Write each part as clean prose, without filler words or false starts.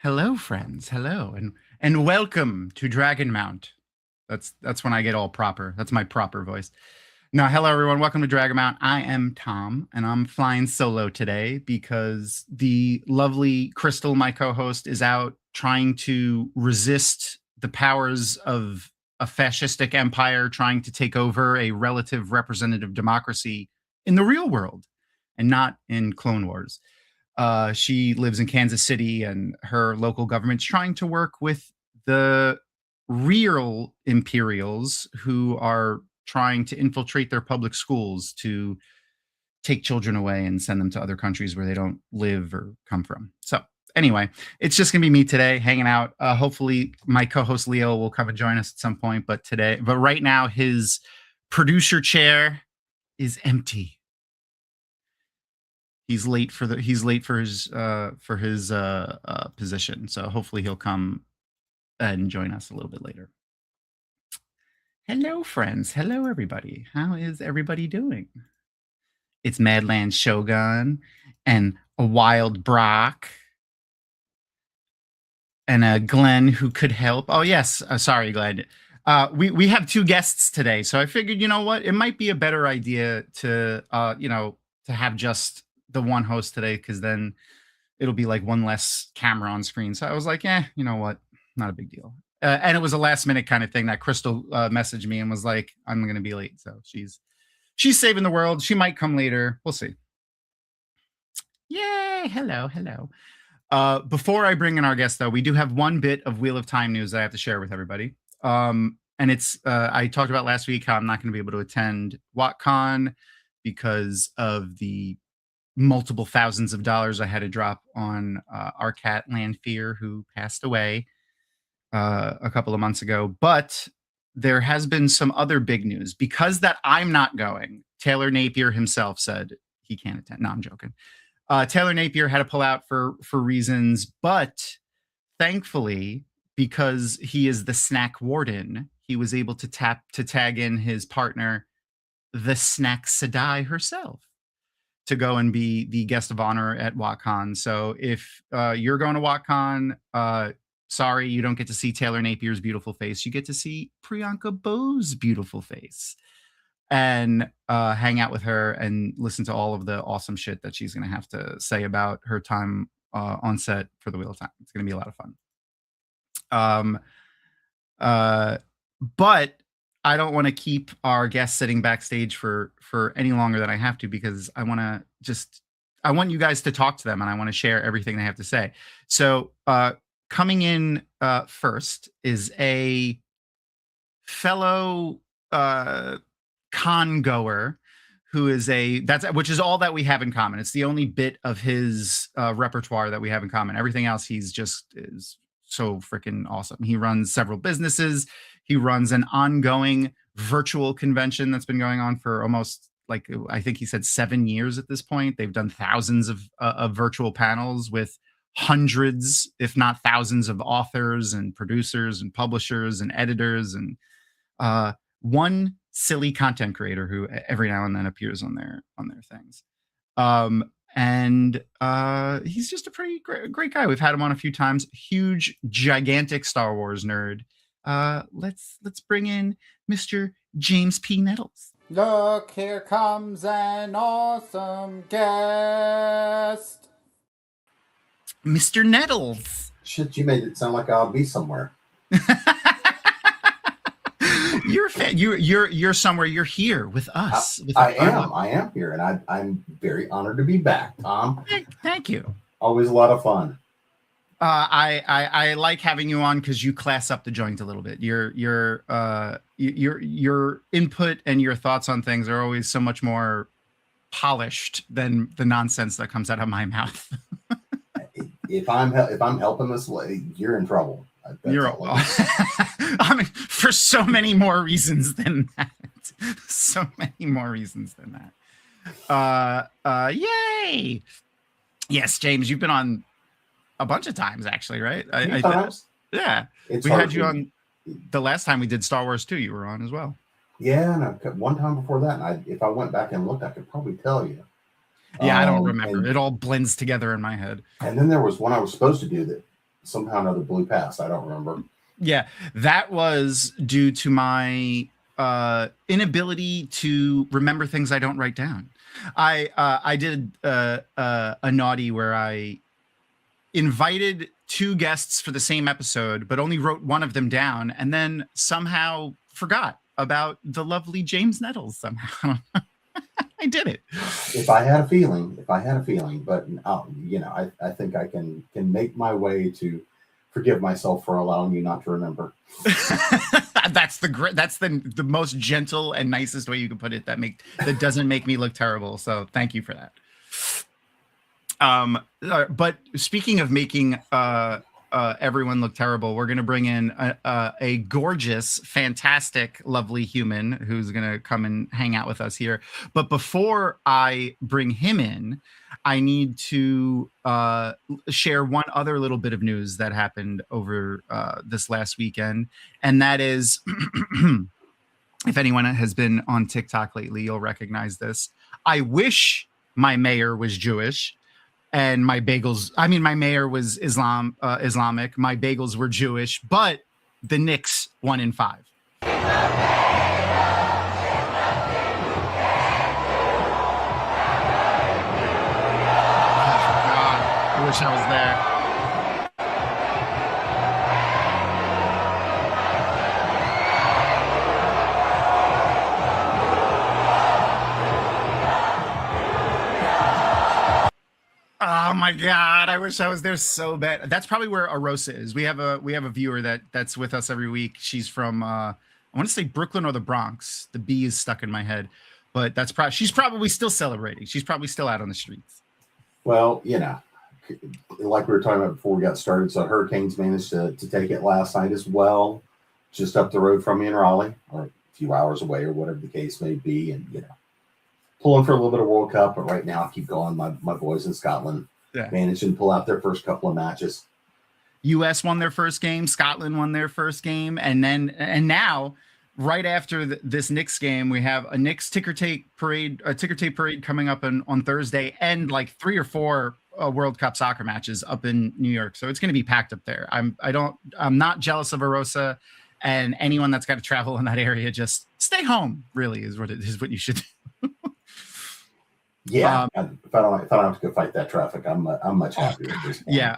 Hello, friends. Hello, and welcome to Dragonmount. That's when I get all proper. That's my proper voice. Now, hello everyone. Welcome to Dragonmount. I am Tom, and I'm flying solo today because the lovely Crystal, my co-host, is out trying to resist the powers of a fascistic empire trying to take over a relative representative democracy in the real world and not in Clone Wars. She lives in Kansas City, and her local government's trying to work with the real Imperials who are trying to infiltrate their public schools to take children away and send them to other countries where they don't live or come from. So anyway, it's just gonna be me today hanging out. Hopefully my co-host Leo will come and join us at some point, but right now his producer chair is empty. He's late for his position, so hopefully he'll come and join us a little bit later. Hello, friends. Hello, everybody. How is everybody doing? It's Madland Shogun and a Wild Brock and a Glenn who could help. Oh yes, sorry, Glenn. We have two guests today, so I figured, you know what, it might be a better idea to to have just the one host today, because then it'll be like one less camera on screen. So I was like, you know what, not a big deal. And it was a last minute kind of thing that Crystal messaged me and was like, I'm going to be late. So she's saving the world. She might come later. We'll see. Yay. Hello. Before I bring in our guest, though, we do have one bit of Wheel of Time news that I have to share with everybody. And it's, I talked about last week how I'm not going to be able to attend WatCon because of the multiple thousands of dollars I had to drop on our cat Landfear, who passed away a couple of months ago. But there has been some other big news. Because that I'm not going, Taylor Napier himself said he can't attend. No, I'm joking. Taylor Napier had to pull out for reasons, but thankfully, because he is the snack warden, he was able to tag in his partner, the Snack Sadai herself, to go and be the guest of honor at WatCon. So if you're going to WatCon, sorry, you don't get to see Taylor Napier's beautiful face. You get to see Priyanka Bo's beautiful face and hang out with her and listen to all of the awesome shit that she's going to have to say about her time on set for the Wheel of Time. It's going to be a lot of fun. But I don't want to keep our guests sitting backstage for any longer than I have to, because I want you guys to talk to them, and I want to share everything they have to say. So coming in first is a fellow con goer who is which is all that we have in common. It's the only bit of his repertoire that we have in common. Everything else, he's just is so freaking awesome. He runs several businesses. He runs an ongoing virtual convention that's been going on for almost, like, I think he said 7 years at this point. They've done thousands of virtual panels with hundreds, if not thousands, of authors and producers and publishers and editors, and one silly content creator who every now and then appears on their things. And he's just a pretty great guy. We've had him on a few times. Huge, gigantic Star Wars nerd. Let's bring in Mr. James P. Nettles. Look, here comes an awesome guest. Mr. Nettles. Shit, you made it sound like I'll be somewhere. You're somewhere. You're here with us. I am here, and I'm very honored to be back, Tom. Thank you. Always a lot of fun. I like having you on because you class up the joint a little bit. Your input and your thoughts on things are always so much more polished than the nonsense that comes out of my mouth. If I'm helping this lady, you're in trouble. I mean, for so many more reasons than that. So many more reasons than that. Yay! Yes, James, you've been on a bunch of times, actually, right? Yeah. We had you on the last time we did Star Wars 2. You were on as well. Yeah, and one time before that, and if I went back and looked, I could probably tell you. Yeah, I don't remember. It all blends together in my head. And then there was one I was supposed to do that somehow or another blew past. I don't remember. Yeah, that was due to my inability to remember things I don't write down. I did a naughty where I invited 2 guests for the same episode, but only wrote one of them down, and then somehow forgot about the lovely James Nettles somehow. I did it. If I had a feeling, but I think I can make my way to forgive myself for allowing you not to remember. That's the most gentle and nicest way you can put it. That doesn't make me look terrible. So thank you for that. But speaking of making everyone look terrible, we're going to bring in a gorgeous, fantastic, lovely human who's going to come and hang out with us here. But before I bring him in, I need to share one other little bit of news that happened over this last weekend. And that is, if anyone has been on TikTok lately, you'll recognize this. I wish my mayor was Jewish. And my mayor was Islamic. My bagels were Jewish, but the Knicks won in 5. Oh, God. I wish I was there. Oh my God! I wish I was there so bad. That's probably where Arosa is. We have a viewer that's with us every week. She's from I want to say Brooklyn or the Bronx. The B is stuck in my head, but she's probably still celebrating. She's probably still out on the streets. Well, like we were talking about before we got started. So Hurricanes managed to take it last night as well, just up the road from me in Raleigh, or a few hours away, or whatever the case may be, and pulling for a little bit of World Cup, but right now I keep going. My boys in Scotland managed to pull out their first couple of matches. U.S. won their first game. Scotland won their first game. And now, right after this Knicks game, we have a Knicks ticker tape parade coming up on Thursday, and like 3 or 4 World Cup soccer matches up in New York. So it's going to be packed up there. I'm not jealous of Arosa, and anyone that's got to travel in that area, just stay home, really is what you should do. Yeah, if I don't have to go fight that traffic, I'm much happier at this point. Yeah,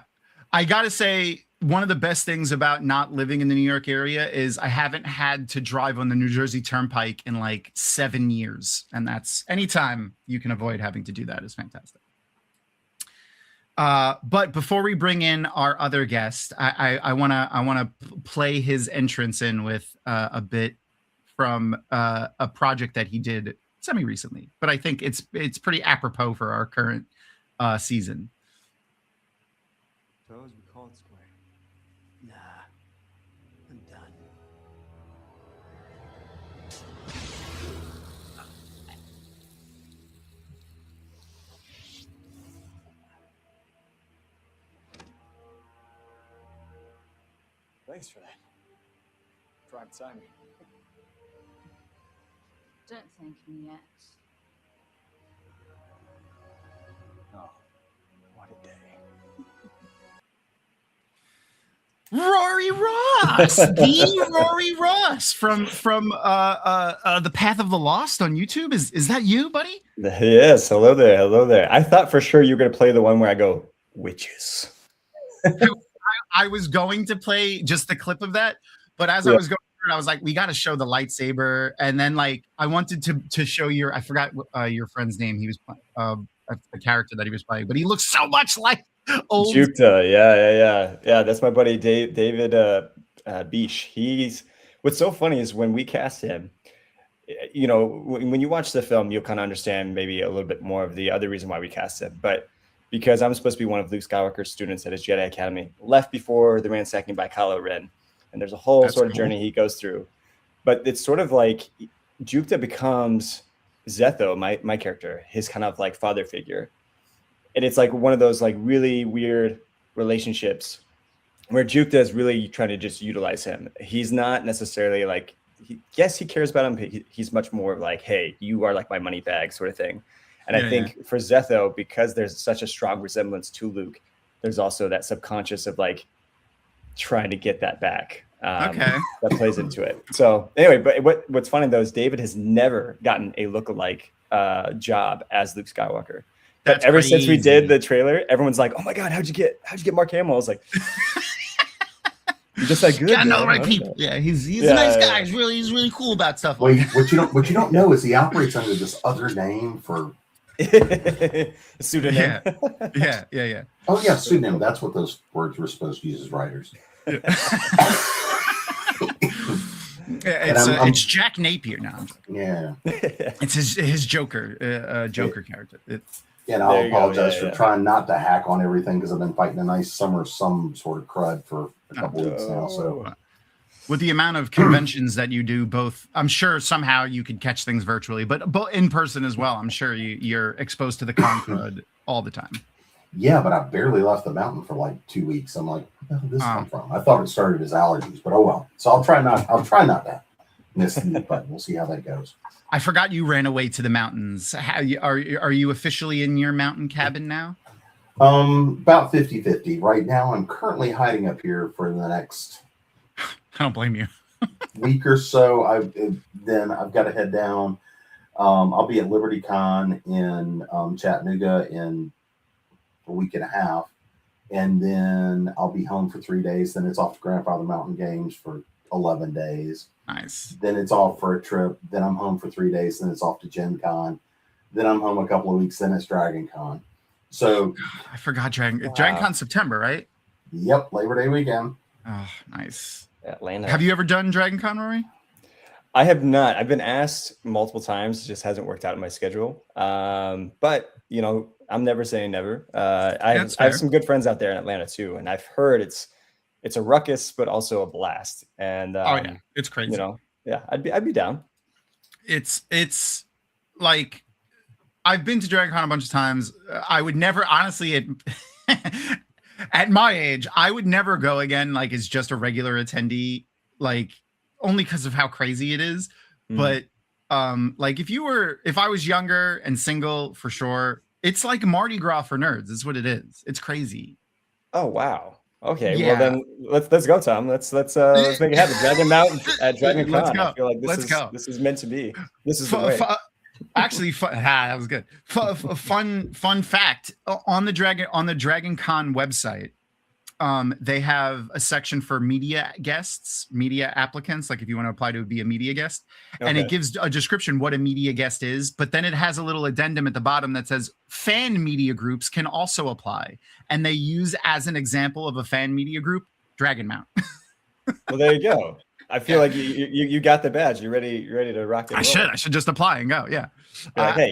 I gotta say, one of the best things about not living in the New York area is I haven't had to drive on the New Jersey Turnpike in like 7 years, and that's anytime you can avoid having to do that is fantastic. But before we bring in our other guest, I wanna play his entrance in with a bit from a project that he did semi-recently, but I think it's pretty apropos for our current season. Suppose we call it square. Nah, I'm done. Thanks for that. Drive beside me. Don't thank me yet. Oh, what a day. Rory Ross, the Rory Ross from the Path of the Lost on YouTube. Is that you, buddy? Yes. Hello there. I thought for sure you were going to play the one where I go, witches. I was going to play just the clip of that, but as I was going through it, I was like, we got to show the lightsaber. And then like, I wanted to show I forgot your friend's name. He was playing the character that he was playing, but he looks so much like old Jukta. Yeah. That's my buddy David Bish. What's so funny is when we cast him, when you watch the film, you'll kind of understand maybe a little bit more of the other reason why we cast him. But because I'm supposed to be one of Luke Skywalker's students at his Jedi Academy, left before the ransacking by Kylo Ren. And there's a whole sort of journey he goes through. But it's sort of like Jukta becomes Zetho, my character, his kind of like father figure. And it's like one of those like really weird relationships where Jukta is really trying to just utilize him. He's not necessarily like, yes, he cares about him. But he's much more like, hey, you are like my money bag sort of thing. And I think for Zetho, because there's such a strong resemblance to Luke, there's also that subconscious of like, trying to get that back. Okay. That plays into it. So anyway, but what's funny though is David has never gotten a lookalike job as Luke Skywalker. But That's ever since we crazy. did the trailer, everyone's like, "Oh my god, how'd you get Mark Hamill?" I was like, "You're just that good." Gotta know the man. right people. Yeah, he's Yeah, a nice yeah. guy. He's really cool about stuff. Well, Like what you don't know is he operates under this other name for. Pseudonym. yeah. Oh yeah, pseudonym. That's what those words were supposed to use as writers. I'm- It's Jack Napier now. Yeah. It's his Joker Joker character. And There I'll you go, apologize yeah, for yeah. trying not to hack on everything because I've been fighting a nice some sort of crud for a couple weeks now. So With the amount of conventions that you do, both, I'm sure somehow you could catch things virtually, but in person as well. I'm sure you're exposed to the con crud all the time. yeah, but I barely left the mountain for like 2 weeks. I'm like, where the hell did this come from? I thought it started as allergies, but oh well. So I'll try not to miss the but we'll see how that goes. I forgot you ran away to the mountains. Are you officially in your mountain cabin now? About 50-50. Right now I'm currently hiding up here for the next I don't blame you. week or so. Then I've got to head down. I'll be at LibertyCon in Chattanooga in a week and a half, and then I'll be home for 3 days. Then it's off to Grandfather Mountain Games for 11 days. Nice. Then it's off for a trip. Then I'm home for 3 days. Then it's off to Gen Con. Then I'm home a couple of weeks. Then it's Dragon Con. So, I forgot Dragon Wow. Con September, right? yep, Labor Day weekend. Oh, nice. Atlanta. Have you ever done Dragon Con, Rory? I have not. I've been asked multiple times. It just hasn't worked out in my schedule. But you know, I'm never saying never. I That's have fair. some good friends out there in Atlanta too, and I've heard it's a ruckus, but also a blast. And Oh yeah, it's crazy. you know, yeah, I'd be down. It's like I've been to Dragon Con a bunch of times. I would never, honestly, at my age, I would never go again. Like as just a regular attendee, like only because of how crazy it is. Mm. But like if I was younger and single, for sure, it's like Mardi Gras for nerds. Is what it is. It's crazy. Oh wow. Okay, Yeah. well then let's go, Tom. Let's make it happen. Dragonmount at Dragon Con. Let's go. I feel like Let's go. this is meant to be. This is the way. Actually, that was good. Fun fact on the Dragon Con website, they have a section for media guests, media applicants. Like if you want to apply to be a media guest, and it Okay. gives a description what a media guest is. But then it has a little addendum at the bottom that says fan media groups can also apply, and they use as an example of a fan media group Dragonmount. Well, there you go. I feel like you got the badge. You're ready to rock it. I should just apply and go. Yeah. Hey,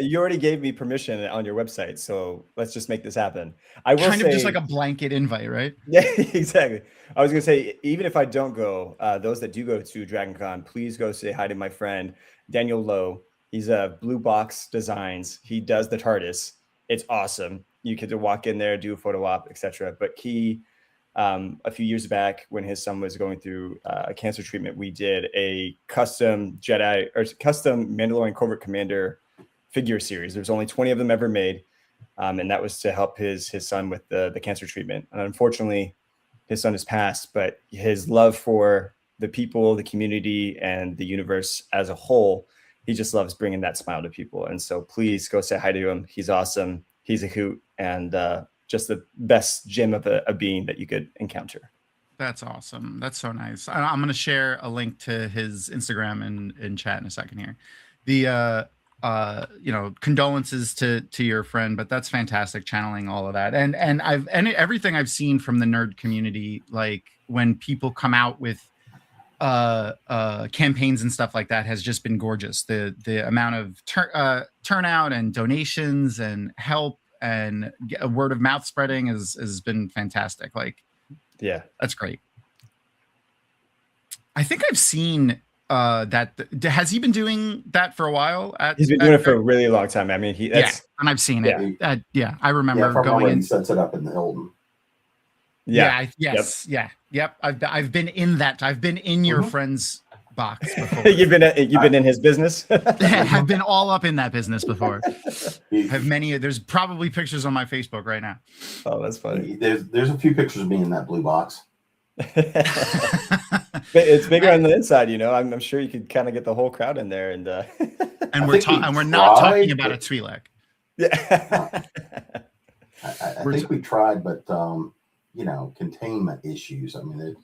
you already gave me permission on your website, so let's just make this happen. I will Kind say, of just like a blanket invite, right? yeah, exactly. I was gonna say, even if I don't go, those that do go to Dragon Con, please go say hi to my friend Daniel Lowe. He's a Blue Box Designs. He does the TARDIS. It's awesome. You get to walk in there, do a photo op, etc. But he, a few years back, when his son was going through a cancer treatment, we did a custom custom Mandalorian Covert Commander figure series. There's only 20 of them ever made, and that was to help his son with the cancer treatment. And unfortunately, his son has passed, but his love for the people, the community, and the universe as a whole, he just loves bringing that smile to people. And so please go say hi to him. He's awesome. He's a hoot, and just the best gem of a being that you could encounter. That's awesome. That's so nice. I'm going to share a link to his Instagram in chat in a second here. The condolences to your friend, but that's fantastic, channeling all of that. And everything I've seen from the nerd community, like when people come out with campaigns and stuff like that, has just been gorgeous. The amount of turnout and donations and help and word of mouth spreading has been fantastic. Like, yeah, that's great. I think I've seen that. Has he been doing that for a while? He's been doing it for a really long time. I mean, and I've seen it. I remember Yeah, from going when in. he sets it up in the Hilton. Yep. I've been in that. I've been in your friend's box before. You've been in his business. I've been all up in that business before. Have many. There's probably pictures on my Facebook right now. Oh, that's funny. There's a few pictures of me in that blue box. It's bigger on the inside, you know. I'm sure you could kind of get the whole crowd in there, and and we're not tried, talking about a but- Twi'lek. yeah. I think we tried, but you know, containment issues. I mean,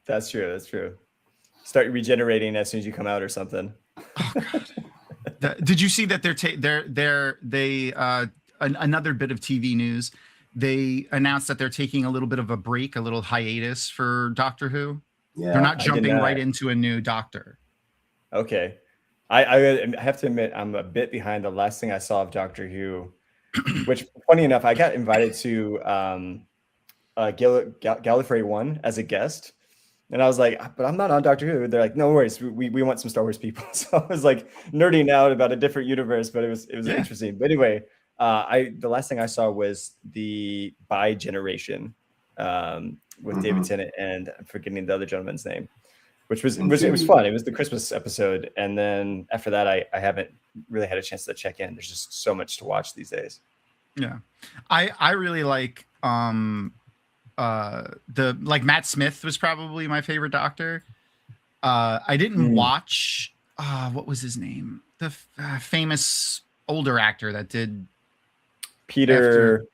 That's true. That's true. Start regenerating as soon as you come out or something. Oh God. Did you see that another bit of TV news? They announced that they're taking a little bit of a break, a little hiatus for Doctor Who. yeah, They're not I did jumping not. right into a new Doctor. Okay. I have to admit, I'm a bit behind. The last thing I saw of Doctor Who, which, funny enough, I got invited to Gallifrey 1 as a guest. And I was like, but I'm not on Doctor Who. They're like, no worries. We want some Star Wars people. So I was like nerding out about a different universe, but it was interesting. But anyway, the last thing I saw was the By Generation with David Tennant, and I'm forgetting the other gentleman's name, which was it was fun. It was the Christmas episode, and then after that, I haven't really had a chance to check in. There's just so much to watch these days. Yeah, I really like Matt Smith was probably my favorite Doctor. I didn't watch what was his name, the famous older actor that did Peter.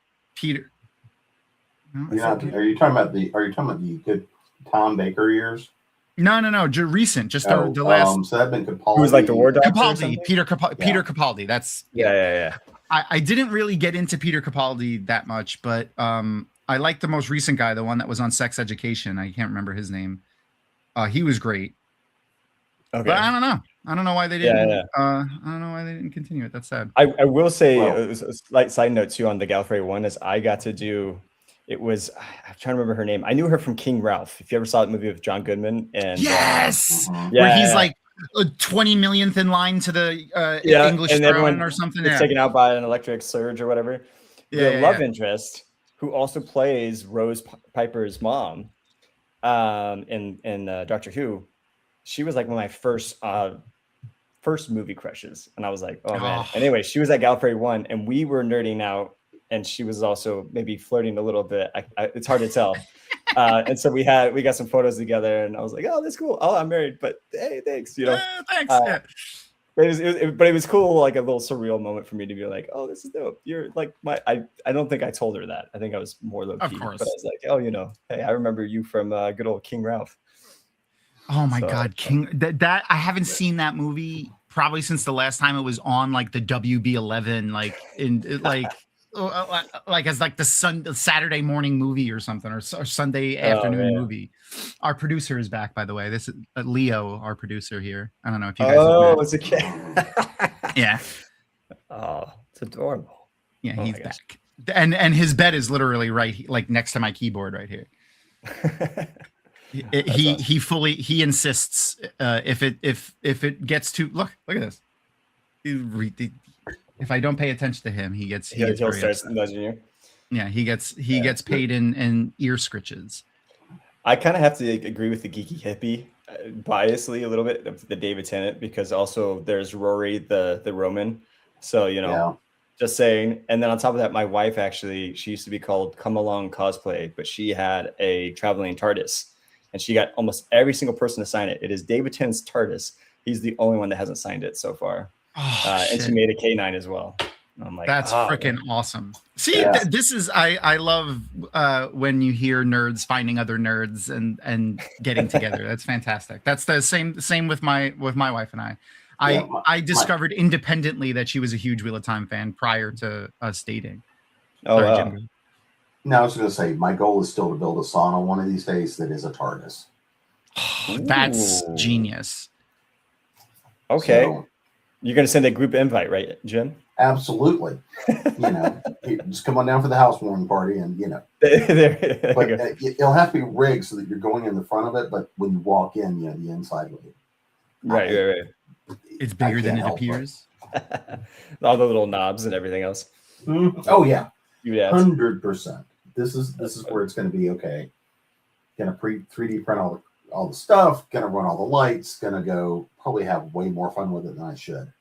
No, are you talking about the good Tom Baker years? No, recent, just the last. So that'd been Capaldi. Who was like the War Doctor? Capaldi, Peter Capaldi. That's Yeah. I didn't really get into Peter Capaldi that much, but I like the most recent guy, the one that was on Sex Education. I can't remember his name. He was great. Okay. But I don't know. I don't know why they didn't. Yeah. I don't know why they didn't continue it. That's sad. I will say a slight side note too on the Gallifrey 1 is I got to do. It was I'm trying to remember her name. I knew her from King Ralph. If you ever saw that movie with John Goodman and yes, where he's like 20 millionth in line to the English throne or something. It's taken out by an electric surge or whatever. The love interest, who also plays Rose Piper's mom, in Doctor Who, she was like one of my first movie crushes, and I was like, oh man. Anyway, she was at Gallifrey 1, and we were nerding out, and she was also maybe flirting a little bit. It's hard to tell. And so we got some photos together, and I was like, oh, that's cool. Oh, I'm married, but hey, thanks. You know, thanks. But it was cool, like a little surreal moment for me to be like, oh, this is dope. You're like I don't think I told her that. I think I was more low key. Of course. But I was like, oh, you know, hey, I remember you from good old King Ralph. Oh my God, King! That I haven't seen that movie probably since the last time it was on like the WB11, like as like the Saturday morning movie or something, or Sunday afternoon movie. Our producer is back, by the way. This is Leo, our producer here. I don't know if you guys. Oh, it's a kid. Yeah. Oh, it's adorable. Yeah, he's back, and his bed is literally right, like next to my keyboard right here. He insists if it gets too look at this. If I don't pay attention to him, he'll start nudging you. Yeah, he gets paid in ear scritches. I kind of have to agree with the geeky hippie biasly a little bit of the David Tennant, because also there's Rory the Roman. So just saying. And then on top of that, my wife actually, she used to be called Come Along Cosplay, but she had a traveling TARDIS. And she got almost every single person to sign it. It is David Tennant's TARDIS. He's the only one that hasn't signed it so far. And she made a K9 as well. I'm like, that's freaking awesome. See, this is I love when you hear nerds finding other nerds and getting together. That's fantastic. That's the same with my wife and I. I discovered independently that she was a huge Wheel of Time fan prior to us dating. Oh, wow. No, I was going to say, my goal is still to build a sauna one of these days that is a TARDIS. That's genius. Okay. So, you're going to send a group invite, right, Jim? Absolutely. Just come on down for the housewarming party and, But it'll have to be rigged so that you're going in the front of it, but when you walk in, the inside will be. Right. It's bigger than it appears. All the little knobs and everything else. Oh, yeah. 100%. This is where it's going to be okay. Gonna 3D print all the stuff. Gonna run all the lights. Gonna go probably have way more fun with it than I should.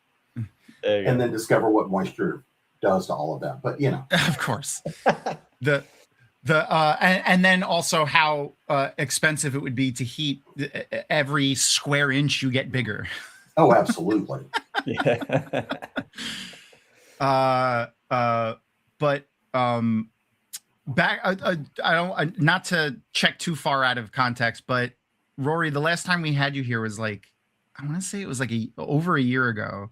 And then discover what moisture does to all of that. But of course, And then also how expensive it would be to heat every square inch you get bigger. Oh, absolutely. Yeah. But back I don't not to check too far out of context, but Rory, the last time we had you here was like, I want to say it was like over a year ago,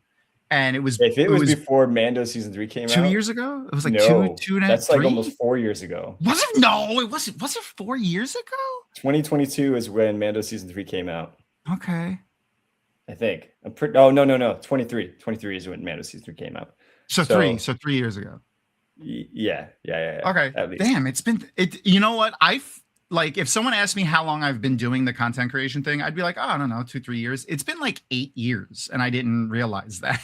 and it was If it was before Mando season 3 came out, 2 years ago. It was like no, two and a half. that's like almost 4 years ago. Was it? No, it wasn't. Was it 4 years ago? 2022 is when Mando season 3 came out. Okay. I think. I'm pretty. Oh no. 23. 23 is when Mando season 3 came out. So 3 years ago. Yeah. Okay. Damn, it's been it. You know what? Like if someone asked me how long I've been doing the content creation thing, I'd be like, oh, I don't know, 2-3 years. It's been like 8 years, and I didn't realize that.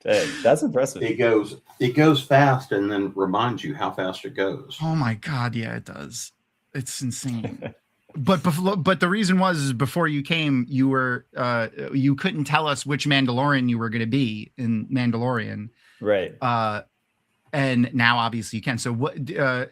Hey, that's impressive. It goes fast, and then reminds you how fast it goes. Oh my god, yeah, it does. It's insane. But the reason was before you came, you were you couldn't tell us which Mandalorian you were going to be in Mandalorian, right? And now obviously you can. So what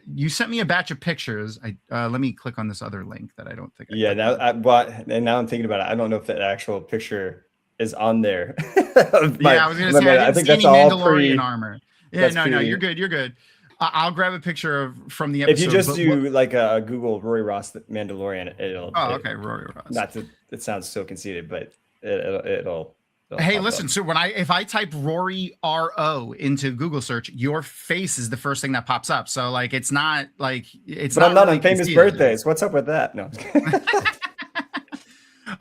you sent me a batch of pictures. Let me click on this other link that I don't think. Yeah, now I'm thinking about it. I don't know if that actual picture is on there. Yeah, I was gonna say I think that's all Mandalorian armor. Yeah, no, you're good. You're good. I'll grab a picture from the episode. If you just do like a Google Rory Ross Mandalorian, it'll. Oh, okay, Rory Ross. Not to. It sounds so conceited, but it'll hey, listen. Up. So if I type Rory RO into Google search, your face is the first thing that pops up. So like it's not like it's. But not I'm not really on famous birthdays. What's up with that? No.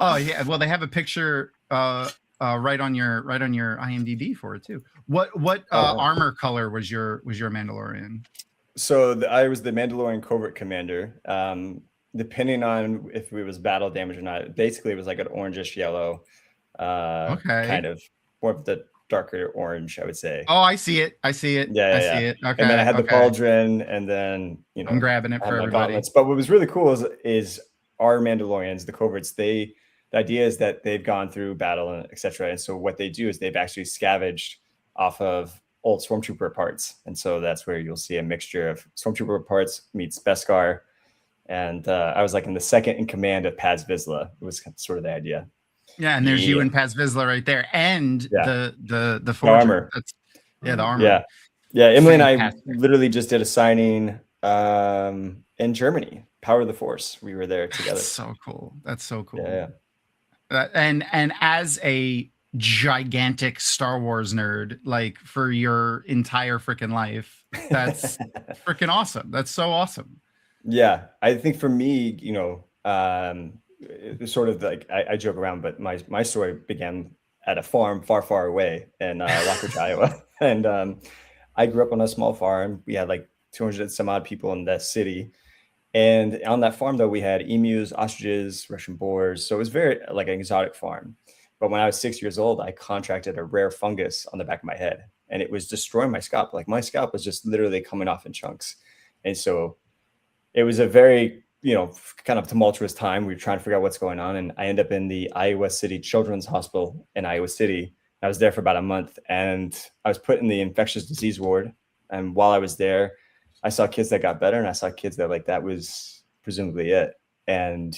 Oh yeah, well they have a picture right on your IMDb for it too. What armor color was your Mandalorian? So I was the Mandalorian Covert Commander. Depending on if it was battle damage or not, basically it was like an orangish yellow. Okay. Kind of more of the darker orange, I would say. Oh, I see it. I see it. Yeah, I see it. Okay. And then I had the pauldron, and then I'm grabbing it for everybody. Gauntlets. But what was really cool is our Mandalorians, the coverts. The idea is that they've gone through battle and etc. And so what they do is they've actually scavenged off of old Stormtrooper parts, and so that's where you'll see a mixture of Stormtrooper parts meets Beskar. And I was like in the second in command of Paz Vizsla. It was sort of the idea. Yeah, and there's you and Paz Vizsla right there, and the armor. The armor. Yeah. Emily and I literally just did a signing in Germany. Power of the Force. We were there together. That's so cool. That's so cool. Yeah. And as a gigantic Star Wars nerd, like for your entire freaking life, that's freaking awesome. That's so awesome. Yeah, I think for me, sort of like I joke around, but my story began at a farm far away in Rockridge, Iowa, and I grew up on a small farm. We had like 200 and some odd people in that city, and on that farm though we had emus, ostriches, Russian boars, so it was very like an exotic farm. But when I was 6 years old, I contracted a rare fungus on the back of my head, and it was destroying my scalp. Like my scalp was just literally coming off in chunks, and so it was a very kind of tumultuous time. We were trying to figure out what's going on. And I ended up in the Iowa City Children's Hospital in Iowa City. I was there for about a month, and I was put in the infectious disease ward. And while I was there, I saw kids that got better, and I saw kids that was presumably it. And,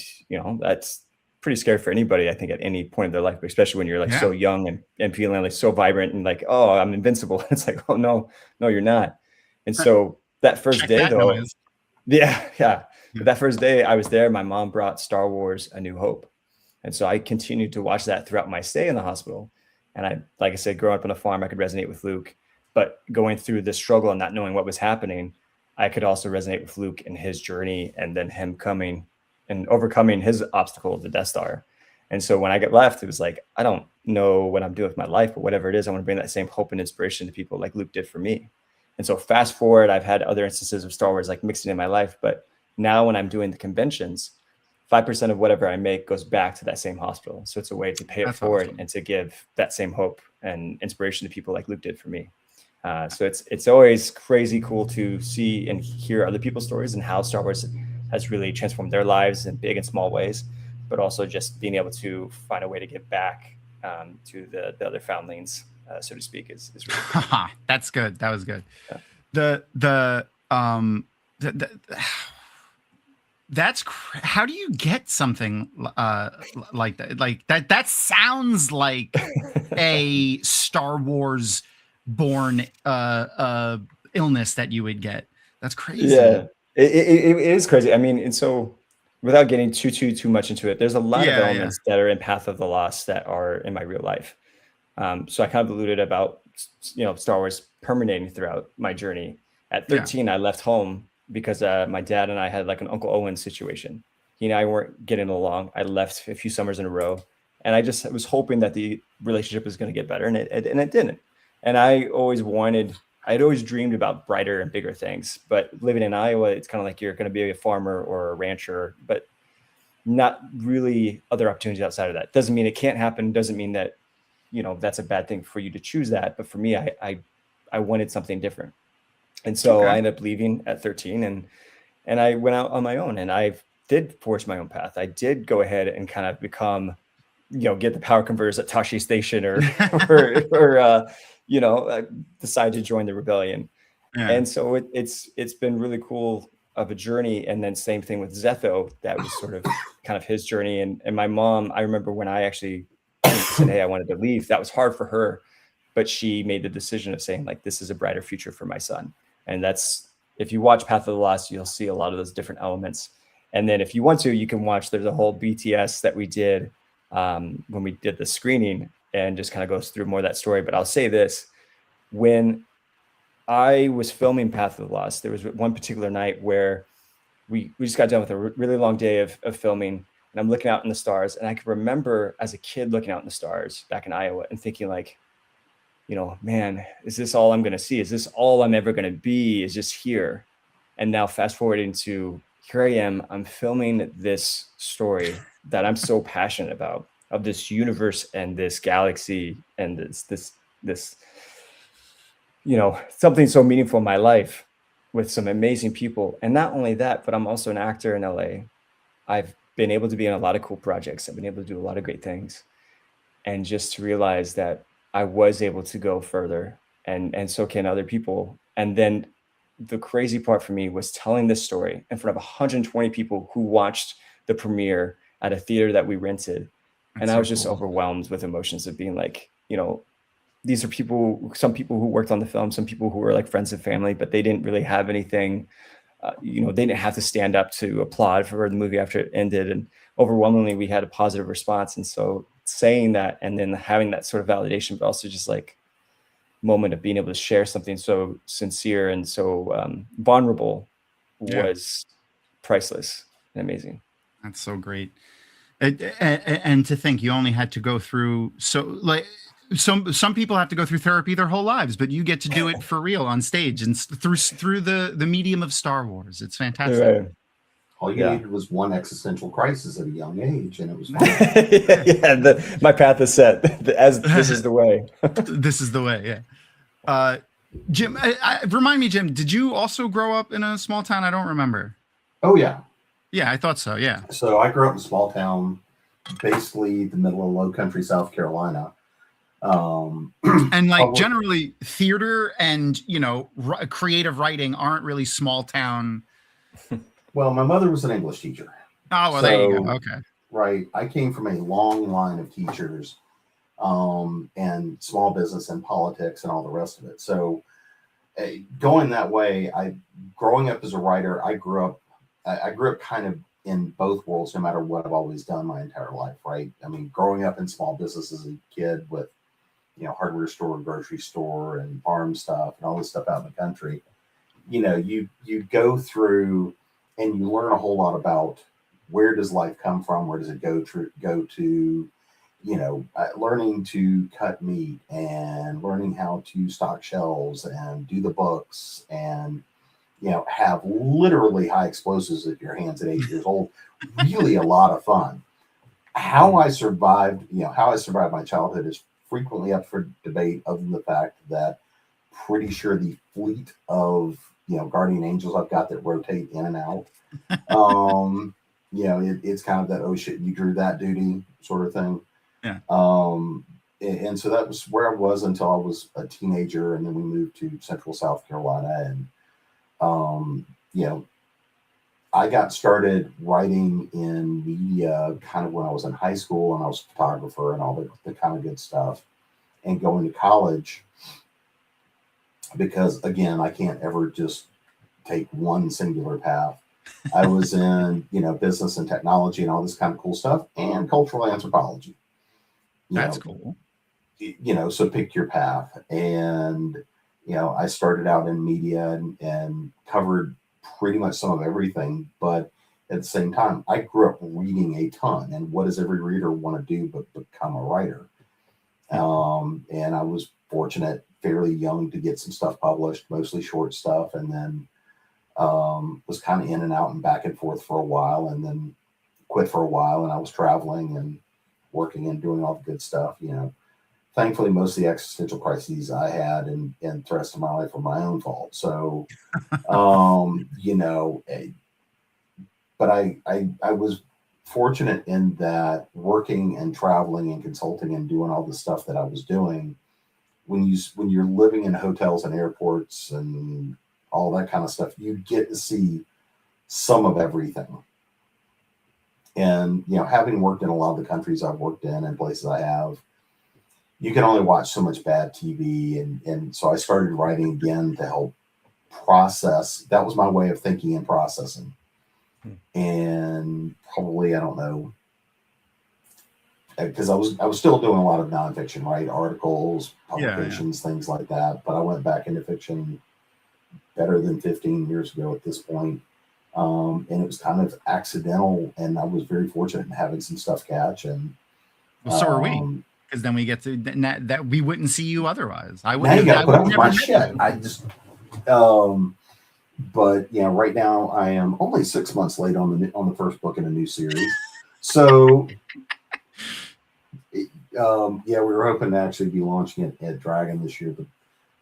that's pretty scary for anybody, I think, at any point in their life, especially when you're like so young and feeling like so vibrant and like, oh, I'm invincible. It's like, oh, no, you're not. And so that first day though, yeah. That first day I was there, my mom brought Star Wars A New Hope. And so I continued to watch that throughout my stay in the hospital. And I, like I said, growing up on a farm, I could resonate with Luke, but going through the struggle and not knowing what was happening, I could also resonate with Luke and his journey, and then him coming and overcoming his obstacle of the Death Star. And so when I got left, it was like, I don't know what I'm doing with my life, but whatever it is, I want to bring that same hope and inspiration to people like Luke did for me. And so fast forward, I've had other instances of Star Wars like mixing in my life, but now when I'm doing the conventions, 5% of whatever I make goes back to that same hospital. So it's a way to pay it forward and to give that same hope and inspiration to people like Luke did for me. So it's always crazy cool to see and hear other people's stories and how Star Wars has really transformed their lives in big and small ways, but also just being able to find a way to give back to the other foundlings, so to speak, is really cool. That's good. That was good. Yeah. That's how do you get something like that? Like that sounds like a Star Wars born illness that you would get. That's crazy. Yeah, it is crazy. I mean, and so without getting too much into it, there's a lot of elements that are in Path of the Lost that are in my real life. So I kind of alluded about, Star Wars permeating throughout my journey. At 13, I left home because my dad and I had like an Uncle Owen situation. He and I weren't getting along. I left a few summers in a row, and I just was hoping that the relationship was going to get better, and it didn't. And I'd always dreamed about brighter and bigger things. But living in Iowa, it's kind of like you're going to be a farmer or a rancher, but not really other opportunities outside of that. Doesn't mean it can't happen. Doesn't mean that, that's a bad thing for you to choose that. But for me, I wanted something different. And so I ended up leaving at 13 and I went out on my own, and I did forge my own path. I did go ahead and kind of become, get the power converters at Tashi Station or decide to join the rebellion. Yeah. And so it's been really cool of a journey. And then same thing with Zetho, that was sort of kind of his journey. And my mom, I remember when I actually said, hey, I wanted to leave, that was hard for her, but she made the decision of saying, like, this is a brighter future for my son. And that's, if you watch Path of the Lost, you'll see a lot of those different elements. And then if you want to, you can watch, there's a whole BTS that we did when we did the screening, and just kind of goes through more of that story. But I'll say this, when I was filming Path of the Lost, there was one particular night where we just got done with a really long day of filming, and I'm looking out in the stars, and I can remember as a kid looking out in the stars back in Iowa and thinking, like, man, is this all I'm going to see? Is this all I'm ever going to be? Is just here? And now fast forwarding to here I am, I'm filming this story that I'm so passionate about, of this universe and this galaxy and this something so meaningful in my life with some amazing people. And not only that, but I'm also an actor in LA. I've been able to be in a lot of cool projects. I've been able to do a lot of great things. And just to realize that I was able to go further, and so can other people. And then the crazy part for me was telling this story in front of 120 people who watched the premiere at a theater that we rented. That's and I was just overwhelmed with emotions of being like, these are people, some people who worked on the film, some people who were like friends and family, but they didn't really have anything, they didn't have to stand up to applaud for the movie after it ended. And overwhelmingly, we had a positive response. And so saying that, and then having that sort of validation, but also just like moment of being able to share something so sincere and so vulnerable was priceless and amazing. That's so great. And to think you only had to go through, some people have to go through therapy their whole lives, but you get to do it for real on stage and through the medium of Star Wars. It's fantastic. Right. All you needed was one existential crisis at a young age, and it was fine. My path is set. This is the way. This is the way. Yeah. Jim, remind me, Jim, did you also grow up in a small town? I don't remember. Oh yeah. Yeah, I thought so. Yeah. So I grew up in a small town, basically the middle of low country South Carolina. And like generally theater and, creative writing aren't really small town. Well, my mother was an English teacher. Oh, well, there you go. Okay. Right. I came from a long line of teachers, and small business and politics and all the rest of it. So going that way, growing up as a writer, I grew up kind of in both worlds, no matter what I've always done my entire life. Right. I mean, growing up in small business as a kid with, hardware store, grocery store, and farm stuff and all this stuff out in the country, you go through and you learn a whole lot about where does life come from? Where does it go to, learning to cut meat and learning how to stock shelves and do the books and, have literally high explosives at your hands at 8 years old. Really a lot of fun. How I survived my childhood is frequently up for debate, other than the fact that pretty sure the fleet of, guardian angels I've got that rotate in and out. It's kind of that, oh shit, you drew that duty sort of thing. Yeah. And so that was where I was until I was a teenager, and then we moved to Central South Carolina, and you know, I got started writing in media kind of when I was in high school, and I was a photographer and all the kind of good stuff, and going to college, because again, I can't ever just take one singular path. I was in, business and technology and all this kind of cool stuff, and cultural anthropology. That's cool. So pick your path. And, I started out in media and covered pretty much some of everything. But at the same time, I grew up reading a ton. And what does every reader want to do but become a writer? And I was fortunate, fairly young, to get some stuff published, mostly short stuff. And then was kind of in and out and back and forth for a while, and then quit for a while. And I was traveling and working and doing all the good stuff. Thankfully, most of the existential crises I had and the rest of my life were my own fault. So, but I was fortunate in that working and traveling and consulting and doing all the stuff that I was doing, when you're living in hotels and airports and all that kind of stuff, you get to see some of everything. And, having worked in a lot of the countries I've worked in and places I have, you can only watch so much bad TV. And so I started writing again to help process. That was my way of thinking and processing. And probably, I don't know, because I was still doing a lot of nonfiction, right? Articles, publications, things like that. But I went back into fiction better than 15 years ago at this point. And it was kind of accidental, and I was very fortunate in having some stuff catch. And well, so are we, because then we get to that we wouldn't see you otherwise. I now wouldn't. You got to put up with my met shit. you. I just, but right now I am only 6 months late on the first book in a new series. So, we were hoping to actually be launching it at Dragon this year, but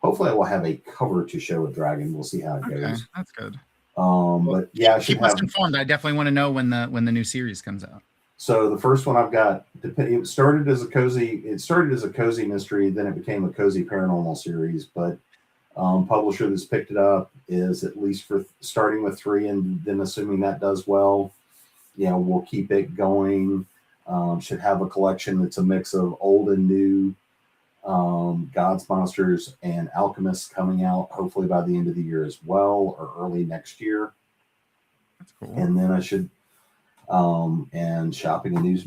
hopefully I will have a cover to show at Dragon. We'll see how it goes. Okay, that's good. But yeah, I should keep us informed. I definitely want to know when the new series comes out. So the first one I've got, it started as a cozy mystery, then it became a cozy paranormal series. But publisher that's picked it up is, at least for starting with 3, and then assuming that does well, we'll keep it going. Should have a collection that's a mix of old and new, gods, monsters, and alchemists coming out hopefully by the end of the year as well, or early next year. That's cool. And then I should and shopping a new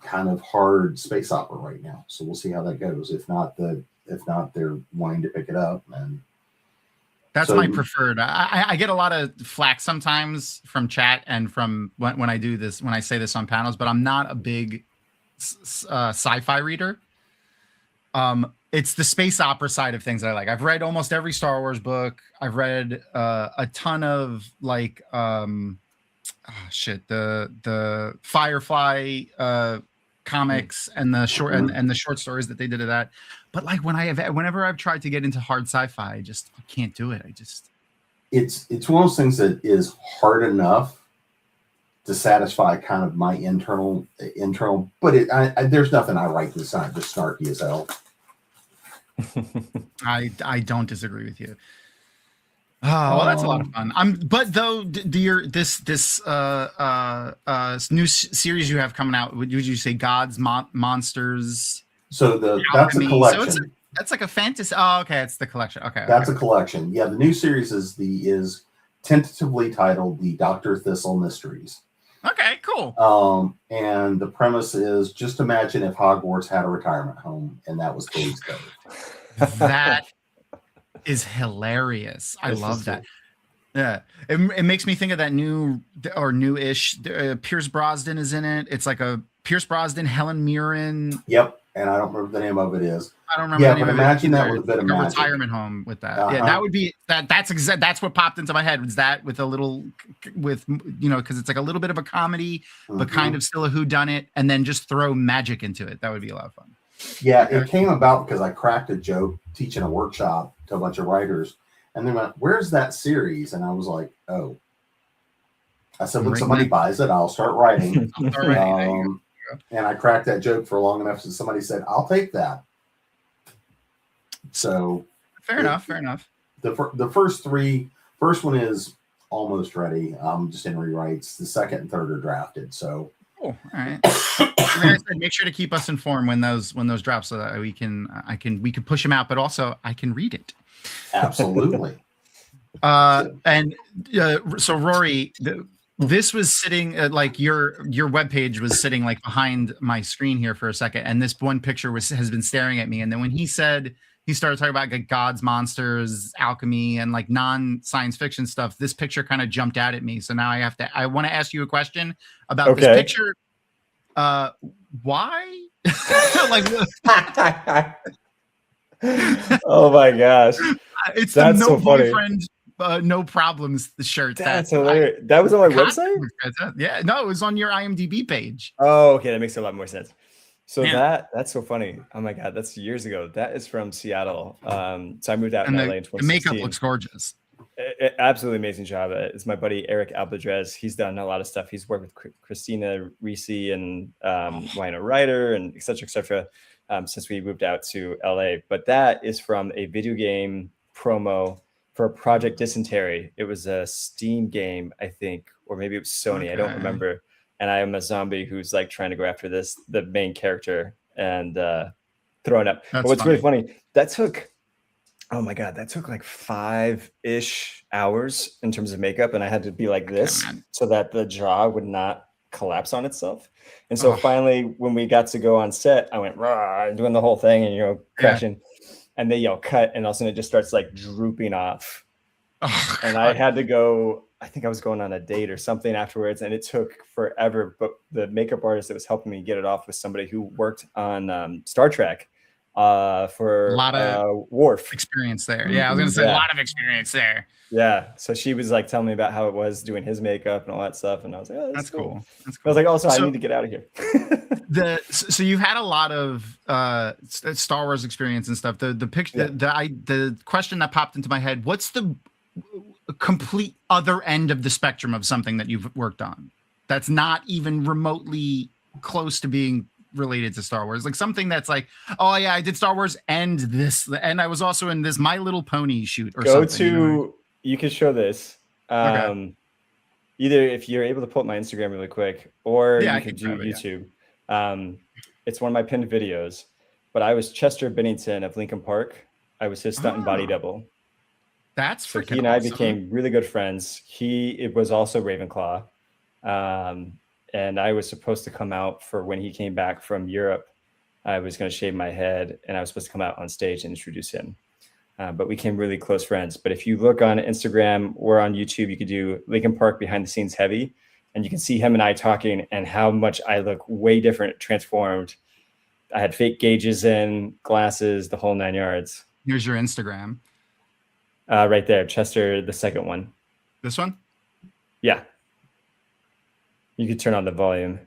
kind of hard space opera right now, so we'll see how that goes. If not, they're wanting to pick it up. And that's my preferred. I get a lot of flack sometimes from chat and from when I do this, when I say this on panels, but I'm not a big sci-fi reader. It's the space opera side of things that I like. I've read almost every Star Wars book. I've read a ton of the Firefly comics and the short and the short stories that they did of that. But whenever I've tried to get into hard sci-fi, I can't do it. It's one of those things that is hard enough to satisfy kind of my internal, but there's nothing I write that's not just snarky as hell. I don't disagree with you. Oh, well, that's a lot of fun. But though, this new series you have coming out, would you say Gods, Monsters? So that's a collection. So that's like a fantasy. Oh, okay, it's the collection. Okay, that's a collection. Yeah, the new series is tentatively titled the Dr. Thistle Mysteries. Okay, cool. And the premise is, just imagine if Hogwarts had a retirement home, and that was Cade's Cove. That is hilarious. I love that. Yeah, it makes me think of that new-ish. Pierce Brosnan is in it. It's like a Pierce Brosnan, Helen Mirren. Yep, and I don't remember the name of it is. I don't remember. Yeah, but imagine that with a bit of magic. Retirement home with that. Yeah, that would be that. That's what popped into my head. Was that with a little, because it's like a little bit of a comedy, but kind of still a whodunit, and then just throw magic into it. That would be a lot of fun. Yeah, it came about because I cracked a joke teaching a workshop to a bunch of writers, and they went, "Where's that series?" And I was like, "Oh." I said, "When somebody buys it, I'll start writing." And I cracked that joke for long enough, so somebody said, "I'll take that." So fair enough. The first one is almost ready. Just in rewrites. The second and third are drafted. So Cool. All right. Like I said, make sure to keep us informed when those drop so that we can push them out, but also I can read it. absolutely. So Rory, this was sitting like your webpage was sitting like behind my screen here for a second, and this one picture has been staring at me. And then when he started talking about like gods, monsters, alchemy, and like non-science fiction stuff, this picture kind of jumped out at me. So now I want to ask you a question about this picture. Why? Like, oh my gosh, it's that's the no so funny. boyfriend, no problems shirt. That's hilarious. That was on my website? Yeah, no, it was on your IMDb page. Oh, okay, that makes a lot more sense. So Yeah. that's so funny. Oh my god, that's years ago. That is from Seattle. So I moved out in LA in 2016. The makeup looks gorgeous. Absolutely amazing job. It's my buddy Eric Albadrez. He's done a lot of stuff. He's worked with Christina Ricci and Winona Ryder and et cetera, since we moved out to LA. But that is from a video game promo for Project Dysentery. It was a Steam game, I think, or maybe it was Sony. Okay. I don't remember. And I am a zombie who's like trying to go after the main character and throwing up. But what's really funny, that took like 5-ish hours in terms of makeup. And I had to be like this so that the jaw would not collapse on itself. And so finally, when we got to go on set, I went rah, doing the whole thing and, crashing. And they yell cut. And all of a sudden it just starts like drooping off. And I had to go, I think I was going on a date or something afterwards, and it took forever. But the makeup artist that was helping me get it off was somebody who worked on Star Trek for a lot of Worf experience there. Yeah, I was gonna say a lot of experience there. Yeah, so she was like telling me about how it was doing his makeup and all that stuff, and I was like, oh, that's cool. That's cool. I was like, also, I need to get out of here. So you've had a lot of Star Wars experience and stuff. The question that popped into my head: what's the complete other end of the spectrum of something that you've worked on that's not even remotely close to being related to Star Wars? Like something that's like, oh yeah, I did Star Wars and this, and I was also in this My Little Pony shoot or something. You can show this. Okay. Either if you're able to pull up my Instagram really quick, or you can do YouTube. It's one of my pinned videos, but I was Chester Bennington of Lincoln Park. I was his stunt and body double. That's so freaking he and I awesome. became really good friends. It was also Ravenclaw. And I was supposed to come out for when he came back from Europe. I was going to shave my head and I was supposed to come out on stage and introduce him. But we became really close friends. But if you look on Instagram or on YouTube, you could do Lincoln Park behind the scenes heavy, and you can see him and I talking and how much I look way different, transformed. I had fake gauges in, glasses, the whole 9 yards. Here's your Instagram. Right there, Chester, the second one. This one? Yeah. You could turn on the volume.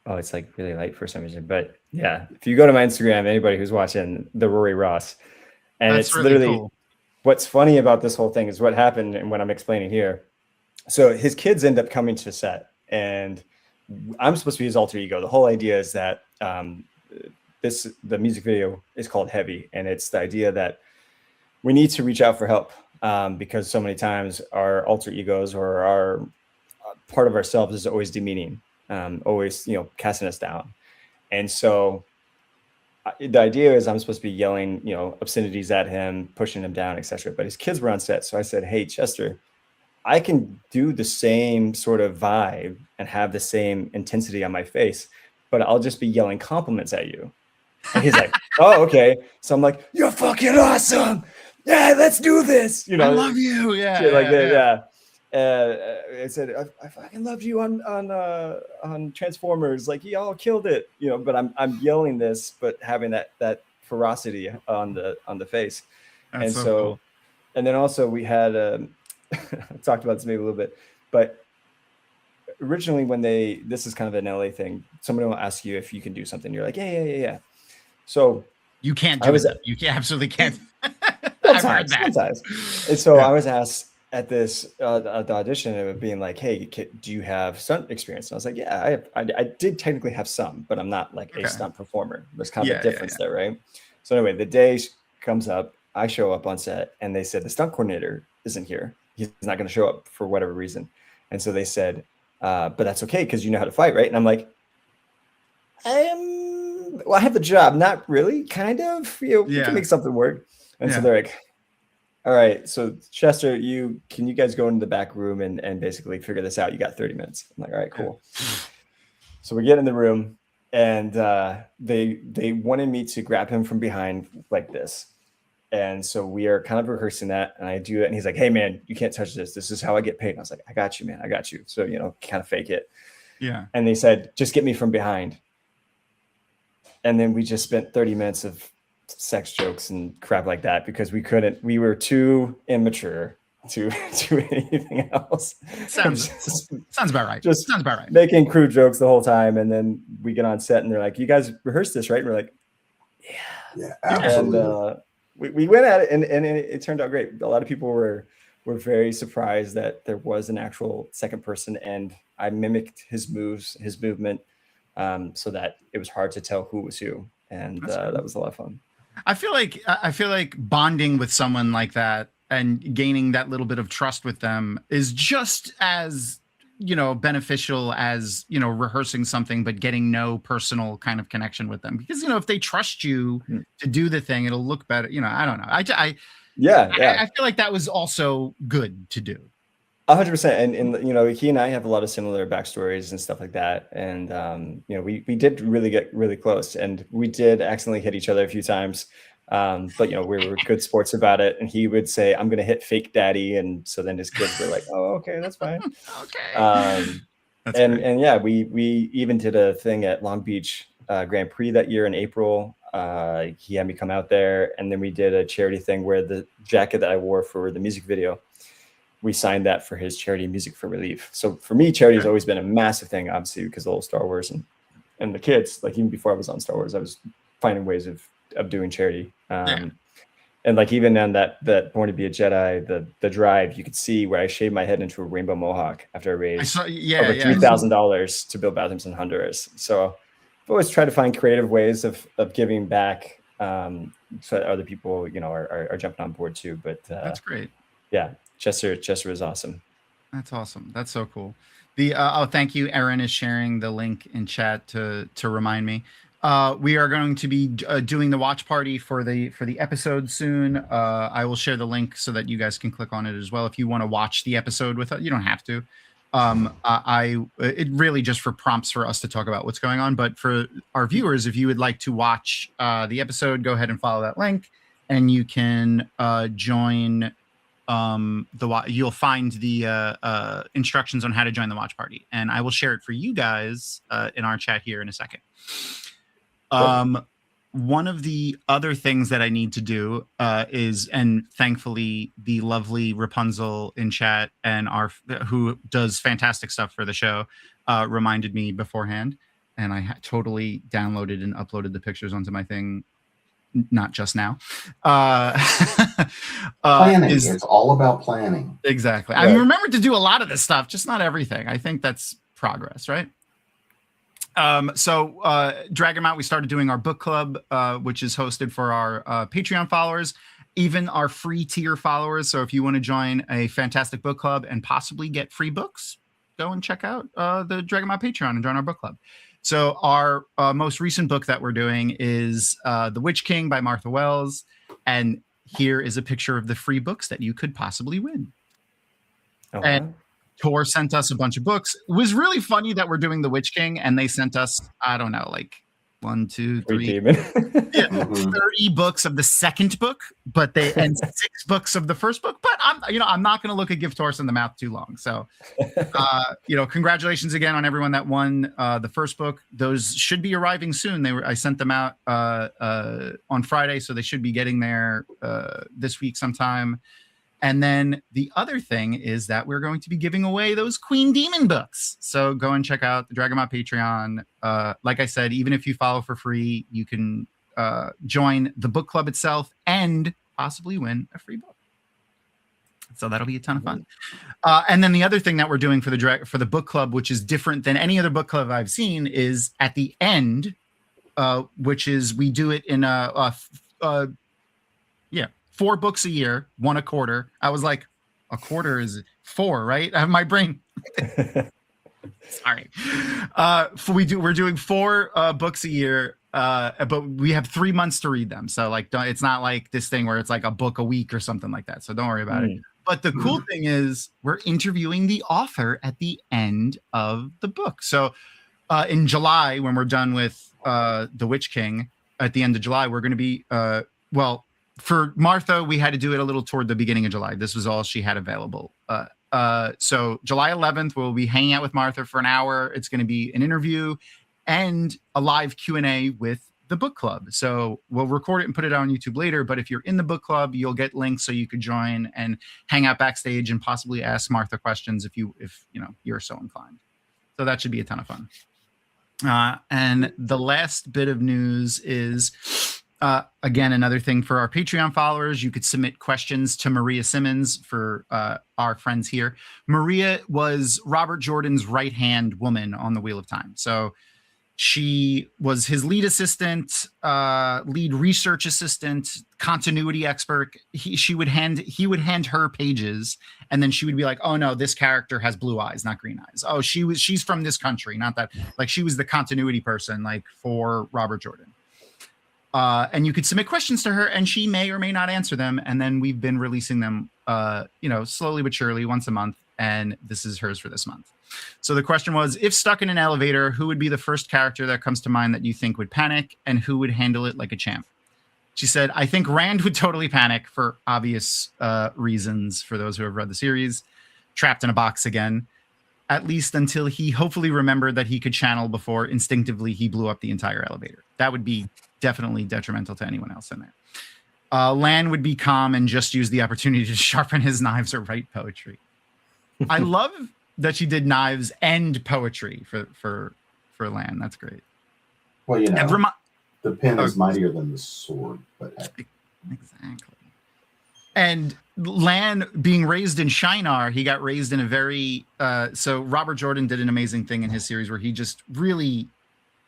Oh, it's like really light for some reason. But yeah, if you go to my Instagram, anybody who's watching, the Rory Ross. And That's it's really literally cool. What's funny about this whole thing is what happened and what I'm explaining here. So his kids end up coming to set, and I'm supposed to be his alter ego. The whole idea is that the music video is called Heavy, and it's the idea that we need to reach out for help because so many times our alter egos or our part of ourselves is always demeaning, always casting us down. And so the idea is I'm supposed to be yelling obscenities at him, pushing him down, etc. But his kids were on set, so I said, "Hey, Chester, I can do the same sort of vibe and have the same intensity on my face, but I'll just be yelling compliments at you." And he's like, "Oh, okay." So I'm like, "You're fucking awesome. Yeah, let's do this." I love you. Yeah. Shit like that. Yeah. I said, I fucking loved you on Transformers. Like, y'all killed it. But I'm yelling this, but having that ferocity on the face. That's and so cool. And then also we had I talked about this maybe a little bit, but originally this is kind of an LA thing. Somebody will ask you if you can do something. You're like, yeah. So you can't do it. You absolutely can't. I've heard that. Sometimes. And so I was asked at this at the audition of being like, "Hey, do you have stunt experience?" And I was like, "Yeah, I did technically have some, but I'm not like a stunt performer." There's kind of a difference there, right? So anyway, the day comes up, I show up on set, and they said the stunt coordinator isn't here. He's not going to show up for whatever reason. And so they said, but that's okay because you know how to fight, right? And I'm like, well, I have the job, not really, kind of. We can make something work. And so they're like, all right, so Chester, can you guys go into the back room and basically figure this out? You got 30 minutes. I'm like, all right, cool. So we get in the room, and they wanted me to grab him from behind like this. And so we are kind of rehearsing that, and I do it, and he's like, hey, man, you can't touch this. This is how I get paid. And I was like, I got you, man. I got you. So, kind of fake it. Yeah. And they said, just get me from behind. And then we just spent 30 minutes of sex jokes and crap like that because we were too immature to do anything else. Sounds about right. Sounds about right. Making crude jokes the whole time. And then we get on set and they're like, you guys rehearsed this, right? And we're like, yeah, absolutely. And we went at it and it turned out great. A lot of people were very surprised that there was an actual second person, and I mimicked his moves, his movement, so that it was hard to tell who was who. And that was a lot of fun. I feel like bonding with someone like that and gaining that little bit of trust with them is just as, beneficial as, rehearsing something, but getting no personal kind of connection with them. Because, if they trust you to do the thing, it'll look better. I don't know. I feel like that was also good to do. 100%. And he and I have a lot of similar backstories and stuff like that. And, we did really get really close, and we did accidentally hit each other a few times. But, we were good sports about it. And he would say, I'm going to hit fake daddy. And so then his kids were like, oh, okay, that's fine. Okay. And yeah, we even did a thing at Long Beach Grand Prix that year in April. He had me come out there, and then we did a charity thing where the jacket that I wore for the music video, we signed that for his charity, Music for Relief. So for me, charity has always been a massive thing, obviously, because of the whole Star Wars and the kids. Like even before I was on Star Wars, I was finding ways of doing charity. And like even on that Born to Be a Jedi, the drive, you could see where I shaved my head into a rainbow mohawk after I raised over $3,000 to build bathrooms in Honduras. So I've always tried to find creative ways of giving back, so that other people, are jumping on board too. But that's great. Yeah. Chester is awesome. That's awesome. That's so cool. Thank you. Erin is sharing the link in chat to remind me. We are going to be doing the watch party for the episode soon. I will share the link so that you guys can click on it as well if you want to watch the episode with it. You don't have to. It really just for prompts for us to talk about what's going on. But for our viewers, if you would like to watch the episode, go ahead and follow that link, and you can join. You'll find the instructions on how to join the watch party, and I will share it for you guys in our chat here in a second. One of the other things that I need to do is, and thankfully the lovely Rapunzel in chat and who does fantastic stuff for the show reminded me beforehand, and I totally downloaded and uploaded the pictures onto my thing. Not just now. Planning. It's all about planning. Exactly. Right. I remembered to do a lot of this stuff, just not everything. I think that's progress, right? So Dragonmount, we started doing our book club, which is hosted for our Patreon followers, even our free tier followers. So if you want to join a fantastic book club and possibly get free books, go and check out the Dragonmount Patreon and join our book club. So our most recent book that we're doing is The Witch King by Martha Wells. And here is a picture of the free books that you could possibly win. Okay. And Tor sent us a bunch of books. It was really funny that we're doing The Witch King, and they sent us, I don't know, like 1, 2, 3, 30 books of the second book, and 6 books of the first book. But I'm not going to look a gift horse in the mouth too long. So, congratulations again on everyone that won the first book. Those should be arriving soon. I sent them out on Friday, so they should be getting there this week sometime. And then the other thing is that we're going to be giving away those Queen Demon books. So go and check out the Dragonmount Patreon. Like I said, even if you follow for free, you can join the book club itself and possibly win a free book. So that'll be a ton of fun. And then the other thing that we're doing for the book club, which is different than any other book club I've seen, is at the end, which is we do it in 4 books a year, 1 a quarter. I was like, a quarter is 4, right? I have my brain. Sorry. We're doing 4 books a year, but we have 3 months to read them. So like, it's not like this thing where it's like a book a week or something like that. So don't worry about it. But the cool thing is we're interviewing the author at the end of the book. So in July, when we're done with The Witch King, at the end of July, we're going to be, for Martha, we had to do it a little toward the beginning of July. This was all she had available. So July 11th, we'll be hanging out with Martha for an hour. It's going to be an interview and a live Q&A with the book club. So we'll record it and put it on YouTube later. But if you're in the book club, you'll get links so you could join and hang out backstage and possibly ask Martha questions if you're so inclined. So that should be a ton of fun. And the last bit of news is, again, another thing for our Patreon followers, you could submit questions to Maria Simmons for our friends here. Maria was Robert Jordan's right-hand woman on the Wheel of Time. So she was his lead assistant, lead research assistant, continuity expert. He would hand her pages, and then she would be like, "Oh no, this character has blue eyes, not green eyes. Oh, she's from this country, not that." Like, she was the continuity person, like, for Robert Jordan. And you could submit questions to her, and she may or may not answer them. And then we've been releasing them, slowly but surely, once a month. And this is hers for this month. So the question was, if stuck in an elevator, who would be the first character that comes to mind that you think would panic, and who would handle it like a champ? She said, I think Rand would totally panic for obvious reasons for those who have read the series. Trapped in a box again, at least until he hopefully remembered that he could channel before instinctively he blew up the entire elevator. That would be definitely detrimental to anyone else in there. Lan would be calm and just use the opportunity to sharpen his knives or write poetry. I love that she did knives and poetry for Lan. That's great. Well, the pen is mightier than the sword, but exactly. And Lan, being raised in Shinar, he got raised in a very so Robert Jordan did an amazing thing in his series where he just really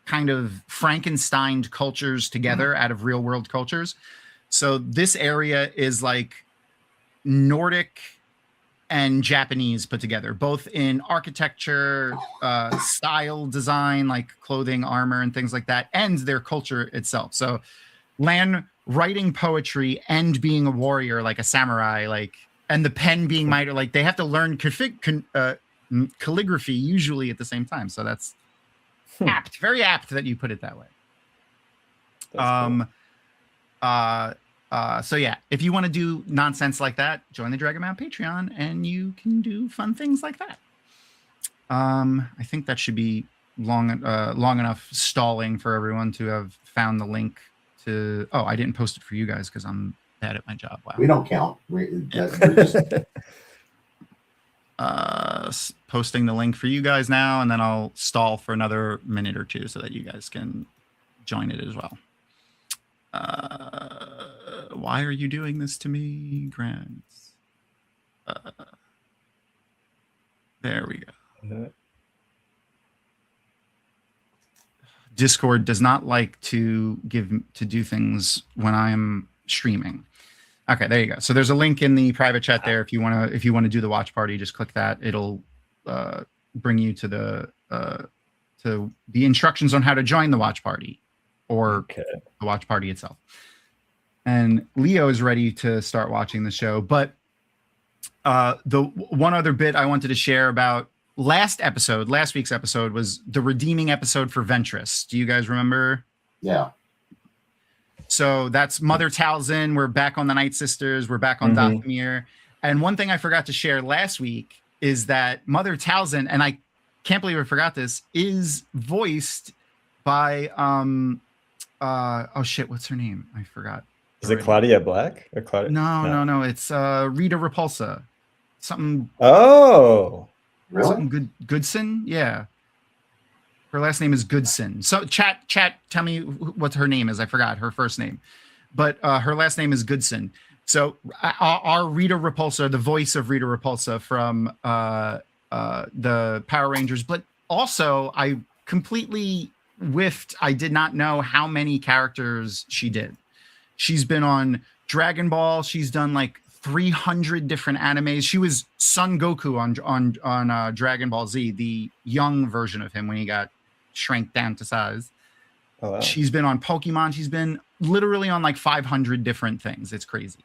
kind of Frankensteined cultures together out of real world cultures. So this area is like Nordic and Japanese put together, both in architecture, style design, like clothing, armor, and things like that, and their culture itself. So Lan writing poetry and being a warrior, like a samurai, like, and the pen being mighty, like they have to learn calligraphy usually at the same time. So that's apt, very apt that you put it that way. Cool. So yeah, if you want to do nonsense like that, join the Dragonmount Patreon and you can do fun things like that. I think that should be long enough stalling for everyone to have found the link to. Oh, I didn't post it for you guys because I'm bad at my job. Wow. We don't count. We're just posting the link for you guys now, and then I'll stall for another minute or two so that you guys can join it as well. Why are you doing this to me, Grant? There we go. Discord does not like to do things when I'm streaming. Okay, there you go. So there's a link in the private chat there. If you want to do the watch party, just click that. It'll bring you to the instructions on how to join the watch party, or the watch party itself. And Leo is ready to start watching the show. But the one other bit I wanted to share about last week's episode was the redeeming episode for Ventress. Do you guys remember? Yeah. So that's Mother Talzin. We're back on the Night Sisters. We're back on Dathomir. And one thing I forgot to share last week is that Mother Talzin, and I can't believe I forgot this, is voiced by oh shit, what's her name? I forgot. Is it Claudia Black or Claudia? No. It's Rita Repulsa. Something. Oh, really? Something Goodson. Yeah. Her last name is Goodson. So chat, tell me what her name is. I forgot her first name, but her last name is Goodson. So our Rita Repulsa, the voice of Rita Repulsa from the Power Rangers, but also I completely whiffed. I did not know how many characters she did. She's been on Dragon Ball. She's done like 300 different animes. She was Son Goku on Dragon Ball Z, the young version of him when he got shrank down to size. Oh, wow. She's been on Pokemon. She's been literally on like 500 different things. It's crazy.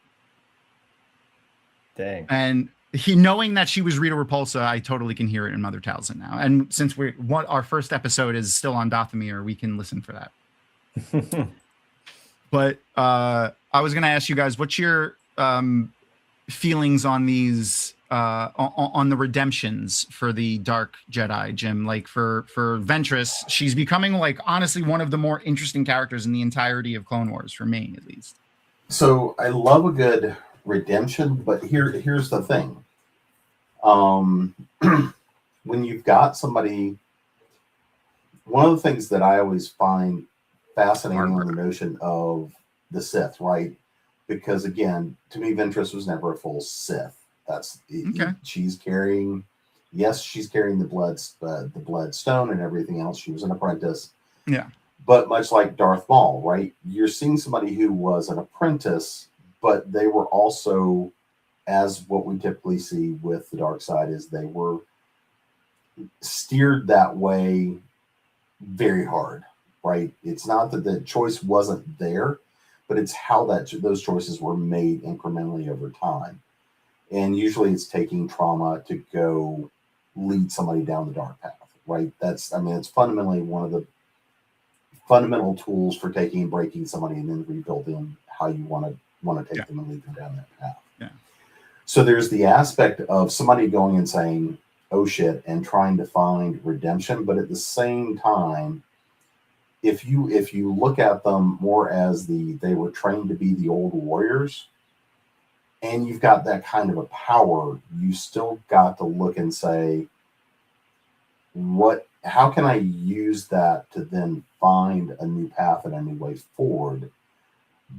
Dang. And knowing that she was Rita Repulsa, I totally can hear it in Mother Talzin now. And since our first episode is still on Dathomir, we can listen for that. But I was going to ask you guys, what's your feelings on these on the redemptions for the Dark Jedi, Jim? Like for Ventress, she's becoming like honestly one of the more interesting characters in the entirety of Clone Wars, for me at least. So I love a good redemption, but here's the thing. When you've got somebody, one of the things that I always find fascinating on the notion of the Sith, right? Because again, to me, Ventress was never a full Sith. That's Okay. She's carrying the bloodstone and everything else. She was an apprentice. Yeah. But much like Darth Maul, right? You're seeing somebody who was an apprentice, but they were also, as what we typically see with the dark side, is they were steered that way very hard, right? It's not that the choice wasn't there, but it's how those choices were made incrementally over time. And usually it's taking trauma to go lead somebody down the dark path, right? It's fundamentally one of the fundamental tools for taking and breaking somebody and then rebuilding how you want to take them and lead them down that path. Yeah. So there's the aspect of somebody going and saying, oh shit, and trying to find redemption. But at the same time, if you look at them more as they were trained to be the old warriors, and you've got that kind of a power, you still got to look and say, how can I use that to then find a new path and a new way forward?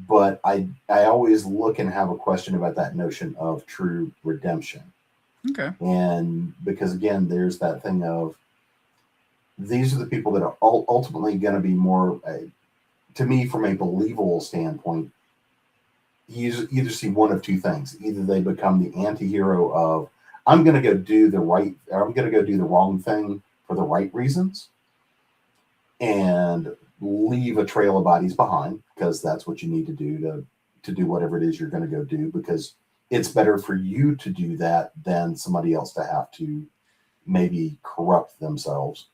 But I always look and have a question about that notion of true redemption. Okay. And because again, there's that thing of, these are the people that are ultimately going to be more, to me, from a believable standpoint, you either see one of two things. Either they become the anti-hero of, I'm going to go do the wrong thing for the right reasons and leave a trail of bodies behind, because that's what you need to do to do whatever it is you're going to go do, because it's better for you to do that than somebody else to have to maybe corrupt themselves.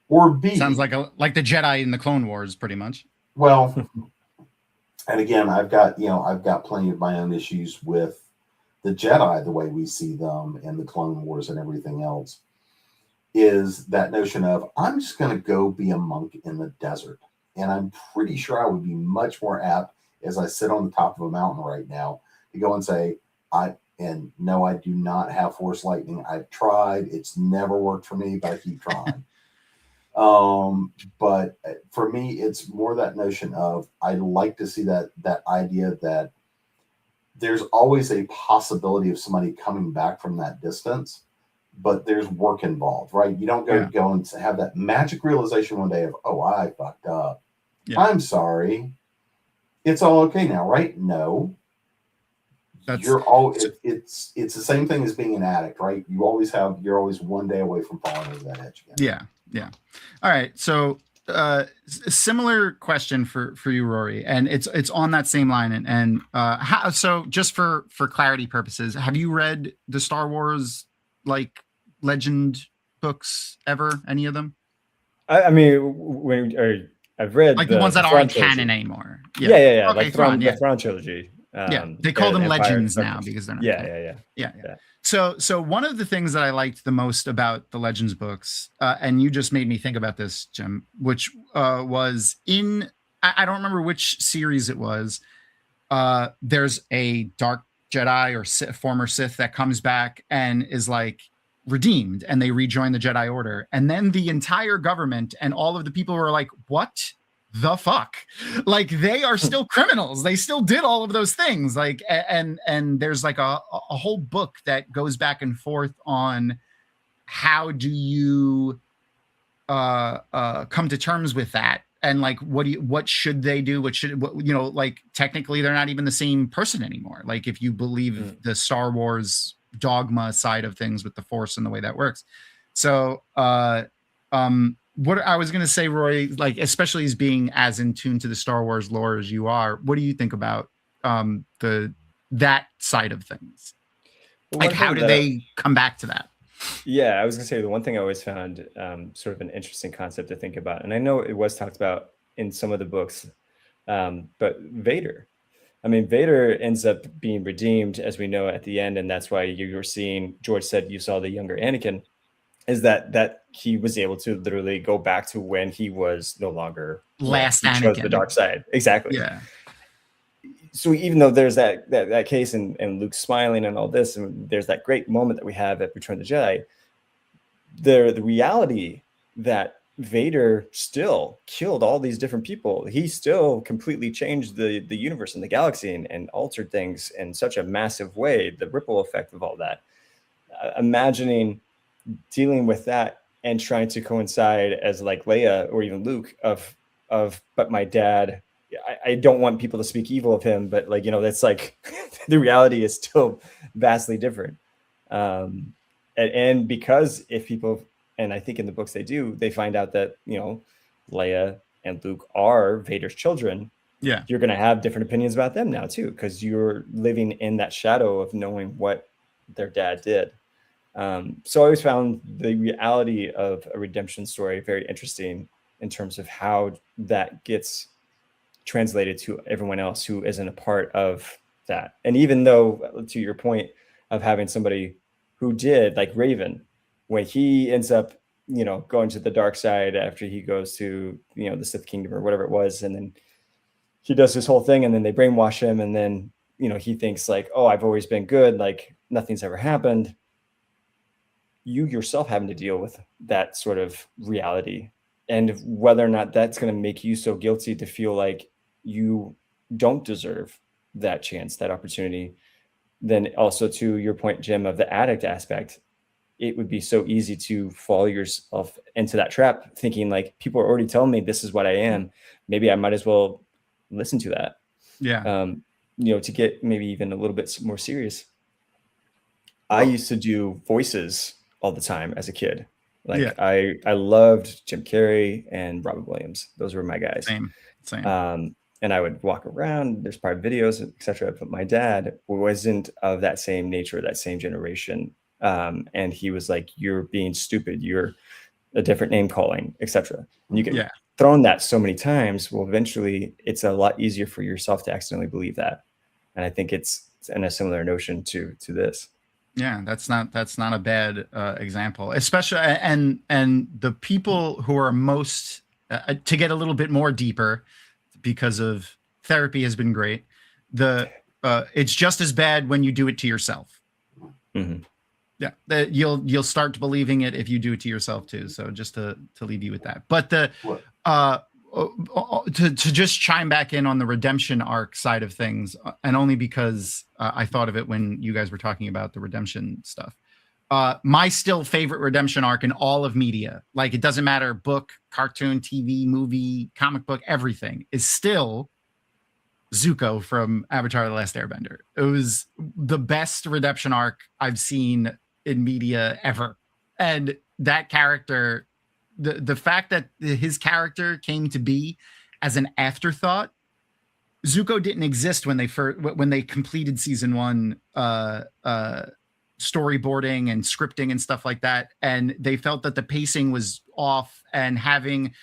Or B, sounds like the Jedi in the Clone Wars, pretty much. Well, and again, I've got plenty of my own issues with the Jedi, the way we see them in the Clone Wars and everything else, is that notion of, I'm just going to go be a monk in the desert. And I'm pretty sure I would be much more apt, as I sit on the top of a mountain right now, to go and say, no, I do not have Force lightning. I've tried. It's never worked for me, but I keep trying. But for me, it's more that notion of, I like to see that idea that there's always a possibility of somebody coming back from that distance, but there's work involved, right? You don't go and have that magic realization one day of, oh, I fucked up. Yeah. I'm sorry. It's all okay now, right? No. It's the same thing as being an addict, right? You're always one day away from falling over that edge again. Yeah. All right. So similar question for you, Rory, and it's on that same line. And so just for clarity purposes, have you read the Star Wars like legend books ever? Any of them? I've read like the ones that aren't canon anymore. Yeah. Okay, like the Thrawn trilogy. They call them legends now because they're not. Yeah. So one of the things that I liked the most about the Legends books, and you just made me think about this, Jim, which was in, I don't remember which series it was. There's a dark Jedi or former Sith that comes back and is like redeemed, and they rejoin the Jedi Order. And then the entire government and all of the people were like, what the fuck? Like, they are still criminals. They still did all of those things. Like, and there's like a whole book that goes back and forth on how do you come to terms with that and like what should they do? Like technically they're not even the same person anymore. Like if you believe the Star Wars dogma side of things with the Force and the way that works. So what I was gonna say, Roy, like especially as being as in tune to the Star Wars lore as you are, what do you think about that side of things? Like how do they come back to that? Yeah, I was gonna say the one thing I always found sort of an interesting concept to think about, and I know it was talked about in some of the books, but Vader. I mean, Vader ends up being redeemed, as we know at the end, and that's why you were seeing. George said you saw the younger Anakin. Is that he was able to literally go back to when he was no longer last Anakin. He chose the dark side. Exactly. Yeah. So even though there's that case and Luke's smiling and all this, and there's that great moment that we have at Return of the Jedi, the reality that Vader still killed all these different people. He still completely changed the universe and the galaxy and altered things in such a massive way, the ripple effect of all that. Imagining dealing with that and trying to coincide as like Leia or even Luke of but my dad, I don't want people to speak evil of him, but like, that's like the reality is still vastly different. And because if people, and I think in the books they find out that, Leia and Luke are Vader's children. Yeah. You're going to have different opinions about them now too, because you're living in that shadow of knowing what their dad did. So I always found the reality of a redemption story very interesting in terms of how that gets translated to everyone else who isn't a part of that. And even though, to your point of having somebody who did, like Raven, when he ends up, going to the dark side after he goes to, the Sith Kingdom or whatever it was, and then he does this whole thing, and then they brainwash him, and then, he thinks like, oh, I've always been good, like nothing's ever happened. You yourself having to deal with that sort of reality, and whether or not that's going to make you so guilty to feel like you don't deserve that chance, that opportunity. Then also to your point, Jim, of the addict aspect, it would be so easy to fall yourself into that trap, thinking like, people are already telling me this is what I am. Maybe I might as well listen to that. Yeah. To get maybe even a little bit more serious. I used to do voices all the time as a kid. Like I loved Jim Carrey and Robin Williams. Those were my guys. Same. And I would walk around, there's probably videos, etc. But my dad wasn't of that same nature, that same generation. And he was like, you're being stupid. You're a different name calling, etc. And you get thrown that so many times. Well, eventually it's a lot easier for yourself to accidentally believe that. And I think it's in a similar notion to this. Yeah, that's not a bad example, especially and the people who are most to get a little bit more deeper, because of therapy has been great. It's just as bad when you do it to yourself. Mm-hmm. Yeah, you'll start believing it if you do it to yourself too. So just to leave you with that. But to just chime back in on the redemption arc side of things, and only because I thought of it when you guys were talking about the redemption stuff. My still favorite redemption arc in all of media, like it doesn't matter, book, cartoon, TV, movie, comic book, everything, is still Zuko from Avatar: The Last Airbender. It was the best redemption arc I've seen in media ever. And that character, the fact that his character came to be as an afterthought. Zuko didn't exist when they completed season 1 storyboarding and scripting and stuff like that, and they felt that the pacing was off, and having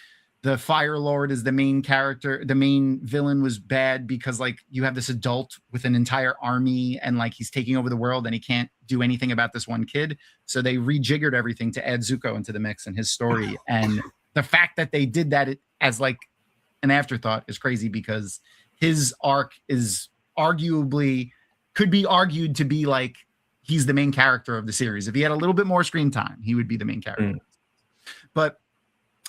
the Fire Lord as the main character, the main villain, was bad because like you have this adult with an entire army and like he's taking over the world and he can't do anything about this one kid. So they rejiggered everything to add Zuko into the mix and his story. And the fact that they did that as like an afterthought is crazy, because his arc is could be argued to be like he's the main character of the series. If he had a little bit more screen time, he would be the main character. But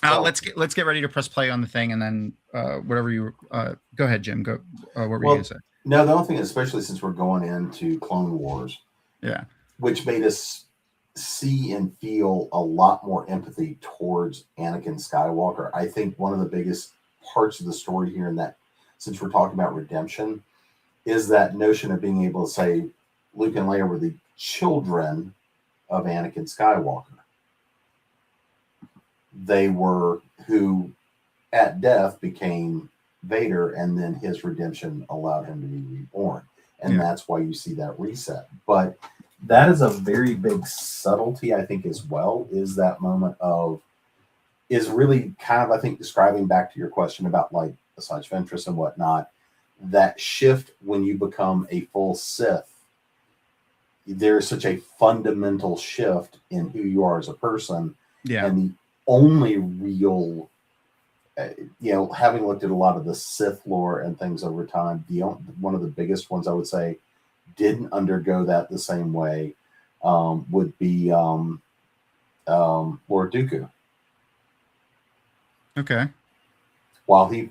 let's get ready to press play on the thing, and then whatever you go ahead, Jim. Go. What were you going to say? No, the only thing, especially since we're going into Clone Wars, which made us see and feel a lot more empathy towards Anakin Skywalker. I think one of the biggest parts of the story here, in that since we're talking about redemption, is that notion of being able to say Luke and Leia were the children of Anakin Skywalker. They were who at death became Vader, and then his redemption allowed him to be reborn. And that's why you see that reset. But that is a very big subtlety, I think, as well, is that moment of, is really kind of, I think, describing back to your question about like Asajj Ventress and whatnot, that shift when you become a full Sith. There's such a fundamental shift in who you are as a person. Yeah. And the only real, having looked at a lot of the Sith lore and things over time, one of the biggest ones I would say didn't undergo that the same way would be Lord Dooku. Okay. While he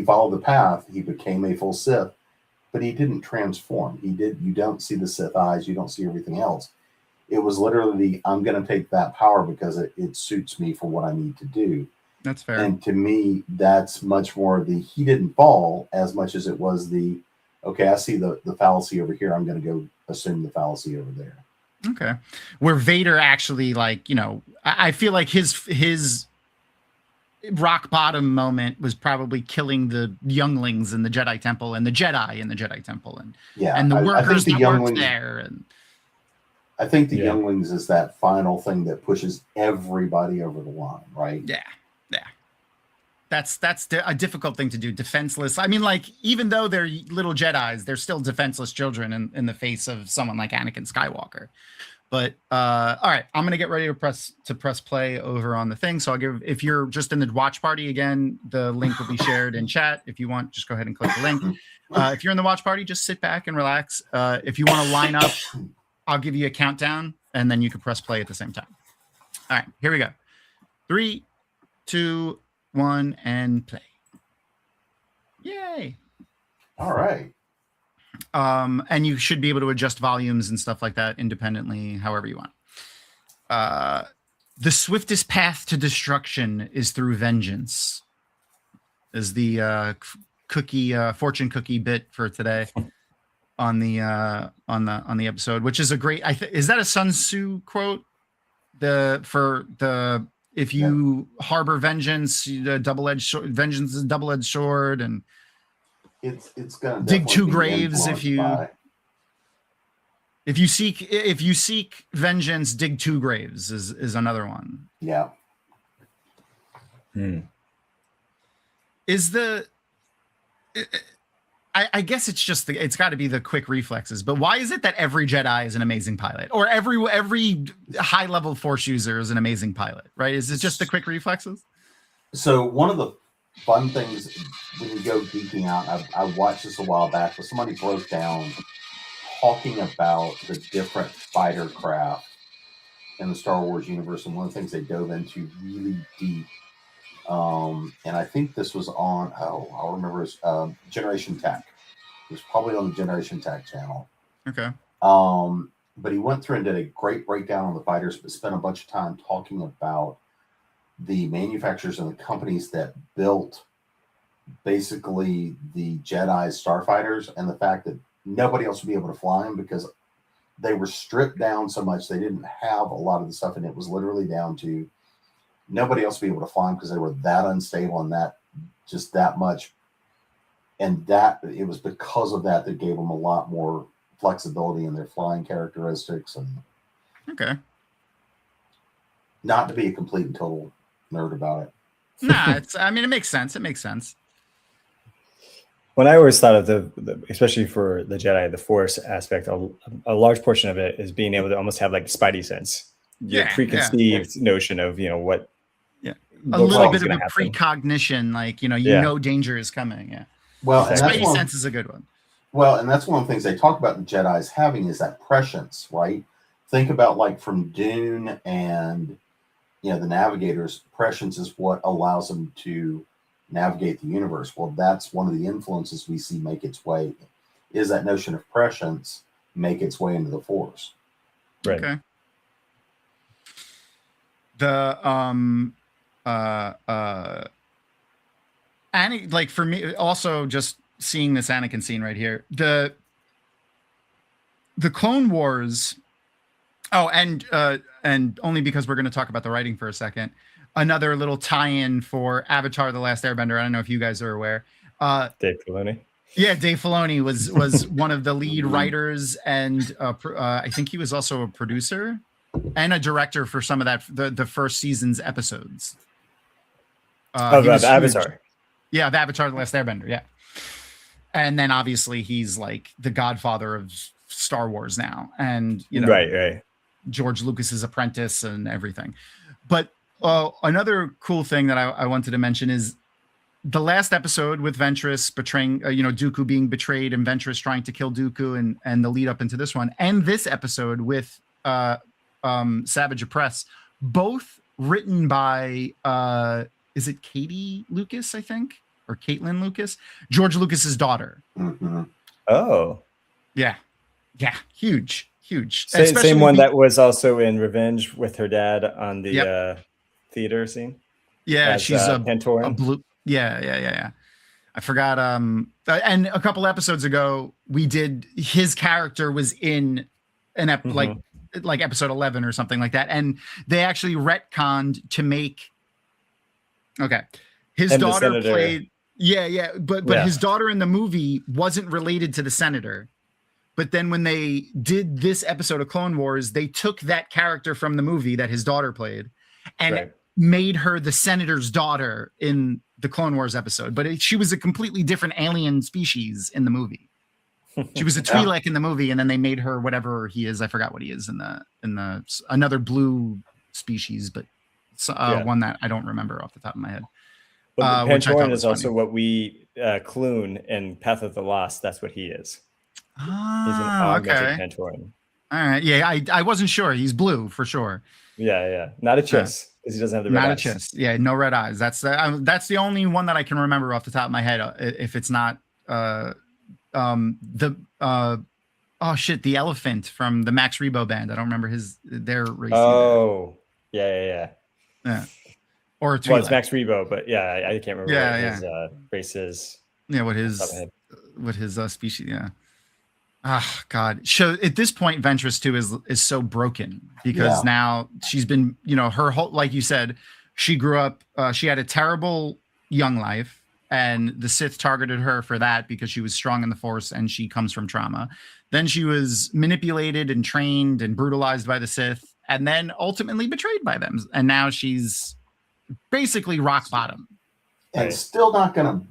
followed the path, he became a full Sith, but he didn't transform. You don't see the Sith eyes, you don't see everything else. It was literally, I'm going to take that power because it suits me for what I need to do. That's fair. And to me, that's much more he didn't fall as much as it was okay, I see the fallacy over here, I'm going to go assume the fallacy over there. Okay. Where Vader actually, like, I feel like his rock bottom moment was probably killing the younglings in the Jedi Temple and the Jedi in the Jedi Temple and the workers that worked there. And I think the younglings is that final thing that pushes everybody over the line, right? Yeah. That's a difficult thing to do. Defenseless. I mean, like, even though they're little Jedis, they're still defenseless children in the face of someone like Anakin Skywalker. But all right, I'm gonna get ready to press play over on the thing. So if you're just in the watch party again, the link will be shared in chat. If you want, just go ahead and click the link. If you're in the watch party, just sit back and relax. If you want to line up, I'll give you a countdown, and then you can press play at the same time. All right, here we go. 3, 2, 1, and play. Yay! All right. And you should be able to adjust volumes and stuff like that independently, however you want. The swiftest path to destruction is through vengeance. Is the fortune cookie bit for today on the episode, which is a great. Is that a Sun Tzu quote? If you harbor vengeance, vengeance is a double-edged sword, and it's gonna dig two graves if you seek vengeance, dig two graves is another one. Yeah. Is I guess it's got to be the quick reflexes, but why is it that every Jedi is an amazing pilot, or every high level Force user is an amazing pilot, right? Is it just the quick reflexes? So one of the fun things when you go geeking out, I watched this a while back, but somebody broke down talking about the different fighter craft in the Star Wars universe, and one of the things they dove into really deep, and I think this was on, I'll remember, it was Generation Tech. It was probably on the Generation Tech channel. Okay. But he went through and did a great breakdown on the fighters, but spent a bunch of time talking about the manufacturers and the companies that built basically the Jedi starfighters, and the fact that nobody else would be able to fly them because they were stripped down so much they didn't have a lot of the stuff, and it was literally down to nobody else would be able to fly them because they were that unstable and that much, and that it was because of that gave them a lot more flexibility in their flying characteristics. And okay, not to be a complete and total nerd about it. Nah, it makes sense. It makes sense. When I always thought of the especially for the Jedi, the Force aspect, a large portion of it is being able to almost have like Spidey sense, your preconceived notion of what. Yeah, a little bit of a precognition, like you know danger is coming. Yeah. Well, Spidey sense is a good one. Well, and that's one of the things they talk about the Jedi's having is that prescience, right? Think about like from Dune and the Navigators. Prescience is what allows them to navigate the universe. Well, that's one of the influences we see make its way, is that notion of prescience make its way into the Force. Right. Okay. The like for me, also just seeing this Anakin scene right here, the Clone Wars. Oh, and only because we're going to talk about the writing for a second, another little tie-in for Avatar: The Last Airbender. I don't know if you guys are aware. Dave Filoni. Yeah, Dave Filoni was one of the lead writers, and I think he was also a producer and a director for some of that the first season's episodes. Avatar. Yeah, the Avatar: The Last Airbender. Yeah, and then obviously he's like the godfather of Star Wars now, and right. George Lucas's apprentice and everything. But another cool thing that I wanted to mention is the last episode with Ventress betraying, Dooku being betrayed and Ventress trying to kill Dooku, and the lead up into this one, and this episode with Savage Opress, both written by is it Katie Lucas, I think, or Caitlin Lucas, George Lucas's daughter. Mm-hmm. Oh, yeah, huge. Same one that was also in Revenge with her dad on the theater scene. Yeah, as, she's a Pantoran. blue. Yeah. I forgot. And a couple episodes ago, we did. His character was in an like episode 11 or something like that, and they actually retconned to make. Okay, his And daughter played. Yeah, but his daughter in the movie wasn't related to the senator. But then when they did this episode of Clone Wars, they took that character from the movie that his daughter played and made her the senator's daughter in the Clone Wars episode. But she was a completely different alien species in the movie. She was a Twi'lek in the movie, and then they made her whatever he is. I forgot what he is in the another blue species, but one that I don't remember off the top of my head. But Pantoran is also what we Clune in Path of the Lost. That's what he is. He's an augmented Pantoran. All right. Yeah, I wasn't sure. He's blue for sure. Yeah. Not a chiss because he doesn't have the red eyes. Not a chiss. Yeah, no red eyes. That's the only one that I can remember off the top of my head. If it's not the elephant from the Max Rebo band. I don't remember their race. Oh, yeah. Or it's Max Rebo, but I can't remember what his race is. Yeah, what his species. Yeah. Ah, God. So at this point, Ventress too is so broken because now she's been, her whole, like you said, she grew up, she had a terrible young life, and the Sith targeted her for that because she was strong in the Force and she comes from trauma. Then she was manipulated and trained and brutalized by the Sith, and then ultimately betrayed by them. And now she's basically rock bottom. And still not going to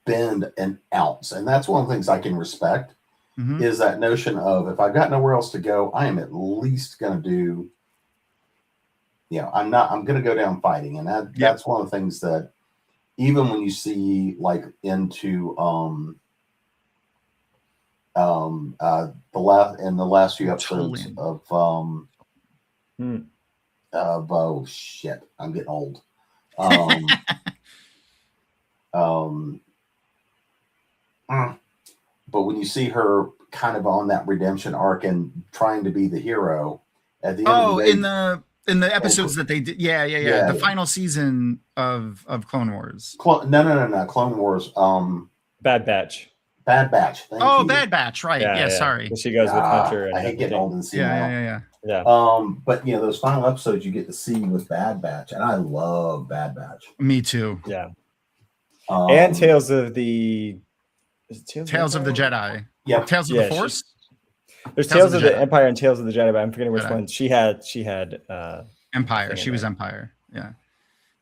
bend an ounce. And that's one of the things I can respect. Mm-hmm. Is that notion of, if I've got nowhere else to go, I am at least going to do, I'm going to go down fighting. And that's one of the things that, even when you see like into the last few episodes of oh shit, I'm getting old. But when you see her kind of on that redemption arc and trying to be the hero at the end of the day, in the episodes that they did, the final season of Clone Wars. No, Clone Wars. Bad Batch. Bad Batch. Bad Batch. Right. Yeah. Sorry. She goes with Hunter. I hate getting old and seeing Yeah. But those final episodes you get to see with Bad Batch, and I love Bad Batch. Me too. Yeah. And Tales of the. Tales of the Jedi. Yeah. Tales of the Force. There's Tales of the Empire and Tales of the Jedi, but I'm forgetting which one. She had Empire. She was Empire. Yeah.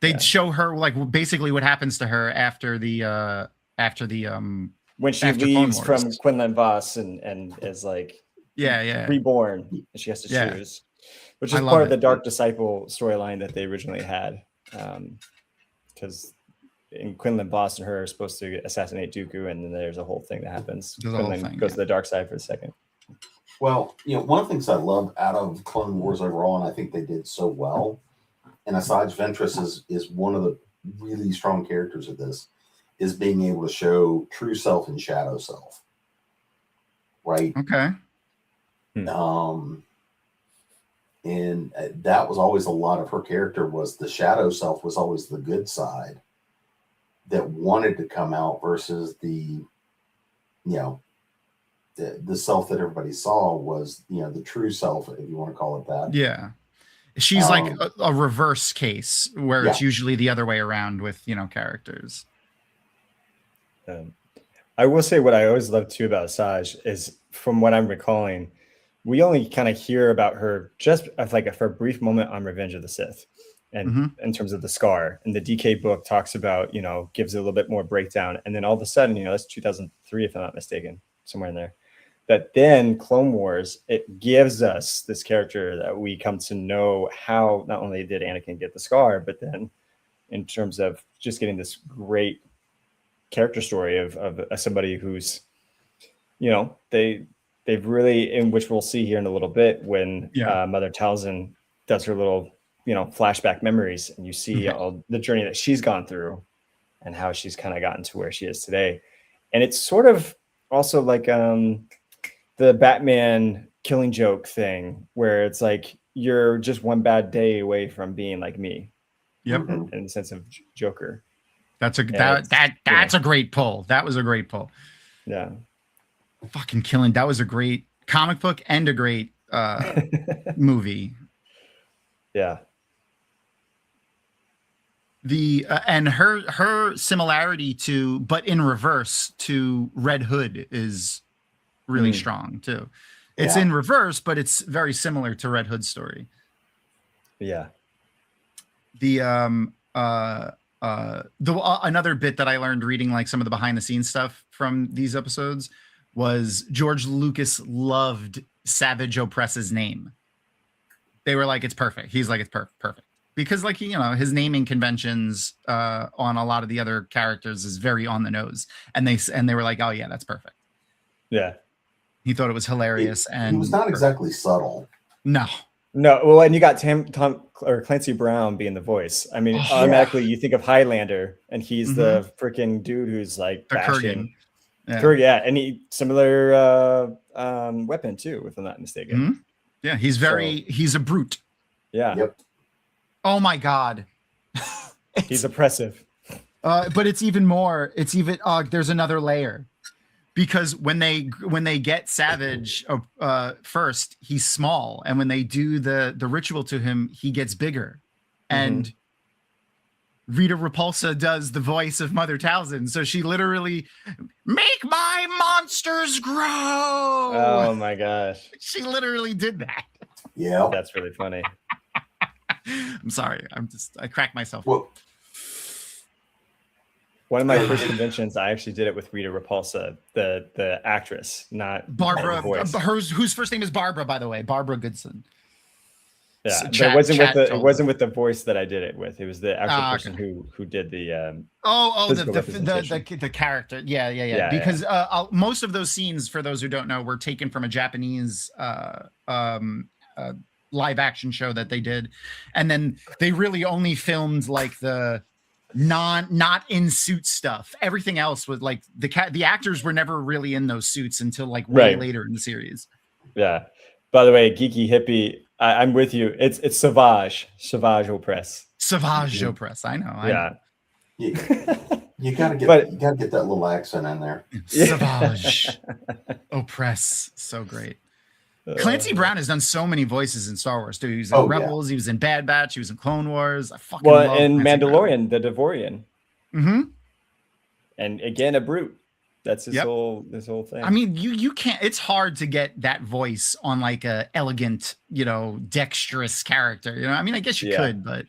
They'd show her like basically what happens to her after the when she leaves from Quinlan Voss and is like reborn, and she has to choose, which is part of the Dark Disciple storyline that they originally had, because in Quinlan Voss and her are supposed to assassinate Dooku, and then there's a whole thing that happens. Quinlan goes to the dark side for a second. Well, one of the things I love out of Clone Wars overall, and I think they did so well, and aside Ventress is one of the really strong characters of this, is being able to show true self and shadow self. Right? Okay. And that was always a lot of her character, was the shadow self was always the good side. that wanted to come out versus the the self that everybody saw was the true self, if you want to call it that. Yeah. She's like Um, a reverse case where it's yeah. usually the other way around with, characters. I will say what I always love too about Asajj is, from what I'm recalling, we only kind of hear about her just for a brief moment on Revenge of the Sith, and in terms of the scar. And the DK book talks about, gives it a little bit more breakdown. And then all of a sudden, that's 2003, if I'm not mistaken, somewhere in there. But then Clone Wars, it gives us this character that we come to know how not only did Anakin get the scar, but then in terms of just getting this great character story of somebody who's, they've really, in which we'll see here in a little bit when Mother Talzin does her little, flashback memories, and you see all the journey that she's gone through and how she's kind of gotten to where she is today. And it's sort of also like the Batman Killing Joke thing, where it's like you're just one bad day away from being like me. Yep. In the sense of Joker. That's a great pull. That was a great pull. Yeah. Fucking killing. That was a great comic book and a great movie. Yeah. The and her similarity to, but in reverse, to Red Hood is really strong too. It's in reverse, but it's very similar to Red Hood's story. Yeah. The another bit that I learned reading like some of the behind the scenes stuff from these episodes was George Lucas loved Savage Opress's name. They were like, it's perfect. He's like, it's perfect. Because like, his naming conventions on a lot of the other characters is very on the nose. And they were like, oh yeah, that's perfect. Yeah. He thought it was hilarious. And he was not exactly subtle. No. Well, and you got Tom or Clancy Brown being the voice. I mean, automatically you think of Highlander, and he's the freaking dude who's like bashing. Yeah, and he similar weapon too, if I'm not mistaken. Yeah, he's a brute. Yeah. Yep. Oh my God. He's oppressive. But it's even more. It's even there's another layer. Because when they get Savage first, he's small, and when they do the ritual to him, he gets bigger. And Rita Repulsa does the voice of Mother Talzin, so she literally make my monsters grow. Oh my gosh! She literally did that. Yeah, that's really funny. I'm sorry. I cracked myself. Well, one of my first conventions, I actually did it with Rita Repulsa, the actress, not Barbara. Whose first name is Barbara, by the way, Barbara Goodson. Yeah, so it wasn't with the voice that I did it with. It was the actual person who did the the character. Yeah. Because most of those scenes, for those who don't know, were taken from a Japanese live action show that they did, and then they really only filmed like the not in suit stuff. Everything else was like the actors were never really in those suits until like way later in the series. Yeah. By the way, geeky hippie, I'm with you. It's Savage Opress. Savage Opress. I know. Yeah. You gotta get that little accent in there. Savage Opress. So great. Clancy Brown has done so many voices in Star Wars too. He was in Rebels, he was in Bad Batch, he was in Clone Wars. I fucking love in Clancy Mandalorian, the Devorian. Mm-hmm. And again, a brute. That's his whole thing. I mean, you can't. It's hard to get that voice on like a elegant, dexterous character. I mean, I guess you could, but.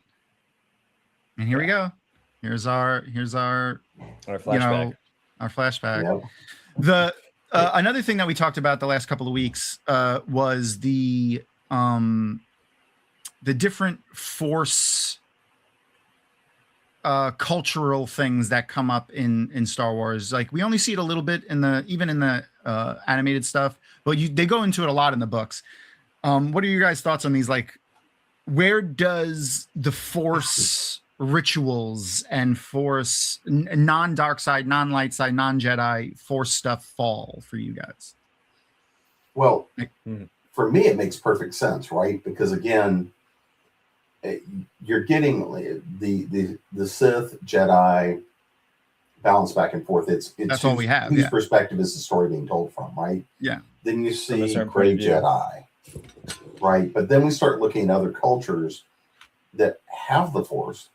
And here we go. Here's our flashback. Our flashback. The another thing that we talked about the last couple of weeks was the different Force cultural things that come up in Star Wars. Like we only see it a little bit in the animated stuff, but they go into it a lot in the books. What are your guys' thoughts on these? Like, where does the Force rituals and Force non-dark side, non-light side, non-Jedi Force stuff fall for you guys? Well, for me, it makes perfect sense, right? Because again, you're getting the Sith, Jedi, balance back and forth. It's That's all we have, Whose yeah. perspective is the story being told from, right? Yeah. Then you a see certain point gray of view. Jedi, right? But then we start looking at other cultures that have the Force,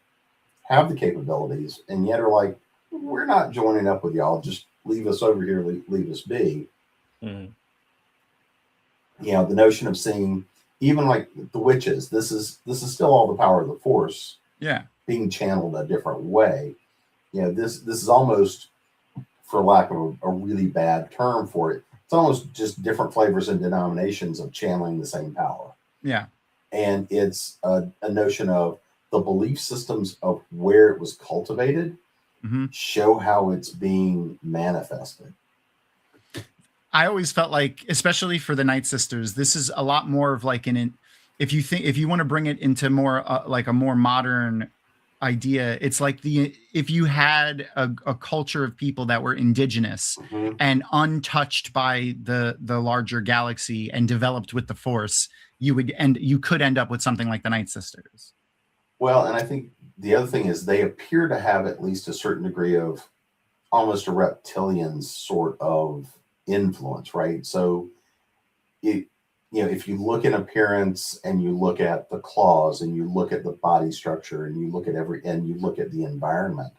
have the capabilities, and yet are like, we're not joining up with y'all. Just leave us over here, leave us be. Mhm. You know, the notion of seeing even like the witches. This is still all the power of the Force Yeah. being channeled a different way. You know, this is almost, for lack of a really bad term for it, it's almost just different flavors and denominations of channeling the same power. Yeah. And it's a notion of the belief systems of where it was cultivated Mhm. show how it's being manifested. I always felt like, especially for the Night Sisters, this is a lot more of like if you want to bring it into more like a more modern idea, it's like if you had a culture of people that were indigenous Mhm. and untouched by the larger galaxy and developed with the Force, you could end up with something like the Night Sisters. Well, and I think the other thing is they appear to have at least a certain degree of almost a reptilian sort of influence, right? So if you look in appearance and you look at the claws and you look at the body structure and you look at and you look at the environment,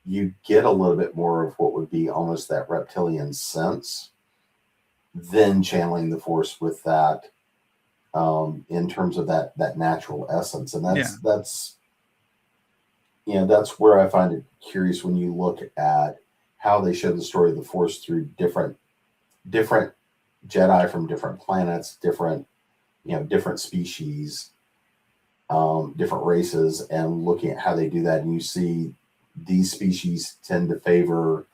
you get a little bit more of what would be almost that reptilian sense, then channeling the Force with that in terms of that natural essence. And that's where I find it curious when you look at how they show the story of the Force through different Jedi from different planets, different species, different races, and looking at how they do that. And you see these species tend to favor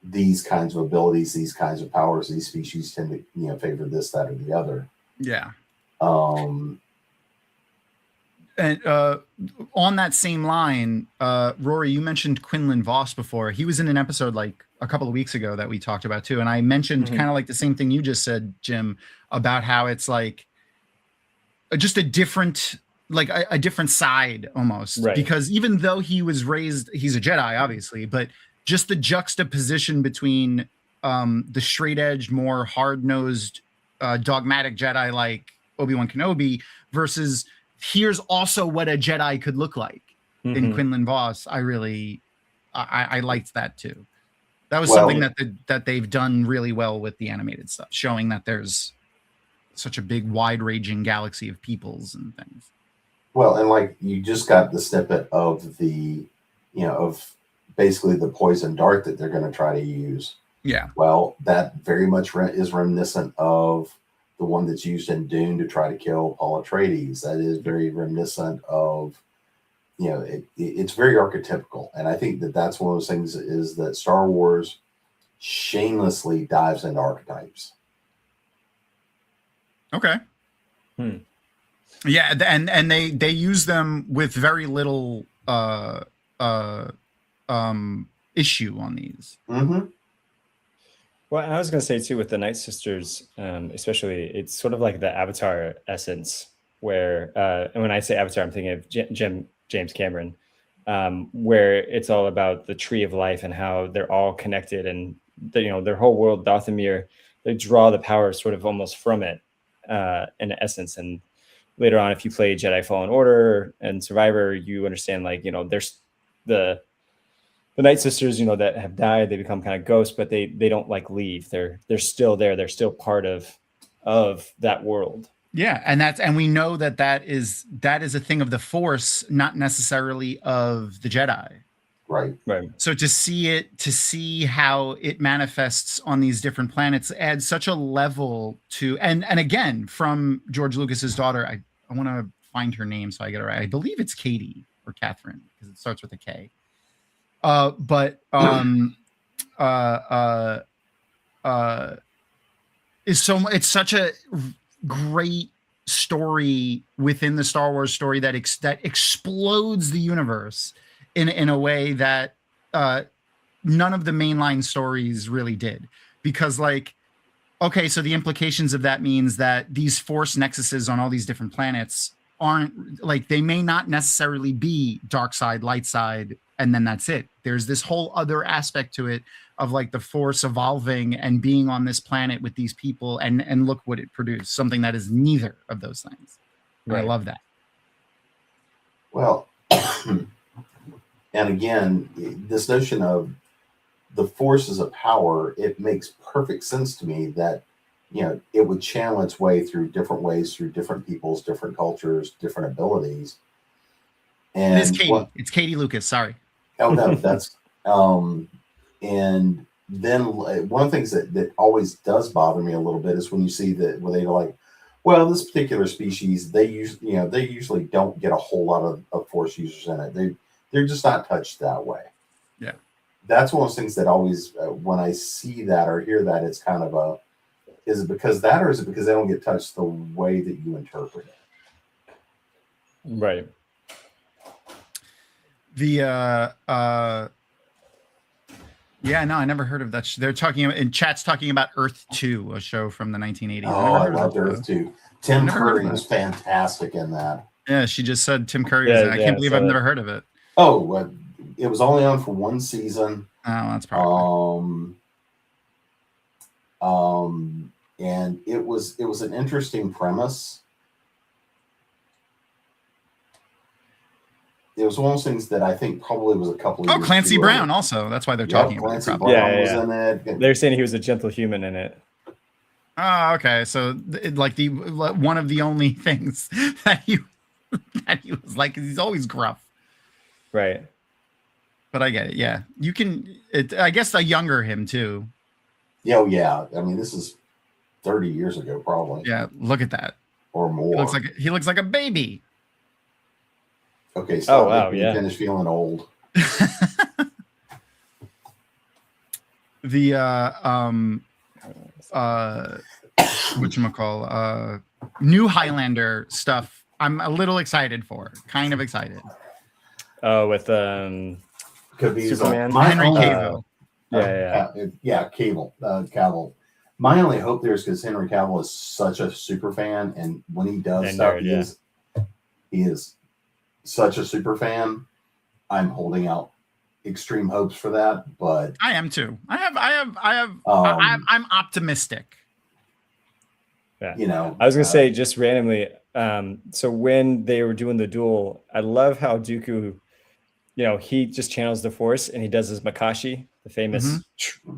these kinds of abilities, these kinds of powers. These species tend to, favor this, that, or the other. Yeah. And on that same line, Rory, you mentioned Quinlan Voss before. He was in an episode like a couple of weeks ago that we talked about too. And I mentioned kind of like the same thing you just said, Jim, about how it's like just a different side almost. Right. Because even though he was raised, he's a Jedi, obviously, but just the juxtaposition between the straight-edged, more hard-nosed, dogmatic Jedi like Obi-Wan Kenobi versus here's also what a Jedi could look like in Quinlan Voss. I liked that too. That was something that they've done really well with the animated stuff, showing that there's such a big, wide-ranging galaxy of peoples and things. Well, and like you just got the snippet of of basically the poison dart that they're going to try to use. Yeah. Well, that very much is reminiscent of the one that's used in Dune to try to kill Paul Atreides. That is very reminiscent of, it's very archetypical. And I think that that's one of those things is that Star Wars shamelessly dives into archetypes. Okay. Yeah, and they use them with very little issue on these. Mm-hmm. Well, and I was going to say too, with the Night Sisters, especially, it's sort of like the Avatar essence, where, and when I say Avatar, I'm thinking of James Cameron, where it's all about the tree of life and how they're all connected, and their whole world, Dothamir, they draw the power sort of almost from it, in essence. And later on, if you play Jedi Fallen Order and Survivor, you understand there's the Night Sisters, that have died, they become kind of ghosts, but they don't leave. They're still there. They're still part of that world. Yeah, and we know that is a thing of the Force, not necessarily of the Jedi. Right. So to see how it manifests on these different planets adds such a level to, and again, from George Lucas's daughter, I want to find her name so I get it right. I believe it's Katie or Catherine because it starts with a K. It's such a great story within the Star Wars story that explodes the universe in a way that none of the mainline stories really did. Because so the implications of that means that these Force nexuses on all these different planets aren't like, they may not necessarily be dark side, light side, and then that's it. There's this whole other aspect to it of like the Force evolving and being on this planet with these people, and look what it produced, something that is neither of those things. And I love that. Well, and again, this notion of the Force as a power, it makes perfect sense to me that, you know, it would channel its way through different ways, through different peoples, different cultures, different abilities. And It is Katie. It's Katie Lucas. Sorry. Oh no, that's and then one of the things that always does bother me a little bit is when you see that where they're like, well, this particular species, they usually don't get a whole lot of Force users in it. They're just not touched that way. Yeah, that's one of those things that always when I see that or hear that, it's kind of a, is it because that, or is it because they don't get touched the way that you interpret it? Right. Yeah, no, I never heard of that. They're talking about, in chat's talking about Earth 2, a show from the 1980s. Oh, I loved Earth 2. Tim Curry was fantastic in that. Yeah, she just said Tim Curry. I can't believe I've never heard of it. Oh, it was only on for one season. Oh, that's probably. And it was an interesting premise. It was one of those things that I think probably was a couple of years. Oh, Clancy too Brown early. also. That's why they're talking about Clancy it. Brown was in it. They're saying he was a gentle human in it. Oh, okay. So like the one of the only things that he was like, he's always gruff. Right. But I get it. Yeah. You can, I guess a younger him too. Yeah, oh, yeah. I mean, this is 30 years ago, probably. Yeah. Look at that. Or more. He looks like a baby. Okay. So wow. Yeah. Finish feeling old. The whatchamacall, new Highlander stuff I'm a little excited for. Kind of excited. Oh, with Could be Superman. Henry Cavill. Cavill. My only hope there is because Henry Cavill is such a super fan, and when he does stuff, he is such a super fan. I'm holding out extreme hopes for that, but I am too. I'm optimistic. Yeah. You know, I was gonna say just randomly. So when they were doing the duel, I love how Dooku, you know, he just channels the Force and he does his Makashi, the famous,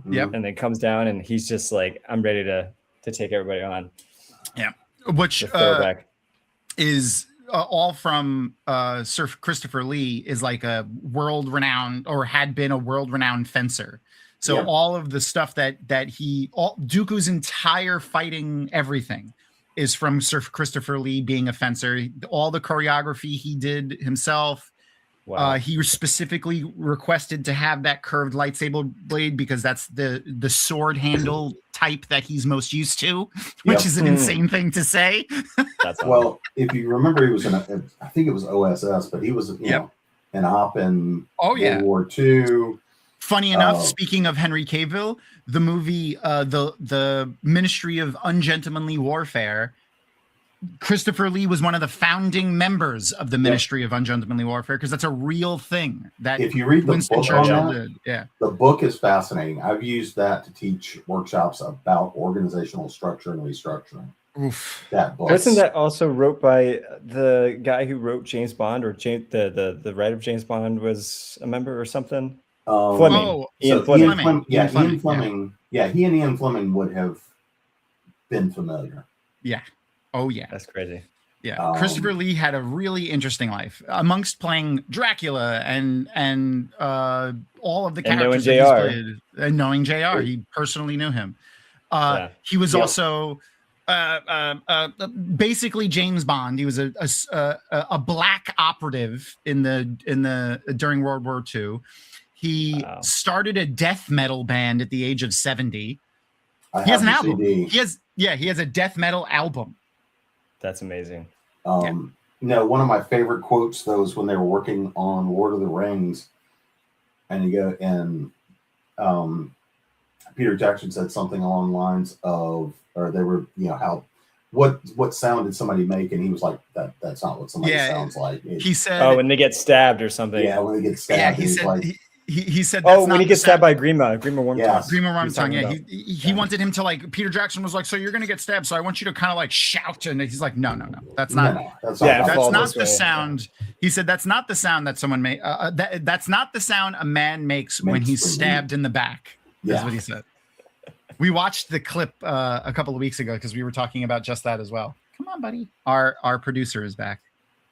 Yep, and then comes down and he's just like, I'm ready to take everybody on. Yeah, which is all from Sir Christopher Lee, is like a world-renowned, or had been a world-renowned fencer. So all of the stuff that Dooku's entire fighting everything is from Sir Christopher Lee being a fencer. All the choreography he did himself. Wow. He was specifically requested to have that curved lightsaber blade because that's the sword handle type that he's most used to, which is an insane thing to say. That's well, if you remember, he was in I think it was OSS, but he was you know, an op in World War II. Funny enough, speaking of Henry Cavill, the movie, the Ministry of Ungentlemanly Warfare, Christopher Lee was one of the founding members of the Ministry of Ungentlemanly Warfare, because that's a real thing. That if you read the Winston book Churchill on that, did. the book is fascinating. I've used that to teach workshops about organizational structure and restructuring. Oof. That book. Wasn't that also wrote by the guy who wrote James Bond, or the writer of James Bond was a member or something? Fleming. Ian Fleming. Ian Fleming. Yeah, he and Ian Fleming would have been familiar. Yeah. Oh yeah. That's crazy. Yeah. Christopher Lee had a really interesting life amongst playing Dracula and all of the characters that he's played, and knowing JR. He personally knew him. He was also basically James Bond. He was a black operative during World War II. He started a death metal band at the age of 70. He has an album. CD. He has a death metal album. That's amazing. You know, one of my favorite quotes, though, is when they were working on Lord of the Rings, and Peter Jackson said something along the lines of, or they were, you know, how what sound did somebody make? And he was like, that's not what somebody Yeah, sounds like. He said, Oh, when they get stabbed or something. yeah, when they get stabbed, yeah, he he's said, like, he said, Oh, that's when not he the gets stabbed sound- by Grima Wormtongue. Yes. Grima He's Wormtongue, talking yeah. about. He wanted him to like, Peter Jackson was like, so you're going to get stabbed. So I want you to kind of like shout. And he's like, no. That's not, no, that's Yeah, not. that's fall not this the way. sound. He said, that's not the sound that someone made. That's not the sound a man makes when he's stabbed in the back. That's Yeah. what he said. We watched the clip a couple of weeks ago because we were talking about just that as well. Come on, buddy. Our producer is back.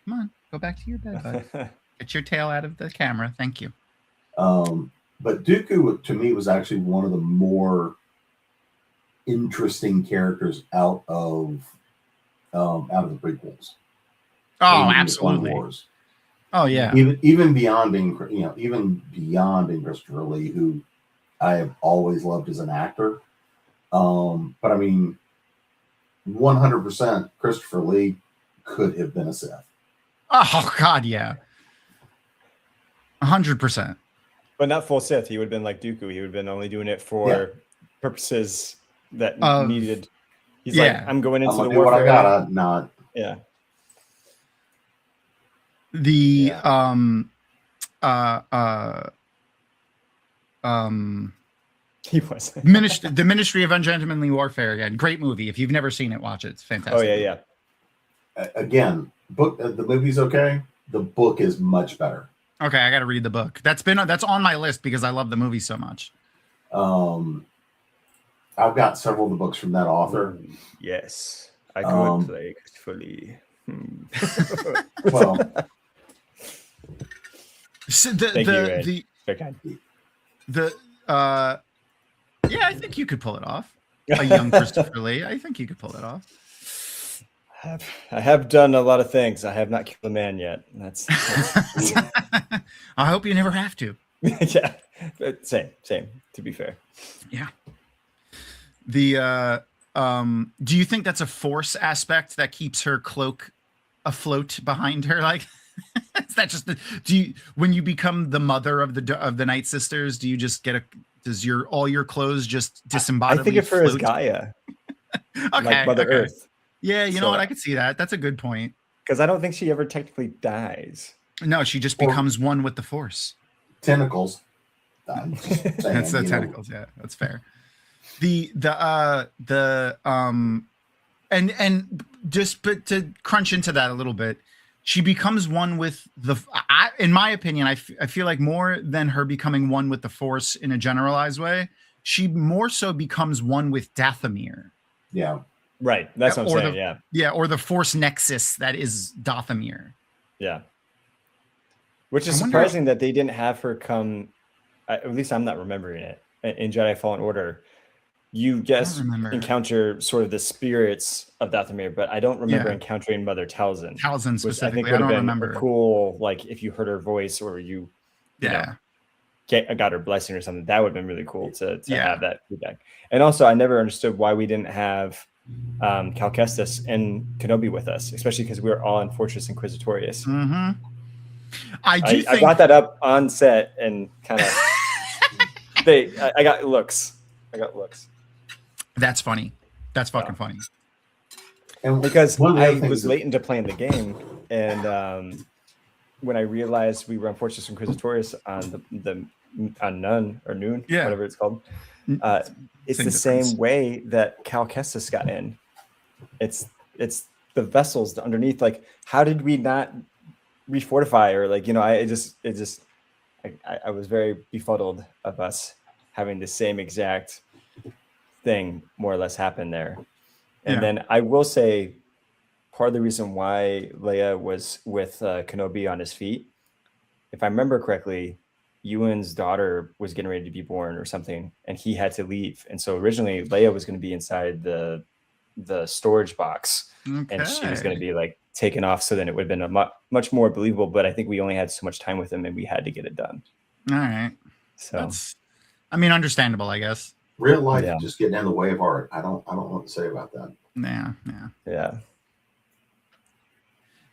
Come on, go back to your bed, bud. Get your tail out of the camera. Thank you. But Dooku to me was actually one of the more interesting characters out of the prequels. Oh, Even the Clone absolutely. Wars. Oh, yeah. Even beyond being Christopher Lee, who I have always loved as an actor. But I mean, 100% Christopher Lee could have been a Sith. Oh, God, yeah. 100%. But not full Sith. He would have been like Dooku. He would have been only doing it for purposes that needed. He's like, I'm going into I'm the gonna do what I warfare. gotta, not. Yeah. The He was. the Ministry of Ungentlemanly Warfare again. Great movie. If you've never seen it, watch it. It's fantastic. Oh yeah. Again, the movie's okay. The book is much better. Okay, I got to read the book. That's on my list because I love the movie so much. I've got several of the books from that author. Yes, I could play fully. Well, So Thank you, Ed. Very kind. Yeah, I think you could pull it off. A young Christopher Lee. I think you could pull it off. I have done a lot of things. I have not killed a man yet. That's I hope you never have to. yeah. Same. To be fair. Yeah. The do you think that's a force aspect that keeps her cloak afloat behind her? Like, is that just when you become the mother of the Night Sisters, do you just get does all your clothes just disembodiedly I think of her as float? Gaia, Okay, like Mother okay. Earth, Yeah, you know So- what? I could see that. That's a good point. because I don't think she ever technically dies. No, she just becomes one with the force. tentacles. I'm just saying, That's the you know, tentacles. Yeah, that's fair. And just but to crunch into that a little bit, she becomes one with in my opinion, I feel like more than her becoming one with the force in a generalized way, she more so becomes one with Dathomir. Yeah. Right. That's what I'm Or saying. the- Yeah. Yeah, or the force nexus that is Dathomir. Yeah. Which is I wonder surprising that they didn't have her come. At least I'm not remembering it in Jedi Fallen Order. You just remember. encounter sort of the spirits of Dathomir, but I don't remember Yeah. encountering Mother Talzin. Talzin Which I specifically. think I, would have don't been remember. cool, like if you heard her voice or you Yeah. got her blessing or something. That would have been really cool to Yeah. have that feedback. And also, I never understood why we didn't have Cal Kestis and Kenobi with us, especially because we were all in Fortress Inquisitorius. Mm-hmm. I do I think got that up on set and kind of I got looks. that's funny. That's fucking funny. And Because one of the I other things was that- late into playing the game, and when I realized we were on Fortress Inquisitorius on the on Noon, Yeah. whatever it's called, it's Same the difference. same way that Cal Kestis got in. It's the vessels underneath. Like, how did we not refortify or like I was very befuddled of us having the same exact thing more or less happen there. And Yeah. then I will say part of the reason why Leia was with Kenobi on his feet, if I remember correctly, Ewan's daughter was getting ready to be born or something, and he had to leave. And so originally Leia was going to be inside the storage box, and she was going to be like taken off. So then it would have been a much more believable. But I think we only had so much time with him, and we had to get it done. All right. So That's, I mean, understandable, I guess. real life Yeah. just getting in the way of art. I don't know what to say about that. Yeah. yeah.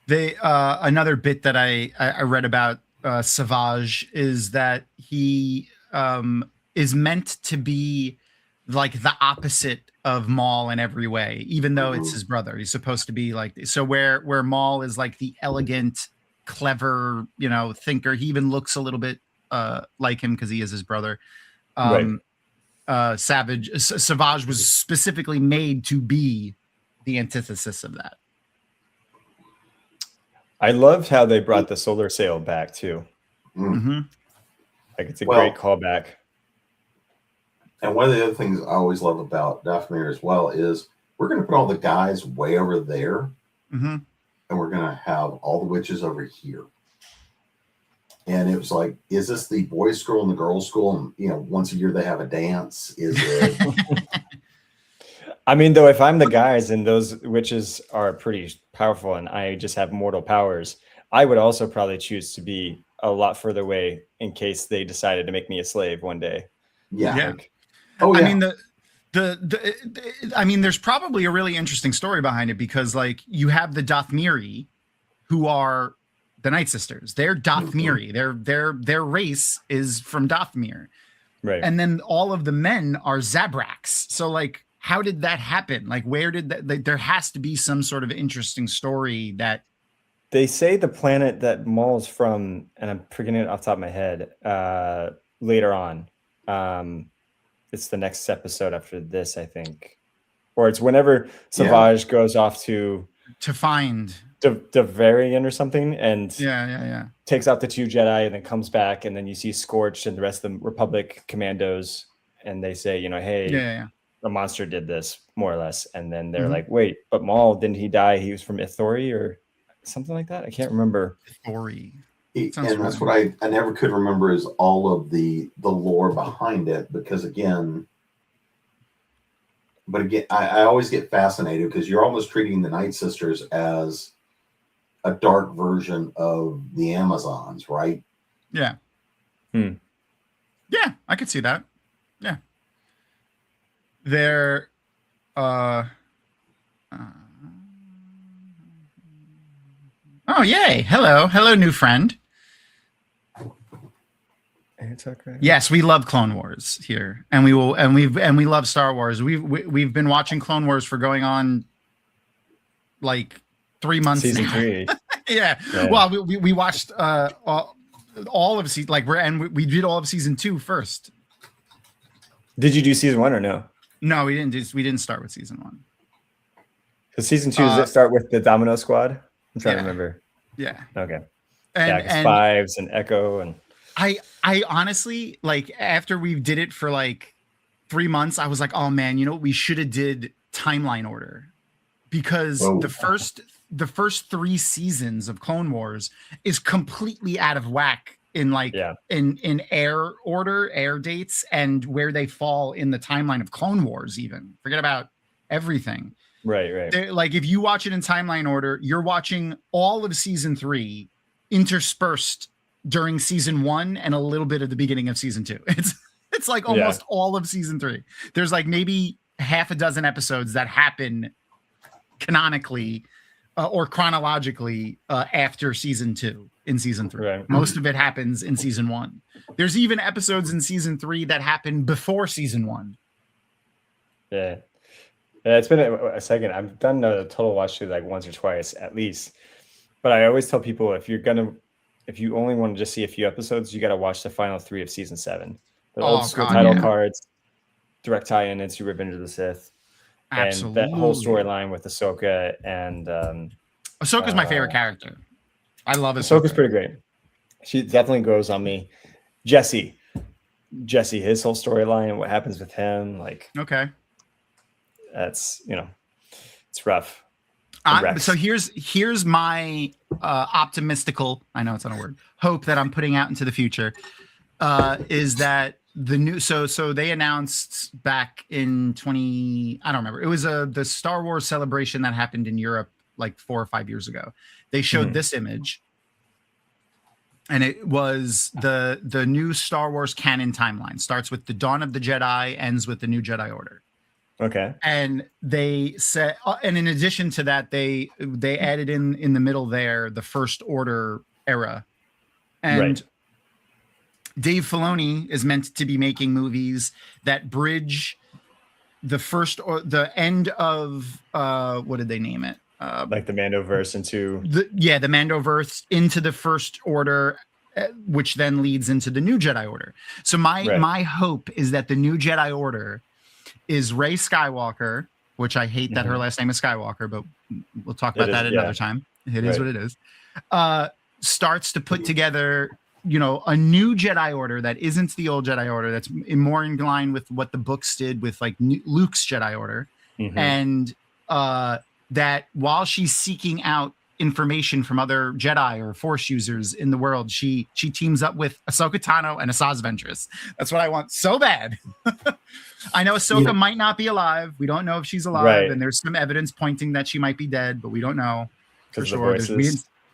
They another bit that I read about Savage is that he is meant to be like the opposite of Maul in every way, even though it's Mhm. his brother. He's supposed to be like, so where Maul is like the elegant, clever, thinker. He even looks a little bit like him because he is his brother. Savage was specifically made to be the antithesis of that. I loved how they brought the solar sail back too. Mm-hmm. Like it's a Well, great callback. And one of the other things I always love about Dathomir as well is we're going to put all the guys way over there, Mm-hmm. and we're going to have all the witches over here. And it was like, is this the boys' school and the girls' school? And once a year they have a dance. Is it? I mean, though, if I'm the guys and those witches are pretty powerful and I just have mortal powers, I would also probably choose to be a lot further away in case they decided to make me a slave one day. Yeah. Like, Oh, yeah. I mean, I mean, there's probably a really interesting story behind it because, like, you have the Dathomiri, who are the Night Sisters. They're Dathomiri. Their race is from Dathomir, right. and then all of the men are Zabraks. So, like, how did that happen? Like, where did that? Like, there has to be some sort of interesting story that They say the planet that Maul's from, and I'm forgetting it off the top of my head, later on. It's the next episode after this, I think. Or it's whenever Savage goes off to find Devarian or something and yeah takes out the 2 Jedi and then comes back, and then you see Scorch and the rest of the Republic commandos, and they say, hey, the monster did this, more or less. And then they're like, wait, but Maul, didn't he die? He was from Ithori or something like that. I can't remember. Ithori. And that's what I never could remember is all of the lore behind it, because again, I always get fascinated because you're almost treating the Night Sisters as a dark version of the Amazons, right? Yeah. Yeah, I could see that. Yeah. They're oh, yay. Hello, new friend. Yes, we love Clone Wars here, and we love Star Wars. We've been watching Clone Wars for going on like 3 months. Season now. 3. yeah. Well, we watched all of season we did all of season 2 first. Did you do season 1 or no? No, we didn't start with season 1. Because season 2 does it start with the Domino Squad? I'm trying to remember. Yeah. Okay. And Fives and Echo and I honestly, like, after we did it for like 3 months, I was like, oh man, we should have did timeline order, because the first 3 seasons of Clone Wars is completely out of whack in in air order, air dates, and where they fall in the timeline of Clone Wars. Even forget about everything. Right. Like, if you watch it in timeline order, you're watching all of season 3 interspersed during season 1 and a little bit of the beginning of season 2. It's like almost all of season 3. There's like maybe half a dozen episodes that happen canonically or chronologically after season 2 in season 3. Right. Most of it happens in season 1. There's even episodes in season 3 that happen before season 1. Yeah, it's been a second. I've done a total watch through like once or twice at least, but I always tell people if you only want to just see a few episodes, you got to watch the final 3 of season 7. The old school title cards, direct tie-in into Revenge of the Sith, Absolutely. and that whole storyline with Ahsoka and Ahsoka's my favorite character. I love Ahsoka. Ahsoka's pretty great. She definitely grows on me. Jesse, his whole storyline and what happens with him, like okay, that's it's rough. So here's my optimistical, I know it's not a word, hope that I'm putting out into the future, is that the new so they announced back in I don't remember, it was the Star Wars celebration that happened in Europe like 4 or 5 years ago. They showed this image, and it was the new Star Wars canon timeline. Starts with the Dawn of the Jedi, ends with the New Jedi Order. Okay. And they said, and in addition to that, they added in the middle there the First Order era, and Dave Filoni is meant to be making movies that bridge the first or the end of what did they name it? Like the Mandoverse into The Mandoverse into the First Order, which then leads into the New Jedi Order. So my hope is that the New Jedi Order is Rey Skywalker, which I hate that her last name is Skywalker, but we'll talk about that another time. It is what it is. Starts to put together, a new Jedi Order that isn't the old Jedi Order, that's more in line with what the books did with like Luke's Jedi Order, and that while she's seeking out information from other Jedi or Force users in the world, she teams up with Ahsoka Tano and Asajj Ventress. That's what I want so bad. I know Ahsoka might not be alive. We don't know if she's alive, and there's some evidence pointing that she might be dead, but we don't know for sure.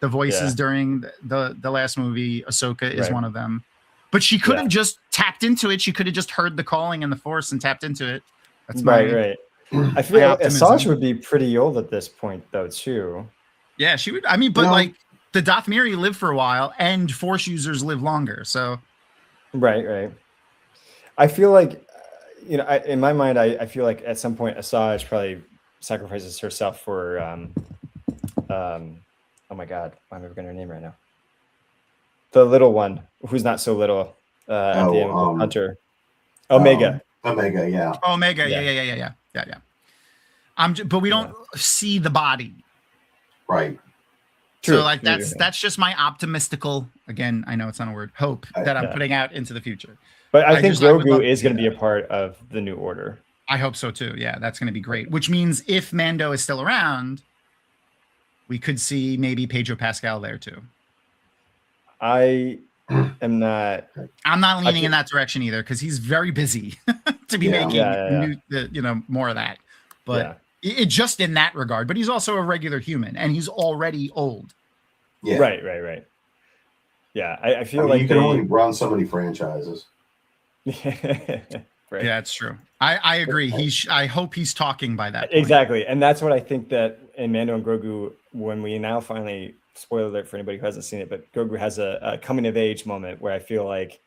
The voices during the last movie, Ahsoka is one of them. But she could have just tapped into it. She could have just heard the calling in the Force and tapped into it. That's right. I feel like Asajj would be pretty old at this point, though, too. Yeah, she would. I mean, but like the Dathmiri live for a while, and Force users live longer. So, right. I feel like, in my mind, I feel like at some point Asajj probably sacrifices herself for, oh my God, why am I forgetting her name right now? The little one who's not so little, at the end of Hunter, Omega. Omega, yeah. Omega, yeah. But we don't see the body. Right. True. So like that's just my optimistical, again, I know it's not a word, hope that I'm putting out into the future. But I think Grogu is going to be a part of the New Order. I hope so too. Yeah, that's going to be great. Which means if Mando is still around, we could see maybe Pedro Pascal there too. I'm not leaning in that direction either, because he's very busy to be making more of that. But it just in that regard. But he's also a regular human, and he's already old. Yeah. Right. Yeah, I feel like you can only run so many franchises. Right. Yeah, it's true. I agree. I hope he's talking by that point. Exactly, and that's what I think that in Mando and Grogu, when we now finally, spoiler alert for anybody who hasn't seen it, but Grogu has a coming of age moment where I feel like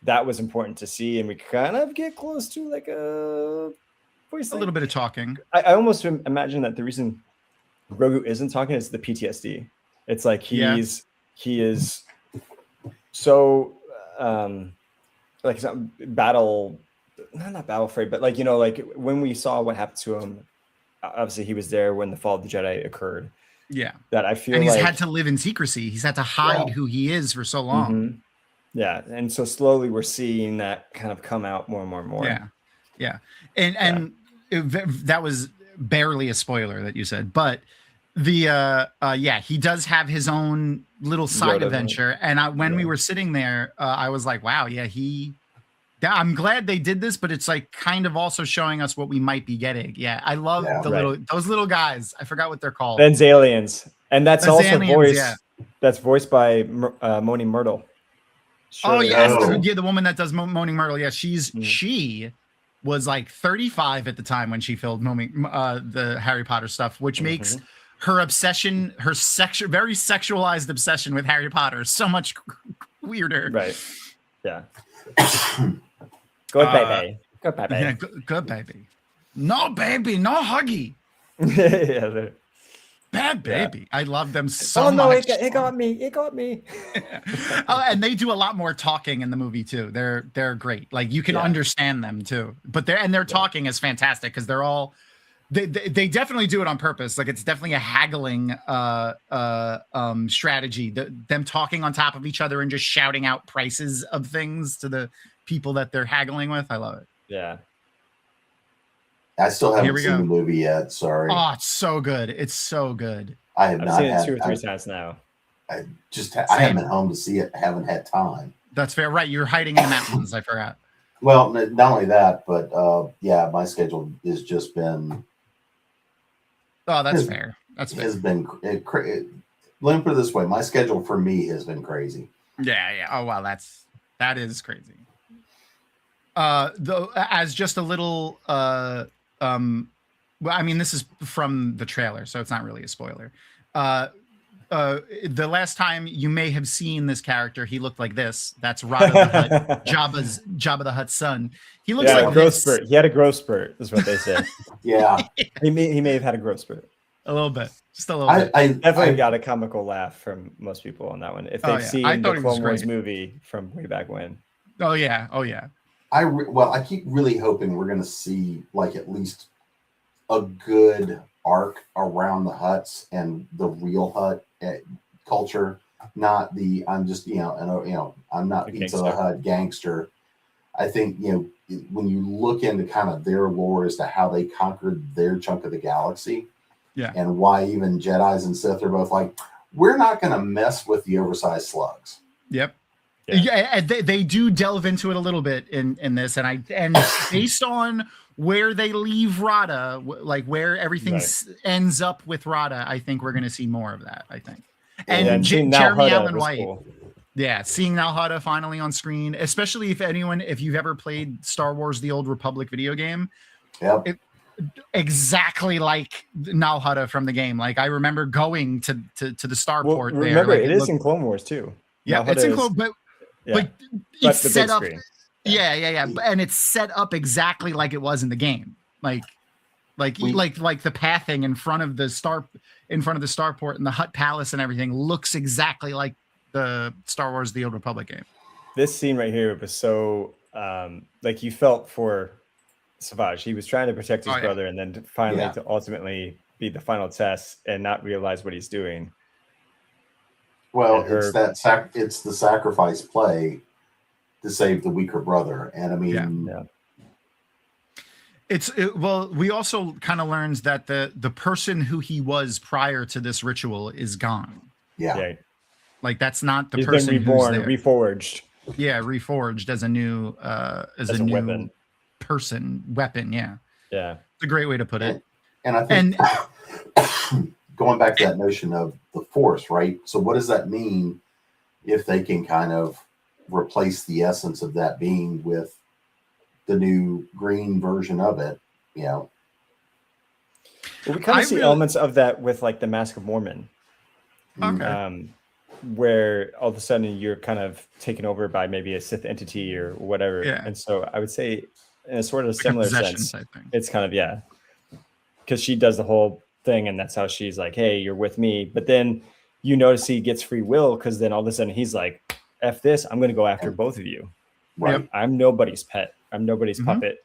that was important to see, and we kind of get close to like a little bit of talking. I almost imagine that the reason Grogu isn't talking is the PTSD. It's like he is so like not battle afraid, but like like when we saw what happened to him, obviously he was there when the fall of the Jedi occurred. Yeah, that I feel, and he's had to live in secrecy. He's had to hide who he is for so long. Yeah, and so slowly we're seeing that kind of come out more and more and more. Yeah, and that was barely a spoiler that you said, but the he does have his own little side adventure. And when we were sitting there, I was like, wow, I'm glad they did this, but it's like kind of also showing us what we might be getting. Yeah, I love those little guys. I forgot what they're called. Benzalians, and that's also voiced. Yeah. That's voiced by Moaning Myrtle. The woman that does Moaning Myrtle. Yeah, she was like 35 at the time when she filmed the Harry Potter stuff, which makes her obsession, very sexualized obsession with Harry Potter, so much weirder. Right. Yeah. Good baby. Good baby. Yeah, good baby. No baby, no huggy. Bad baby. I love them so much. It got me. It got me. And they do a lot more talking in the movie too. They're great. Like you can understand them too. But their talking is fantastic because they're all they definitely do it on purpose. Like it's definitely a haggling strategy. Them talking on top of each other and just shouting out prices of things to the people that they're haggling with. I love it. Yeah. I still haven't seen the movie yet. Sorry. Oh, it's so good. It's so good. I've seen it 2 or 3 times now. I haven't been home to see it. I haven't had time. That's fair. Right. You're hiding in the mountains. I forgot. Well, not only that, but my schedule has just been. Oh, that's fair. That's fair. Has been. Let me put it this way: my schedule for me has been crazy. Yeah. Oh wow, that is crazy. Though, as just a little, well, I mean, this is from the trailer, so it's not really a spoiler. the last time you may have seen this character, he looked like this. That's Rada the Hutt, Jabba the Hutt's son. He looks like growth this. spurt. He had a growth spurt, is what they said. Yeah, he may have had a growth spurt. A little bit, just a little bit. I Definitely got a comical laugh from most people on that one. If they've seen I the thought he was Clone Wars great. movie from way back when. Oh yeah, oh yeah. I keep really hoping we're going to see like at least a good arc around the Hutts and the real Hutt culture, not the I'm just I'm not The Pizza gangster. Hut gangster. I think when you look into kind of their lore as to how they conquered their chunk of the galaxy, Yeah. and why even Jedis and Sith are both like, we're not going to mess with the oversized slugs. Yep. Yeah. Yeah, and they do delve into it a little bit in this, and based on where they leave Rada, like where everything ends up with Rada, I think we're going to see more of that. I think, and seeing Jeremy Nal Hutta Allen was White, cool. yeah, seeing Nal Hutta finally on screen, especially if you've ever played Star Wars: The Old Republic video game, Yep. exactly like Nal Hutta from the game. Like I remember going to the starport there. Remember, like, it is in Clone Wars too. Yeah, Nal it's Hutta in is- Clone, but yeah. it's the set big up. screen. Yeah. And it's set up exactly like it was in the game. Like the pathing in front of the starport and the Hutt Palace and everything looks exactly like the Star Wars: The Old Republic game. This scene right here was so like you felt for Savage. He was trying to protect his brother, and then finally to ultimately be the final test and not realize what he's doing. Well, it's the sacrifice play to save the weaker brother, and I mean, well, we also kind of learns that the person who he was prior to this ritual is gone. Yeah. Like that's not the He's person been reborn, who's there. reforged. Yeah, reforged as a new new weapon. Weapon. Yeah, it's a great way to put it. And I think going back to that notion of the Force, right? So what does that mean if they can kind of replace the essence of that being with the new green version of it? Well, we kind of see elements of that with like the Mask of Mormon. Okay. Where all of a sudden you're kind of taken over by maybe a Sith entity or whatever. Yeah. And so I would say in a sort of Like a similar possession sense, type thing. it's kind of, because she does the whole thing and that's how she's like, hey, you're with me. But then you notice he gets free will because then all of a sudden he's like, F this, I'm going to go after both of you. Right. Yep. I'm nobody's pet. I'm nobody's puppet.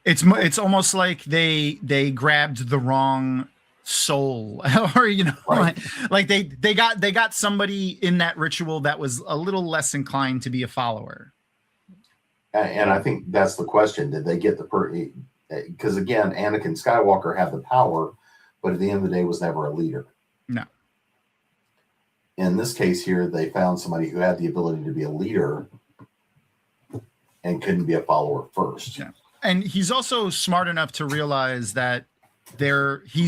It's almost like they grabbed the wrong soul, or Right. like they got somebody in that ritual that was a little less inclined to be a follower. And I think that's the question: did they get because again, Anakin Skywalker had the power, but at the end of the day, was never a leader. No. In this case here, they found somebody who had the ability to be a leader and couldn't be a follower first. Yeah. And he's also smart enough to realize that he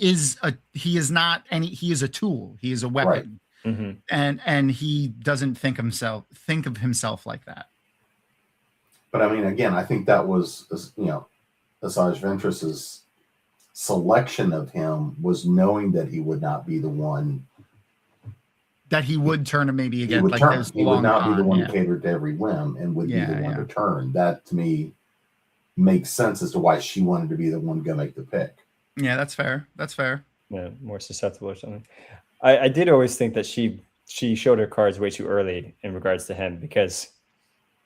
is a tool. He is a weapon. Right. Mm-hmm. And he doesn't think of himself like that. But I mean, again, I think that was, Asajj Ventress's selection of him was knowing that he would not be the one. That he would turn to maybe He again, would like turn. those He would long not be the con, one yeah. who catered to every whim and would be the one Yeah. to turn. That to me makes sense as to why she wanted to be the one to go make the pick. Yeah, that's fair. Yeah, more susceptible or something. I did always think that she showed her cards way too early in regards to him because,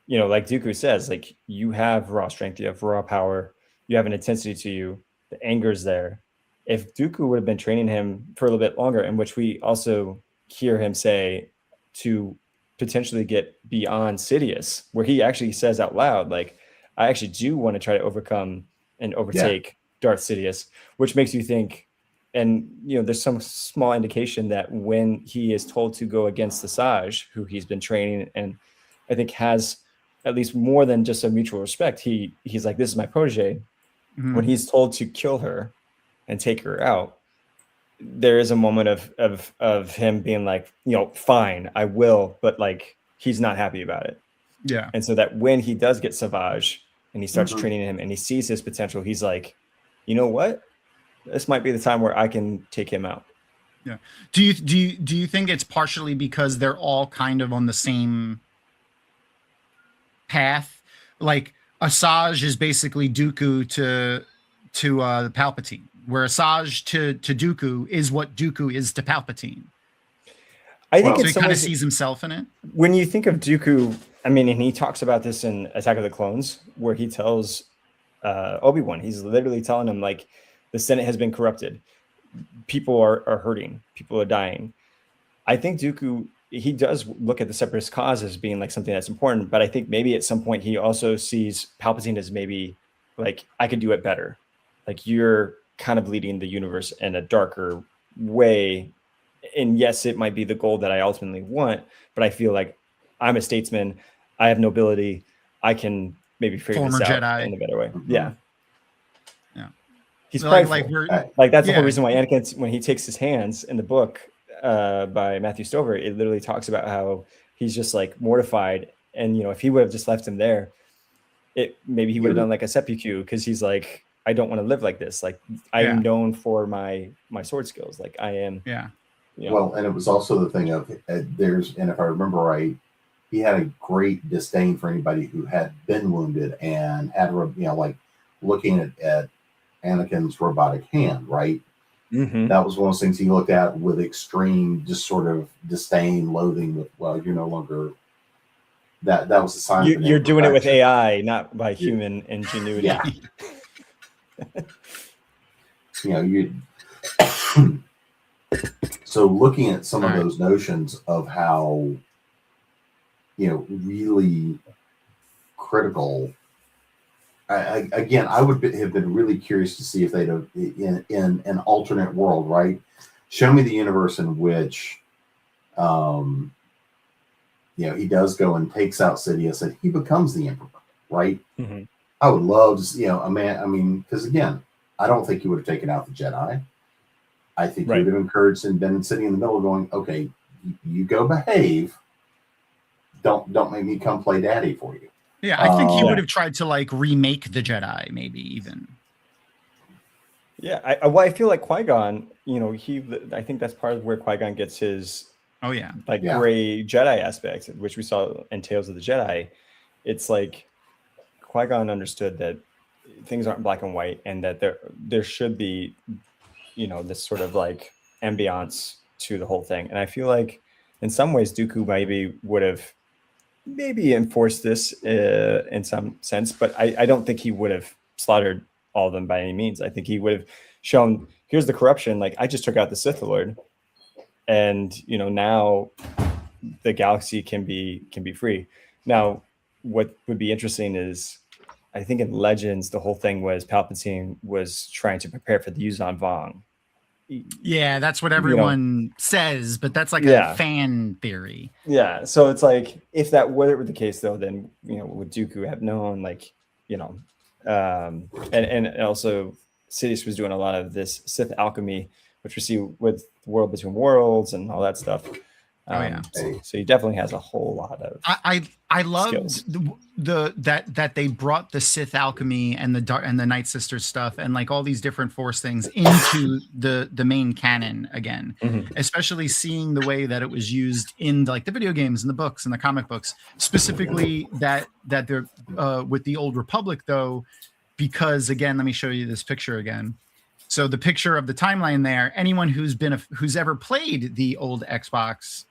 like Dooku says, like you have raw strength, you have raw power, you have an intensity to you, the anger's there. If Dooku would have been training him for a little bit longer, in which we also hear him say to potentially get beyond Sidious, where he actually says out loud, like, I actually do want to try to overcome and overtake Darth Sidious, which makes you think, and there's some small indication that when he is told to go against the Asajj, who he's been training and I think has at least more than just a mutual respect, he's like, this is my protege. Mhm. When he's told to kill her and take her out, there is a moment of him being like, fine, I will, but like he's not happy about it. Yeah. And so that when he does get Savage and he starts training him and he sees his potential, he's like, you know what? This might be the time where I can take him out. Yeah. Do you think it's partially because they're all kind of on the same path? Like Asajj is basically Dooku to Palpatine, where Asajj to Dooku is what Dooku is to Palpatine. I think So it's he kind of sees himself in it. when you think of Dooku, I mean, and he talks about this in Attack of the Clones, where he tells Obi-Wan, he's literally telling him, like, the Senate has been corrupted. People are hurting. People are dying. I think Dooku, he does look at the Separatist cause as being like something that's important, but I think maybe at some point he also sees Palpatine as maybe like, I could do it better. Like, you're kind of leading the universe in a darker way. And yes, it might be the goal that I ultimately want, but I feel like I'm a statesman. I have nobility. I can maybe figure Former this out Jedi. in a better way. Mhm. Yeah. Yeah. He's Like prideful. we're Like that's the Yeah. whole reason why Anakin, when he takes his hands in the book by Matthew Stover, it literally talks about how he's just like mortified. And, if he would have just left him there, maybe he would have done like a seppuku, because he's like, I don't want to live like this. Like, I'm Yeah. known for my sword skills. Like, I am. yeah. Well, and it was also the thing of and if I remember right, he had a great disdain for anybody who had been wounded and had, like looking at Anakin's robotic hand, right? Mhm. That was one of those things he looked at with extreme, just sort of disdain, loathing. With, well, you're no longer that. That was a sign. of an You're doing it with imperfection. AI, not by human ingenuity. Yeah. You. So looking at some of All right. those notions of how, really critical. I would have been really curious to see if they'd have in an alternate world, right? Show me the universe in which, he does go and takes out Sidious and he becomes the Emperor, right? Mhm. I would love to see, a man. I mean, because again, I don't think he would have taken out the Jedi. I think Right. he would have encouraged and been sitting in the middle going, okay, you go behave. Don't make me come play daddy for you. Yeah, I think he Yeah. would have tried to like remake the Jedi, maybe even. Yeah, I feel like Qui-Gon, I think that's part of where Qui-Gon gets his Oh yeah. like Yeah. gray Jedi aspect, which we saw in Tales of the Jedi. It's like Qui-Gon understood that things aren't black and white, and that there should be, this sort of like ambiance to the whole thing. And I feel like in some ways Dooku maybe would have enforced this in some sense, but I don't think he would have slaughtered all of them by any means. I think he would have shown, here's the corruption. Like, I just took out the Sith Lord, and now the galaxy can be free. Now, what would be interesting is, I think in Legends, the whole thing was Palpatine was trying to prepare for the Yuzan Vong. Yeah, that's what everyone says, but that's like Yeah. a fan theory. Yeah, so it's like, if that were the case, though, then would Dooku have known, like, and also Sidious was doing a lot of this Sith alchemy, which we see with the World Between Worlds and all that stuff. Oh, yeah. So he definitely has a whole lot of. I love skills. that they brought the Sith alchemy and the Night Sisters stuff and like all these different Force things into the main canon again. Mhm. Especially seeing the way that it was used in like the video games and the books and the comic books, specifically that they're with the Old Republic though, because again, let me show you this picture again. So the picture of the timeline there, anyone who's ever played the old Xbox,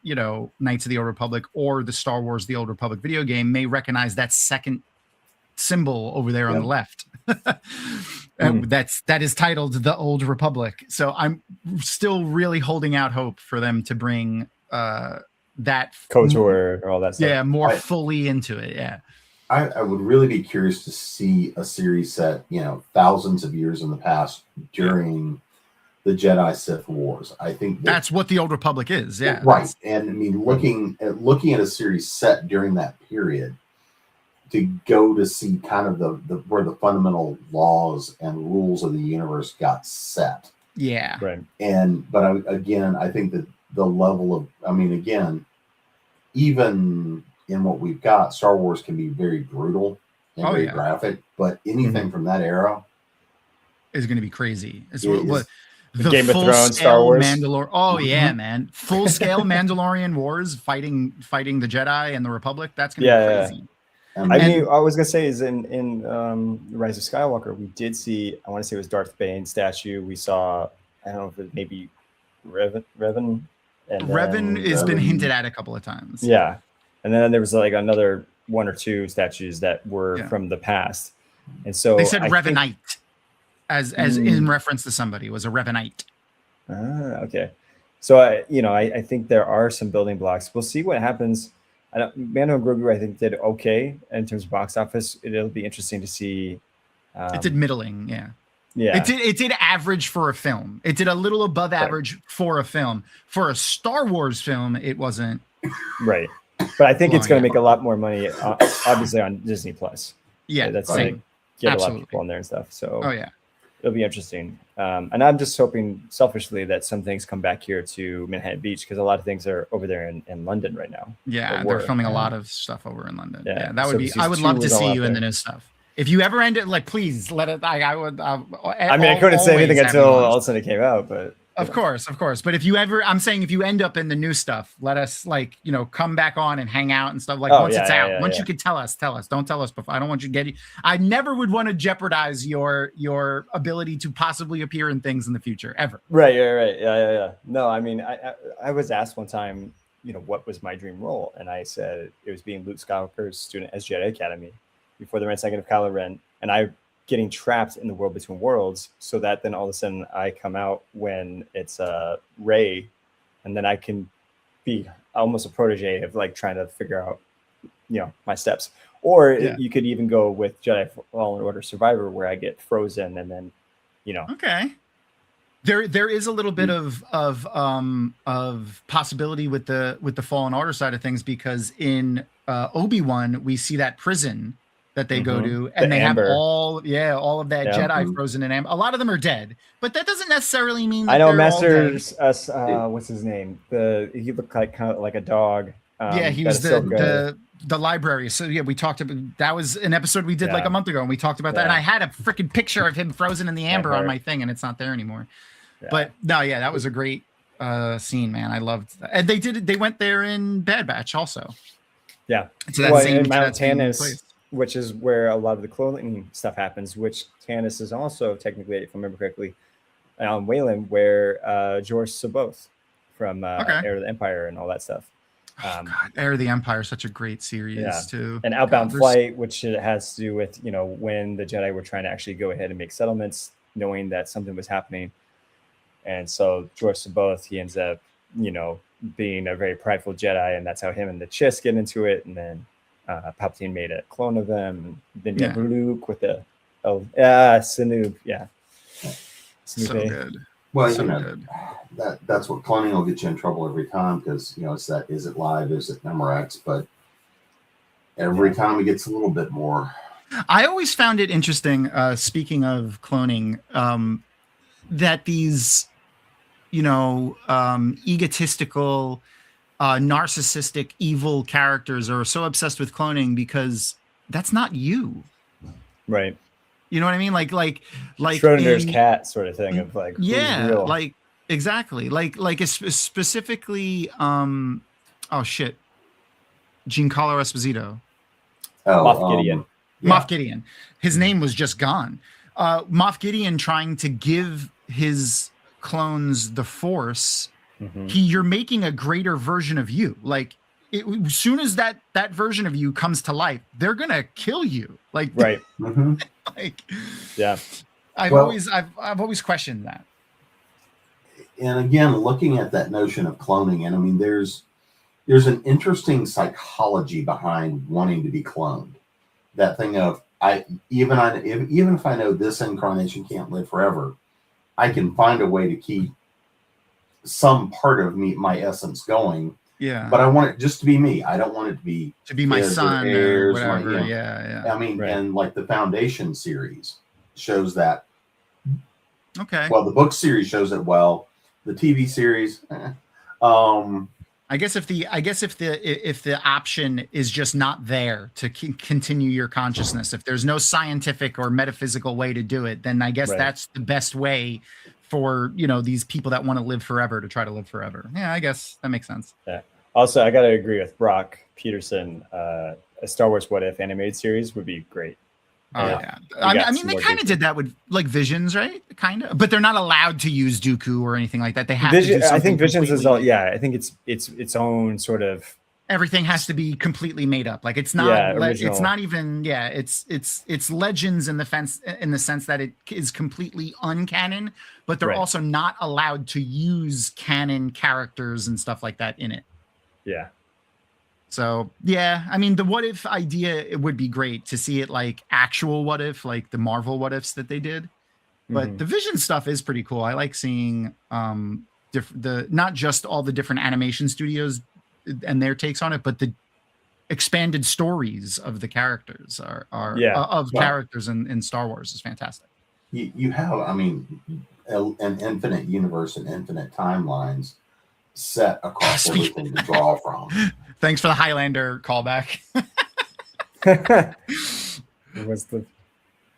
Knights of the Old Republic or the Star Wars The Old Republic video game may recognize that second symbol over there on the left. That is titled The Old Republic. So I'm still really holding out hope for them to bring that KOTOR or all that stuff. Yeah, more fully into it. Yeah. I would really be curious to see a series set, thousands of years in the past during the Jedi Sith Wars. I think that's what the Old Republic is. Yeah. Right. And I mean, looking at a series set during that period, to go to see kind of the where the fundamental laws and rules of the universe got set. Yeah. Right. But I think that the level of, even in what we've got, Star Wars can be very brutal and very graphic, but anything from that era is going to be crazy. The Game of Thrones, Star full-scale Wars. Oh yeah, man! Full-scale Mandalorian wars, fighting the Jedi and the Republic. That's gonna be crazy. I I mean, mean, I was gonna say is in Rise of Skywalker, we did see. I want to say it was Darth Bane statue. We saw. I don't know if it maybe Revan. And Revan has been Revan. hinted at a couple of times. Yeah, and then there was like another one or two statues that were Yeah. from the past, and so They said I think- Revanite as in reference to somebody. It was a Revanite. Okay. So I think there are some building blocks. We'll see what happens. Mando and Grogu, I think, did okay in terms of box office. It'll be interesting to see. It did middling, yeah. Yeah. It did average for a film. It did a little above average for a film. For a Star Wars film, it wasn't. Right. But I think it's going to Yeah. make a lot more money, obviously, on Disney Plus. Yeah, That's same. going to get a lot Absolutely. of people on there and stuff. So Oh yeah. it'll be interesting. And I'm just hoping selfishly that some things come back here to Manhattan Beach because a lot of things are over there in London right now. Yeah, Or they're were. filming a lot of stuff over in London. Yeah, Yeah, that so would be. season I would 2 love to was all see out you in the there. new stuff. If you ever end it, like, please let it. I would. I mean, I couldn't say anything until all of a sudden it came out, but Of course. But if you ever, I'm saying, if you end up in the new stuff, let us come back on and hang out and stuff. Like once it's out, once you can tell us. Don't tell us before. I don't want you getting. I never would want to jeopardize your ability to possibly appear in things in the future ever. Right. Yeah. No, I mean, I was asked one time, what was my dream role, and I said it was being Luke Skywalker's student as Jedi Academy before the Ren second of Kylo Ren, and I getting trapped in the world between worlds, so that then all of a sudden I come out when it's Rey, and then I can be almost a protege of like trying to figure out, my steps. Or you could even go with Jedi Fallen Order Survivor, where I get frozen, and then, Okay. There is a little bit of possibility with the Fallen Order side of things, because in Obi-Wan we see that prison that they go to, and they amber. have all of that Jedi frozen in amber. A lot of them are dead, but that doesn't necessarily mean that I know they're all dead. Master's what's his name? He looked like kind of like a dog. Yeah, he was the library. So yeah, we talked about that. Was an episode we did like a month ago, and we talked about that. And I had a freaking picture of him frozen in the amber on my thing, and it's not there anymore. Yeah. But no, yeah, that was a great scene, man. I loved that. And they went there in Bad Batch also. Yeah, so that same Mount Tannis, which is where a lot of the cloning stuff happens. Which Tannis is also technically, if I remember correctly, on Wayland, where George Saboth from Heir of the Empire and all that stuff. God, Heir of the Empire is such a great series too. And Outbound Flight, which has to do with when the Jedi were trying to actually go ahead and make settlements, knowing that something was happening. And so George Saboth, he ends up, being a very prideful Jedi, and that's how him and the Chiss get into it. And then Palpatine made a clone of them. And then you have Luke with the Snoop, So good. Well, so good. That's what cloning will get you in trouble every time, because it's that, is it live, is it Memorex? But every time it gets a little bit more. I always found it interesting, speaking of cloning, that these egotistical, narcissistic, evil characters are so obsessed with cloning, because that's not you, right? You know what I mean? Like Schrodinger's cat sort of thing of like, yeah, real? like exactly, like specifically, Giancarlo Esposito, Moff Gideon. Moff Gideon. His name was just gone. Moff Gideon trying to give his clones the Force. You're making a greater version of you. Like as soon as that version of you comes to life, they're gonna kill you. Like right. Like yeah. I've always questioned that. And again, looking at that notion of cloning, and I mean, there's an interesting psychology behind wanting to be cloned. That thing of even if I know this incarnation can't live forever, I can find a way to keep some part of me, my essence, going. Yeah. But I want it just to be me. I don't want it to be my son or whatever. My, yeah. I mean, and like the Foundation series shows that. Okay. Well, the book series shows it well. The TV series, I guess if the option is just not there to continue your consciousness, if there's no scientific or metaphysical way to do it, then I guess that's the best way for these people that want to live forever to try to live forever. Yeah, I guess that makes sense. Yeah. Also, I gotta agree with Brock Peterson. A Star Wars What If animated series would be great. Yeah. I mean, they kind of did that with like Visions, right? Kind of, but they're not allowed to use Dooku or anything like that. They have to do something. I think Visions is all. completely- Yeah, I think it's its own sort of. Everything has to be completely made up. Like it's not. original. It's not even. Yeah. It's legends in the sense that it is completely uncanon, but they're Right. also not allowed to use canon characters and stuff like that in it. Yeah. So yeah, I mean, the what if idea, it would be great to see it like actual what if, like the Marvel what ifs that they did. But Mhm. the Vision stuff is pretty cool. I like seeing not just all the different animation studios and their takes on it, but the expanded stories of the characters characters in Star Wars is fantastic. You have, I mean, an infinite universe and infinite timelines set across everything to draw from. Thanks for the Highlander callback. What's the?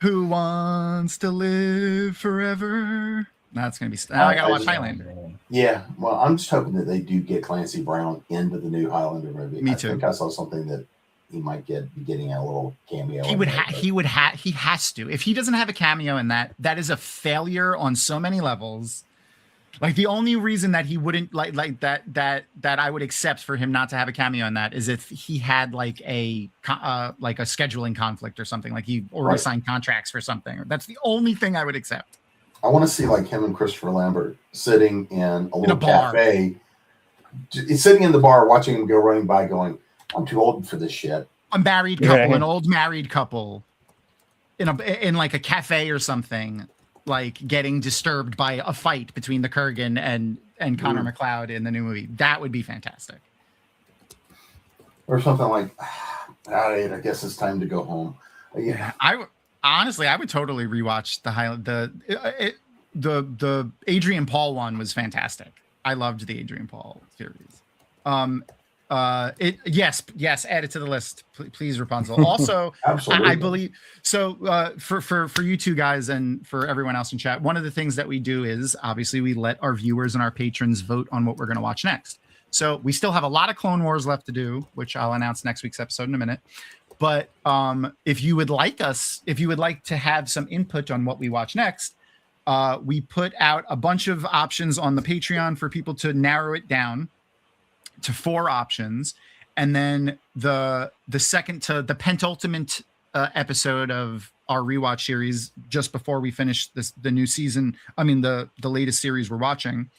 Who wants to live forever? That's gonna be. I gotta watch Highlander. Yeah, well, I'm just hoping that they do get Clancy Brown into the new Highlander movie. Me I too. think I saw something that he might be getting a little cameo. He has to. If he doesn't have a cameo in that, that is a failure on so many levels. Like the only reason that he wouldn't like that I would accept for him not to have a cameo in that is if he had like a scheduling conflict or something, like he already signed contracts for something. That's the only thing I would accept. I want to see like him and Christopher Lambert sitting in a little cafe, sitting in the bar, watching him go running by, going, "I'm too old for this shit." A married couple, an old married couple, in like a cafe or something, like getting disturbed by a fight between the Kurgan and Connor McLeod in the new movie. That would be fantastic. Or something like, all right, I guess it's time to go home. Yeah, Honestly, I would totally rewatch the Adrian Paul one was fantastic. I loved the Adrian Paul series. Yes, add it to the list, please, Rapunzel. Also, absolutely. I believe so. For you two guys and for everyone else in chat, one of the things that we do is obviously we let our viewers and our patrons vote on what we're going to watch next. So we still have a lot of Clone Wars left to do, which I'll announce next week's episode in a minute. But if you would like to have some input on what we watch next, we put out a bunch of options on the Patreon for people to narrow it down to 4 options. And then the penultimate episode of our rewatch series, just before we finish the new season, the latest series we're watching,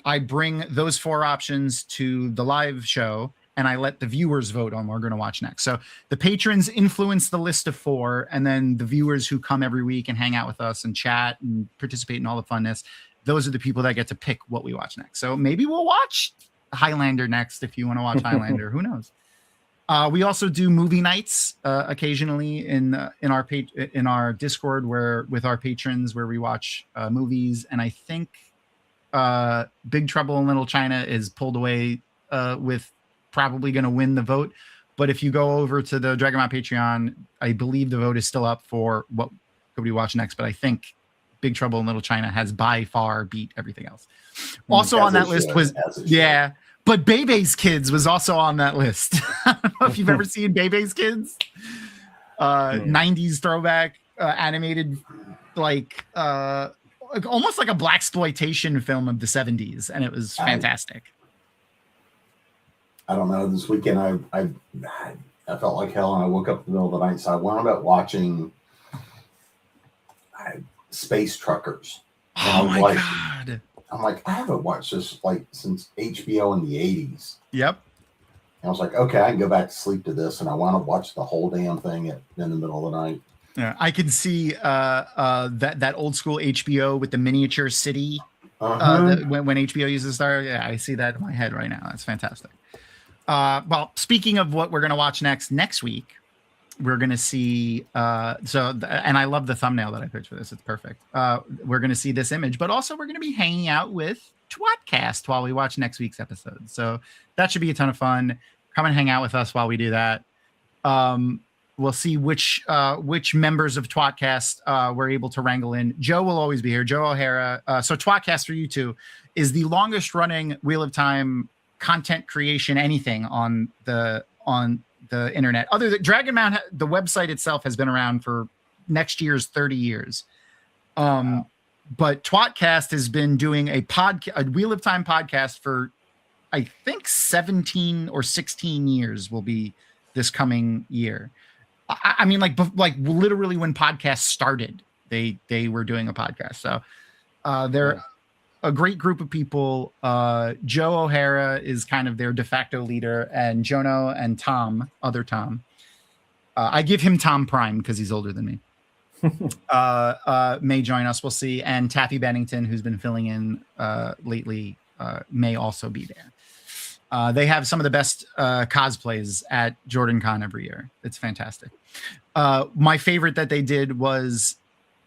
I bring those 4 options to the live show, and I let the viewers vote on what we're going to watch next. So the patrons influence the list of 4, and then the viewers who come every week and hang out with us and chat and participate in all the funness, those are the people that get to pick what we watch next. So maybe we'll watch Highlander next if you want to watch Highlander. Who knows? We also do movie nights occasionally in our Discord with our patrons, where we watch movies. And I think Big Trouble in Little China is pulled away with probably going to win the vote. But if you go over to the Dragonmount Patreon, I believe the vote is still up for what could we watch next. But I think Big Trouble in Little China has by far beat everything else. Also on that list was but Bebe's Kids was also on that list. I don't know if you've ever seen Bebe's Kids. 90s throwback animated, like almost like a blaxploitation film of the 70s, and it was fantastic. I don't know. This weekend, I felt like hell, and I woke up in the middle of the night, so I wound up watching Space Truckers. Oh my god! I'm like, I haven't watched this like since HBO in the 80s. Yep. And I was like, okay, I can go back to sleep to this, and I wound up watching the whole damn thing in the middle of the night. Yeah, I can see that old school HBO with the miniature city. When HBO uses Star, yeah, I see that in my head right now. That's fantastic. Well, speaking of what we're going to watch next week, we're going to see, and I love the thumbnail that I picked for this. It's perfect. We're going to see this image, but also we're going to be hanging out with Twatcast while we watch next week's episode. So that should be a ton of fun. Come and hang out with us while we do that. we'll see which members of Twatcast we're able to wrangle in. Joe will always be here. Joe O'Hara. So Twatcast, for you two, is the longest running Wheel of Time content creation anything on the internet. Other than Dragonmount, the website itself has been around for next year's 30 years. Wow. But Twatcast has been doing a Wheel of Time podcast for, I think, 17 or 16 years will be this coming year. I mean, like literally when podcasts started, they were doing a podcast. So they're a great group of people. Joe O'Hara is kind of their de facto leader, and Jono and Tom, other Tom. I give him Tom Prime because he's older than me. May join us. We'll see. And Taffy Bennington, who's been filling in lately, may also be there. They have some of the best cosplays at Jordan Con every year. It's fantastic. My favorite that they did was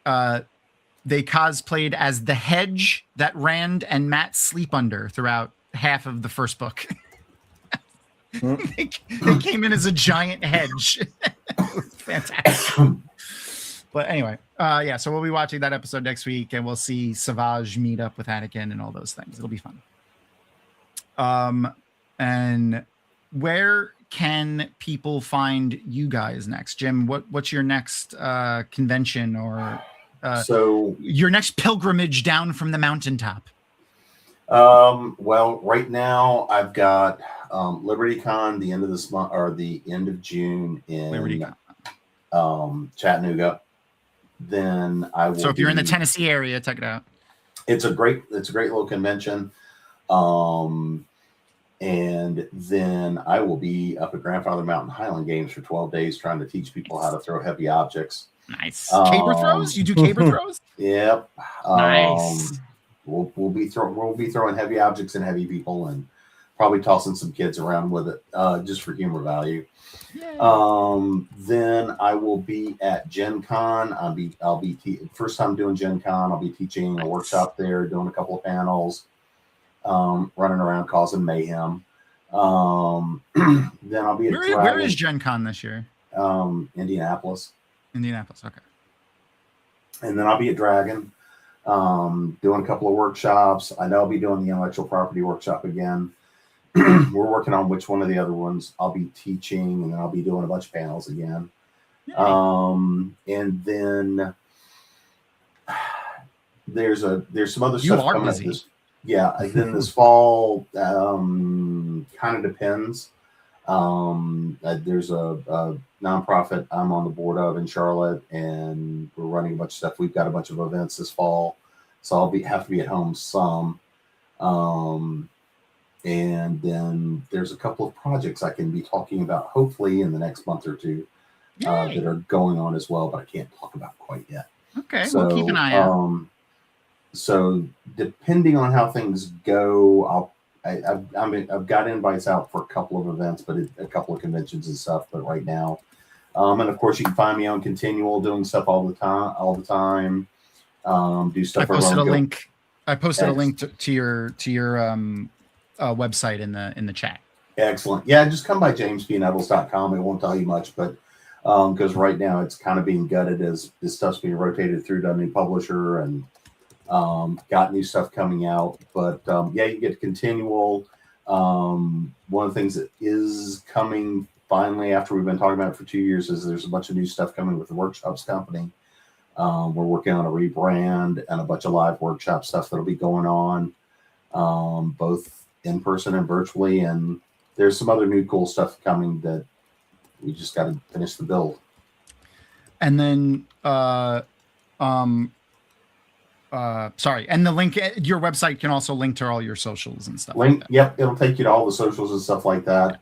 they cosplayed as the hedge that Rand and Matt sleep under throughout half of the first book. They came in as a giant hedge. It was fantastic. But anyway, yeah, so we'll be watching that episode next week, and we'll see Savage meet up with Anakin and all those things. It'll be fun. And where can people find you guys next? Jim, what's your next convention or so your next pilgrimage down from the mountaintop? Well, right now I've got LibertyCon the end of this month or the end of June in Chattanooga. Then I will. So if you're in the Tennessee area, check it out. It's a great little convention. And then I will be up at Grandfather Mountain Highland Games for 12 days trying to teach people how to throw heavy objects. Nice. Caber throws? You do caber throws? Yep. Nice. We'll be throwing heavy objects and heavy people, and probably tossing some kids around with it just for humor value. Yay. Then I will be at Gen Con. I'll be first time doing Gen Con. I'll be teaching a workshop there, doing a couple of panels, running around causing mayhem. Then I'll be at where is Gen Con this year? Indianapolis. Okay. And then I'll be at Dragon, doing a couple of workshops. I know I'll be doing the intellectual property workshop again. We're working on which one of the other ones I'll be teaching, and then I'll be doing a bunch of panels again. Yay. And then there's some other stuff coming up this. Yeah, then this fall kind of depends. There's a nonprofit I'm on the board of in Charlotte, and we're running a bunch of stuff. We've got a bunch of events this fall, so I'll have to be at home some. And then there's a couple of projects I can be talking about, hopefully in the next month or two, that are going on as well, but I can't talk about quite yet. Okay, so, we'll keep an eye out. So depending on how things go, I've got invites out for a couple of events, but a couple of conventions and stuff. But right now, and of course, you can find me on Continual doing stuff all the time. Do stuff. I posted a link. I posted a link to your website in the chat. Excellent. Yeah, just come by jamesbnettles.com. It won't tell you much, but because right now it's kind of being gutted as this stuff's being rotated through to a new publisher and got new stuff coming out. But yeah, you get Continual. One of the things that is coming finally after we've been talking about it for 2 years is there's a bunch of new stuff coming with the Workshops company. We're working on a rebrand and a bunch of live workshop stuff that'll be going on, both in person and virtually. And there's some other new cool stuff coming that we just got to finish the build. And then, sorry. And the link, your website can also link to all your socials and stuff. Like that. Yep. It'll take you to all the socials and stuff like that.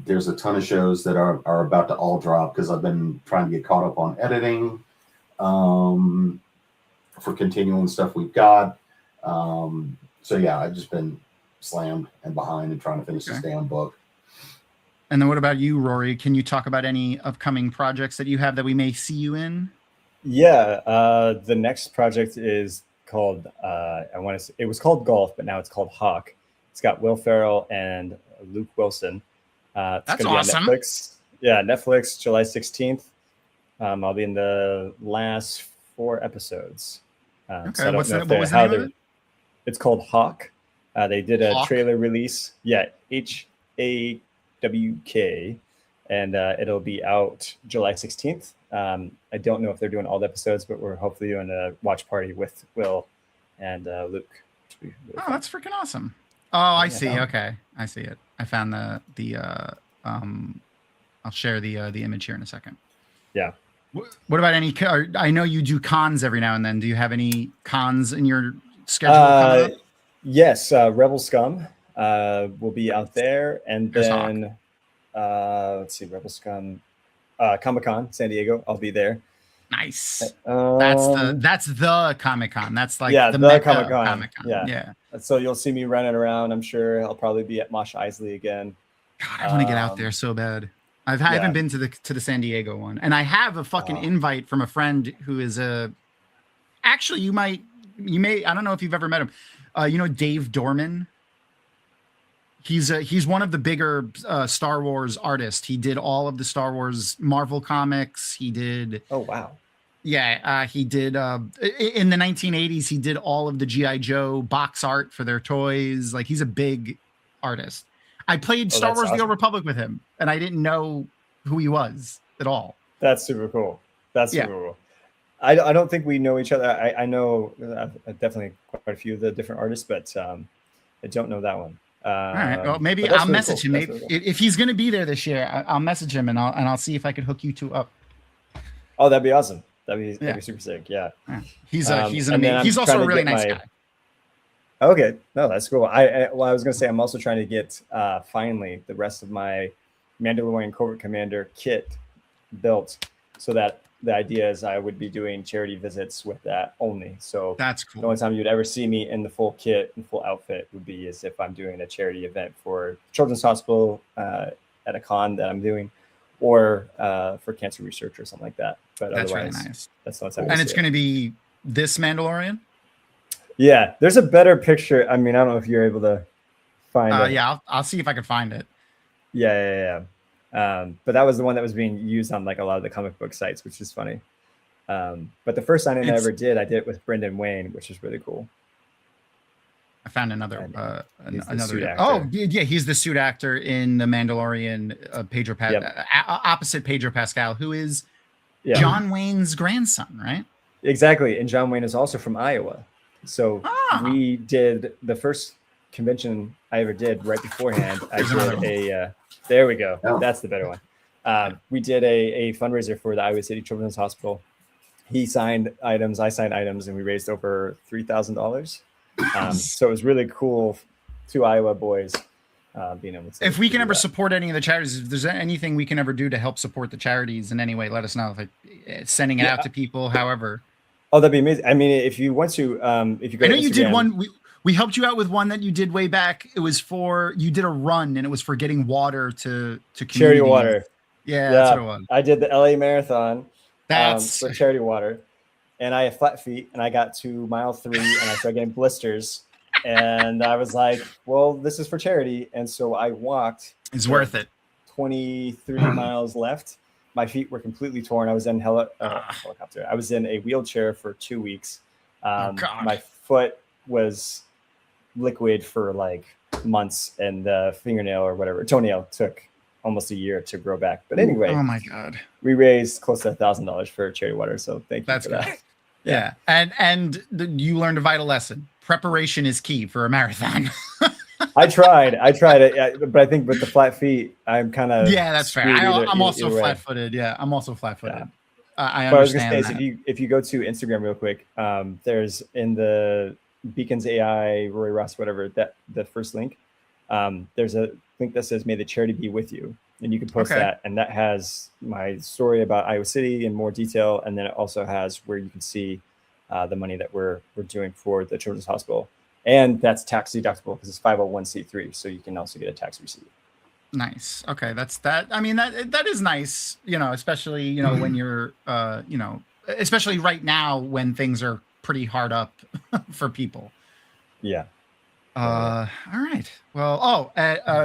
There's a ton of shows that are about to all drop because I've been trying to get caught up on editing, for continuing stuff we've got. So yeah, I've just been slammed and behind and trying to finish this damn book. And then what about you, Rory? Can you talk about any upcoming projects that you have that we may see you in? Yeah, the next project is called, it was called Golf, but now it's called Hawk. It's got Will Ferrell and Luke Wilson. That's awesome. On Netflix. Yeah, Netflix, July 16th. I'll be in the last 4 episodes. So I Okay, don't what know if was the name of it? It's called Hawk. They did a Hawk? trailer release. Yeah, HAWK. And it'll be out July 16th. I don't know if they're doing all the episodes, but we're hopefully doing a watch party with Will and Luke. Really Oh, fun. that's freaking awesome. Oh, I Yeah. see. Okay, I see it. I found I'll share the image here in a second. Yeah. What about any? I know you do cons every now and then. Do you have any cons in your schedule coming up? Yes, Rebel Scum will be out there, and There's Hawk. then let's see, Rebel Scum, Comic-Con San Diego. I'll be there. Nice. Um, That's the Comic-Con. That's like yeah, the the Mecca of Comic-Con. Comic-Con. Yeah. Yeah. So you'll see me running around. I'm sure I'll probably be at Mosh Isley again. God, I want to get out there so bad. I haven't been to the San Diego one, and I have a fucking invite from a friend who is actually you may I don't know if you've ever met him. You know Dave Dorman. He's one of the bigger Star Wars artists. He did all of the Star Wars Marvel comics. He did. Oh wow. Yeah, he did. In the 1980s, he did all of the G.I. Joe box art for their toys. Like, he's a big artist. I played Star Wars: The Old Republic with him, and I didn't know who he was at all. That's super cool. That's super cool. I don't think we know each other. I know definitely quite a few of the different artists, but I don't know that one. All right. Well, maybe I'll really message him. Maybe, if he's going to be there this year, I'll message him and I'll see if I can hook you two up. Oh, that'd be awesome. That'd be super sick. Yeah. He's he's also a really nice guy. Okay. No, that's cool. I was going to say, I'm also trying to get finally the rest of my Mandalorian Covert Commander kit built, so that the idea is I would be doing charity visits with that only. So that's cool. The only time you'd ever see me in the full kit and full outfit would be as if I'm doing a charity event for Children's Hospital at a con that I'm doing, or for cancer research or something like that. But that's otherwise, really nice. That's the only time. And it's going to be this Mandalorian? Yeah, there's a better picture. I mean, I don't know if you're able to find it. Yeah, I'll see if I can find it. Yeah. But that was the one that was being used on like a lot of the comic book sites, which is funny. But the first signing I ever did, I did it with Brendan Wayne, which is really cool. I found another. Another. Oh, yeah, he's the suit actor in The Mandalorian. Pedro opposite Pedro Pascal, who is John Wayne's grandson, right? Exactly, and John Wayne is also from Iowa. So we did the first convention I ever did right beforehand. I did a. There we go. Oh. That's the better one. We did a fundraiser for the Iowa City Children's Hospital. He signed items, I signed items, and we raised over $3,000. So it was really cool. 2 Iowa boys being able to. If we can ever support any of the charities, if there's anything we can ever do to help support the charities in any way, let us know. Like sending it out to people, however. Oh, that'd be amazing. I mean, if you want to, if you go. I know to you Instagram, did one. We helped you out with one that you did way back. It was you did a run, and it was for getting water to charity water. Yeah, that's what it was. I did the LA Marathon. That's for charity water, and I have flat feet, and I got to mile 3, and I started getting blisters, and I was like, "Well, this is for charity," and so I walked. It's worth it. 23 miles left. My feet were completely torn. I was in helicopter. I was in a wheelchair for 2 weeks. My foot was liquid for like months, and the fingernail or whatever toenail took almost a year to grow back. But anyway, oh my god, we raised close to $1,000 for charity water. So thank you for that. Yeah, and you learned a vital lesson. Preparation is key for a marathon. I tried it, but I think with the flat feet, I'm kind of that's fair. I'm also flat-footed. Yeah, I'm also flat-footed. Yeah. I understand. But I was gonna say, if you go to Instagram real quick, there's in the Beacons AI, Rory Ross, whatever, that the first link, there's a link that says "May the charity be with you," and you can post that, and that has my story about Iowa City in more detail, and then it also has where you can see the money that we're doing for the Children's Hospital, and that's tax deductible because it's 501c3, so you can also get a tax receipt. Nice. Okay, that's that. I mean, that is nice. Especially when you're especially right now when things are pretty hard up for people. Yeah. All right. Well,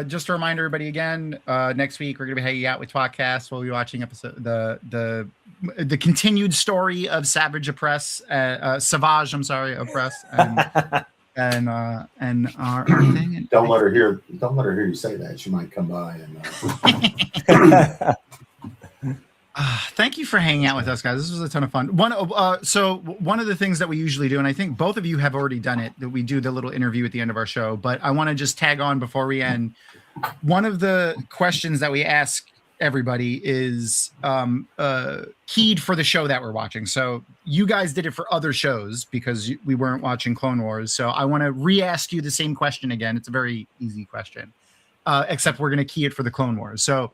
just to remind everybody again, next week we're gonna be hanging out with Podcast. We'll be watching the continued story of Savage Oppress, Savage. I'm sorry, Oppress, and our thing. Don't let her hear you say that. She might come by and. Thank you for hanging out with us, guys. This was a ton of fun. So one of the things that we usually do, and I think both of you have already done it, that we do the little interview at the end of our show, but I want to just tag on before we end. One of the questions that we ask everybody is keyed for the show that we're watching. So you guys did it for other shows because we weren't watching Clone Wars. So I want to re-ask you the same question again. It's a very easy question, except we're going to key it for the Clone Wars. So,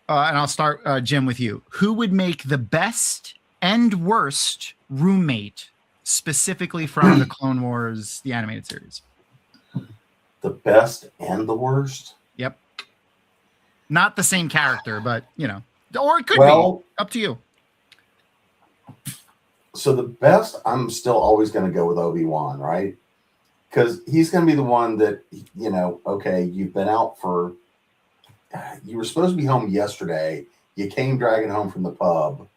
and I'll start, Jim, with you. Who would make the best and worst roommate specifically from the Clone Wars, the animated series? The best and the worst? Yep. Not the same character, but, or it could be. Up to you. So the best, I'm still always going to go with Obi-Wan, right? Because he's going to be the one that, okay, you've been out for... You were supposed to be home yesterday. You came dragging home from the pub.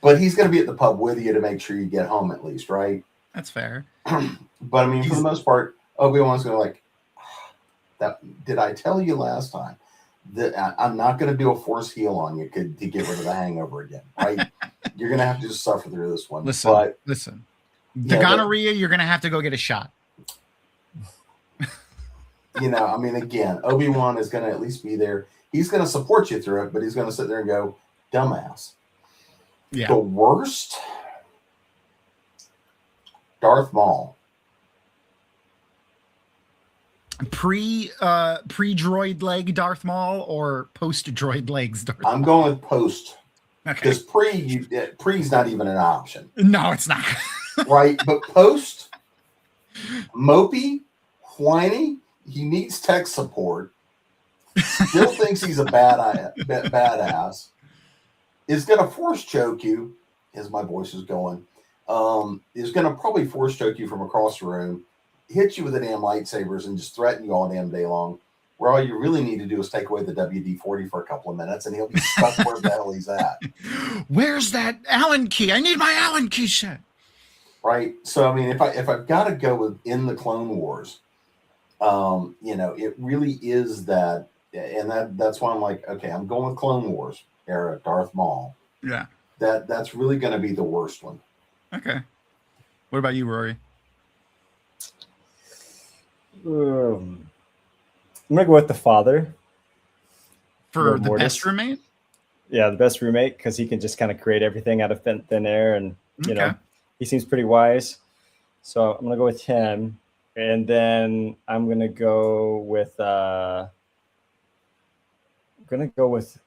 But he's going to be at the pub with you to make sure you get home at least, right? That's fair. But, I mean, for the most part, Obi-Wan's going to did I tell you last time that I'm not going to do a force heal on you to get rid of the hangover again, right? You're going to have to just suffer through this one. Listen. The gonorrhea, you're going to have to go get a shot. I mean, again, Obi-Wan is going to at least be there. He's going to support you through it, but he's going to sit there and go, dumbass. Yeah. The worst, Darth Maul. Pre-droid leg Darth Maul or post-droid legs Darth Maul? I'm going with post. Okay. Because pre's not even an option. No, it's not. Right? But post, mopey, whiny, he needs tech support, still thinks he's a badass, is going to force choke you, as my voice is going, is going to probably force choke you from across the room, hit you with the damn lightsabers, and just threaten you all damn day long, where all you really need to do is take away the WD-40 for a couple of minutes, and he'll be stuck where the hell he's at. Where's that Allen key? I need my Allen key set. Right? So, I mean, if I've got to go within the Clone Wars, it really is that, and that's why I'm like, okay, I'm going with Clone Wars era, Darth Maul. Yeah. That's really going to be the worst one. Okay. What about you, Rory? I'm going to go with the father. For the best roommate? Yeah, the best roommate, because he can just kind of create everything out of thin air, and, he seems pretty wise. So I'm going to go with him. And then I'm going to go with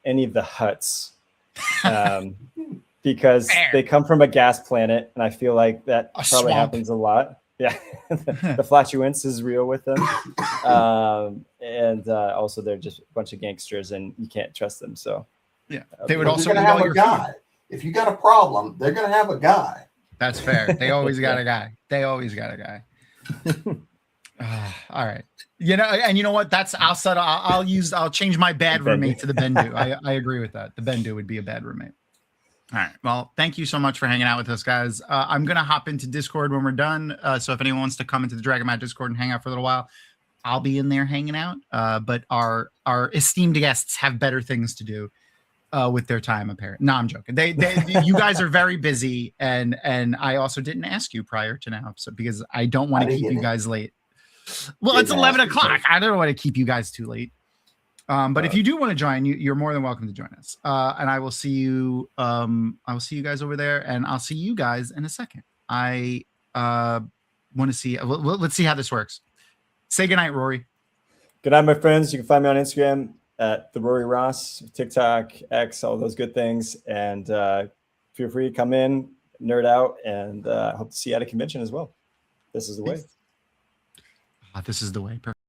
any of the Hutts because they come from a gas planet, and I feel like that probably happens a lot. Yeah, the flatulence is real with them, and also they're just a bunch of gangsters, and you can't trust them. So yeah, they would also have a guy. Food. If you got a problem, they're going to have a guy. That's fair. They always got a guy. All right. And you know what? I'll change my bad roommate to the Bendu. I agree with that. The Bendu would be a bad roommate. All right. Well, thank you so much for hanging out with us, guys. I'm going to hop into Discord when we're done. So if anyone wants to come into the Dragonmount Discord and hang out for a little while, I'll be in there hanging out. But our esteemed guests have better things to do with their time, apparently. No, I'm joking. You guys are very busy, and I also didn't ask you prior to now, so because I don't want to keep you guys late. Well, it's 11 o'clock. I don't want to keep you guys too late. But if you do want to join, you're more than welcome to join us. And I will see you. I will see you guys over there, and I'll see you guys in a second. I want to see. Let's see how this works. Say goodnight, Rory. Good night, my friends. You can find me on Instagram at the Rory Ross, TikTok, X, all those good things. And feel free to come in, nerd out, and hope to see you at a convention as well. This is the way. This is the way. Perfect.